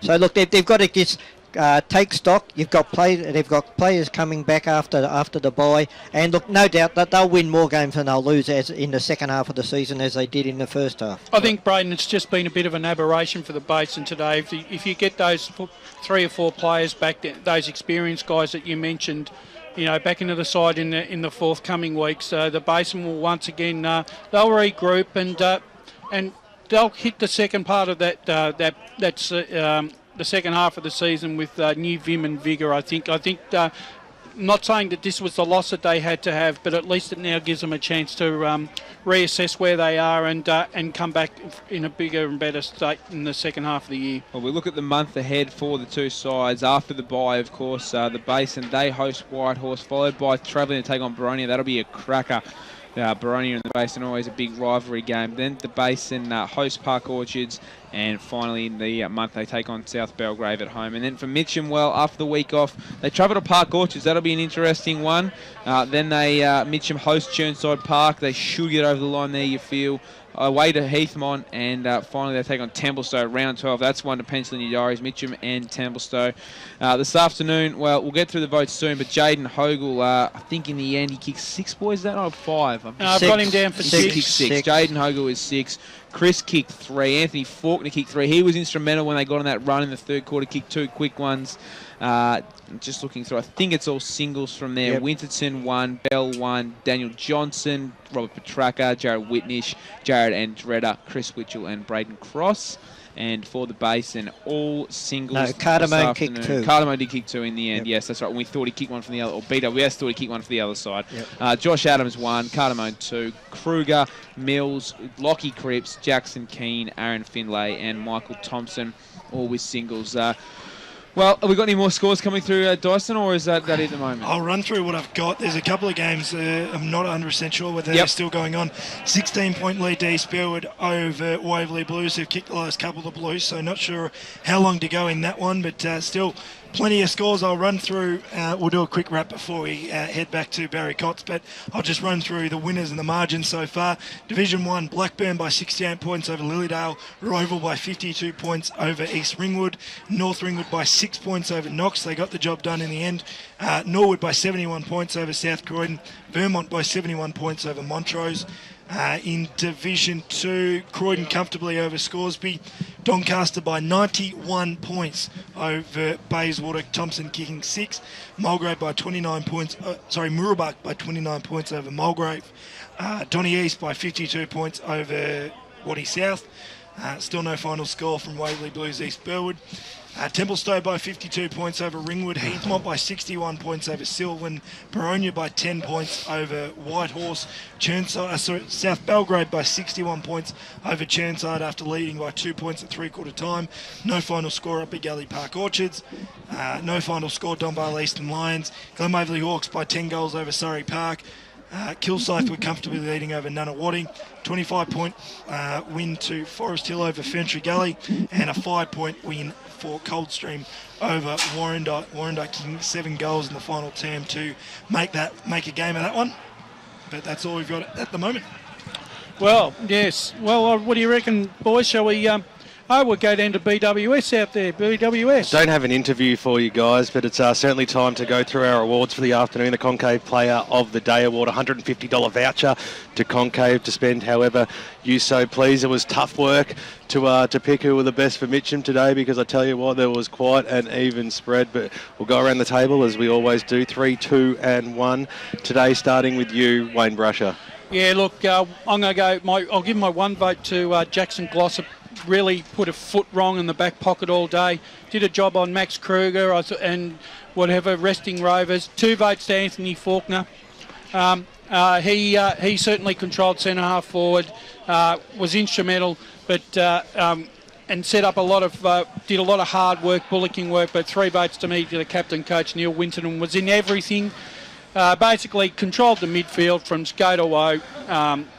so look, they've got to just take stock. They've got players coming back after the bye, and look, no doubt that they'll win more games than they'll lose as in the second half of the season as they did in the first half. I think, Braden, it's just been a bit of an aberration for the Basin today. If you get those 3 or 4 players back, those experienced guys that you mentioned, back into the side in the forthcoming weeks, the Basin will once again they'll regroup and they'll hit the second part of that's the second half of the season with new vim and vigour. I think not saying that this was the loss that they had to have, but at least it now gives them a chance to reassess where they are and come back in a bigger and better state in the second half of the year. Well, we look at the month ahead for the two sides. After the bye, of course, the Basin, they host Whitehorse, followed by travelling to take on Baronia. That'll be a cracker. Baronia and the Basin, always a big rivalry game. Then the Basin host Park Orchards, and finally in the month they take on South Belgrave at home. And then for Mitchum, well, after the week off, they travel to Park Orchards. That'll be an interesting one. Then they Mitchum host Churnside Park. They should get over the line there, you feel. Away to Heathmont, and finally they take on Templestowe, round 12. That's one to pencil in your diaries, Mitchum and Templestowe. This afternoon, well, we'll get through the votes soon, but Jaden Hogle, I think in the end he kicked 6, boys, is that not 5? I've got him down for 6. He kicked 6. Jaden Hogle is 6. Chris kicked 3. Anthony Faulkner kicked 3. He was instrumental when they got on that run in the third quarter, kicked 2 quick ones. Just looking through, I think it's all singles from there. Yep. Winterton 1, Bell 1, Daniel Johnson, Robert Petraka, Jared Whitnish, Jared Andretta, Chris Witchell and Braden Cross. And for the Basin, all singles. No, Cardamone kicked 2. Cardamone did kick 2 in the end. Yep. Yes, that's right. We thought he kicked one from the other, or BWS thought he kicked one from the other side. Yep. Josh Adams 1, Cardamone 2, Kruger, Mills, Lockie Cripps, Jackson Keane, Aaron Finlay, and Michael Thompson, all with singles. Well, have we got any more scores coming through, Dyson, or is that it at the moment? I'll run through what I've got. There's a couple of games I'm not 100% sure whether they're still going on. 16-point lead to East Burwood over Waverley Blues, who've kicked the last couple of the Blues, so not sure how long to go in that one, but still plenty of scores I'll run through. We'll do a quick wrap before we head back to Barry Cotts, but I'll just run through the winners and the margins so far. Division 1, Blackburn by 68 points over Lilydale, Roval by 52 points over East Ringwood, North Ringwood by 6 points over Knox. They got the job done in the end. Norwood by 71 points over South Croydon, Vermont by 71 points over Montrose. In Division 2, Croydon comfortably over Scoresby. Doncaster by 91 points over Bayswater, Thompson kicking 6. Mulgrave by 29 points, Mooroolbark by 29 points over Mulgrave. Donny East by 52 points over Waddy South. Still no final score from Waverley Blues East Burwood. Templestowe by 52 points over Ringwood, Heathmont by 61 points over Sylvan, Baronia by 10 points over Whitehorse, South Belgrave by 61 points over Churnside after leading by 2 points at three-quarter time. No final score up at Galley Park Orchards. No final score Donvale Eastern Lions. Glen Waverley Hawks by 10 goals over Surrey Park. Kilsyth were comfortably leading over Nunawading. 25-point win to Forest Hill over Ferntree Gully, and a 5-point win for Coldstream over Warrandyte. Warrandyte kicking 7 goals in the final term to make a game of that one. But that's all we've got at the moment. Well, yes. Well, what do you reckon, boys? Shall we... we'll go down to BWS out there. BWS. Don't have an interview for you guys, but it's certainly time to go through our awards for the afternoon. The Concave Player of the Day award, $150 voucher to Concave to spend however you so please. It was tough work to pick who were the best for Mitchum today, because I tell you what, there was quite an even spread, but we'll go around the table as we always do. 3, 2 and 1. Today starting with you, Wayne Brasher. Yeah, look, I'm going to go... I'll give my one vote to Jackson Glossop. Really put a foot wrong in the back pocket all day. Did a job on Max Kruger and whatever, resting Rovers. 2 votes to Anthony Faulkner. He certainly controlled centre half forward, was instrumental, but and set up did a lot of hard work, bullocking work. But 3 votes to me to the captain coach Neil Winton, was in everything. Basically controlled the midfield from SCO to woe.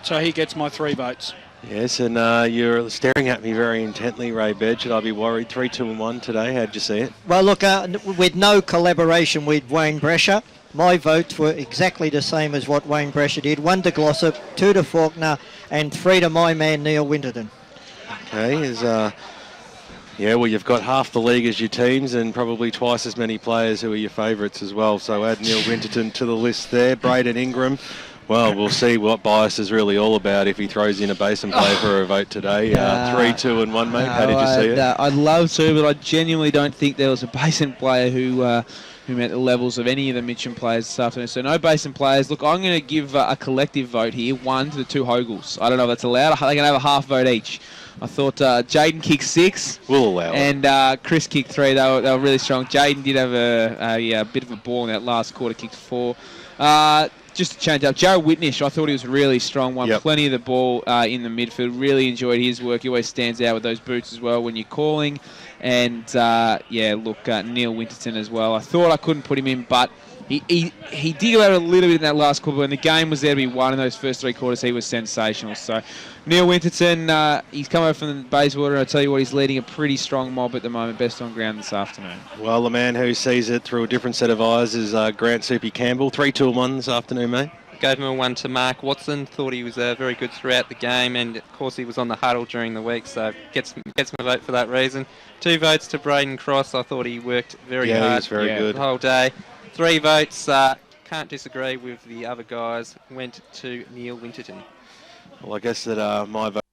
So he gets my 3 votes. Yes, and you're staring at me very intently, Ray Bed. Should I be worried? 3, 2 and 1 today. How'd you see it? Well, look, with no collaboration with Wayne Brasher, my votes were exactly the same as what Wayne Brasher did. 1 to Glossop, 2 to Faulkner, and 3 to my man Neil Winterton. Okay, yeah, well, you've got half the league as your teams and probably twice as many players who are your favourites as well. So add Neil Winterton to the list there. Braden Ingram. Well, we'll see what bias is really all about if he throws in a Basin player for a vote today. 3, 2 and 1, mate. How did you see it? I'd love to, but I genuinely don't think there was a Basin player who met the levels of any of the Mitchum players this afternoon. So no Basin players. Look, I'm going to give a collective vote here, 1 to the 2 Hogles. I don't know if that's allowed. They can have a half vote each. I thought Jaden kicked 6. We'll allow it. And Chris kicked 3. They were really strong. Jaden did have a bit of a ball in that last quarter, kicked 4. Just to change up, Joe Whitnish, I thought he was really strong. Won plenty of the ball in the midfield. Really enjoyed his work. He always stands out with those boots as well when you're calling. And, Neil Winterton as well. I thought I couldn't put him in, but he did go out a little bit in that last quarter. When the game was there to be won in those first 3 quarters, he was sensational. So, Neil Winterton, he's come over from Bayswater, and I tell you what, he's leading a pretty strong mob at the moment. Best on ground this afternoon. Well, the man who sees it through a different set of eyes is Grant Soupy Campbell. 3-2-1 this afternoon, mate. Gave him a 1 to Mark Watson. Thought he was very good throughout the game, and of course he was on the huddle during the week, so gets my vote for that reason. 2 votes to Braden Cross. I thought he worked very hard. He was very good the whole day. 3 votes. Can't disagree with the other guys. Went to Neil Winterton. Well, I guess that my vote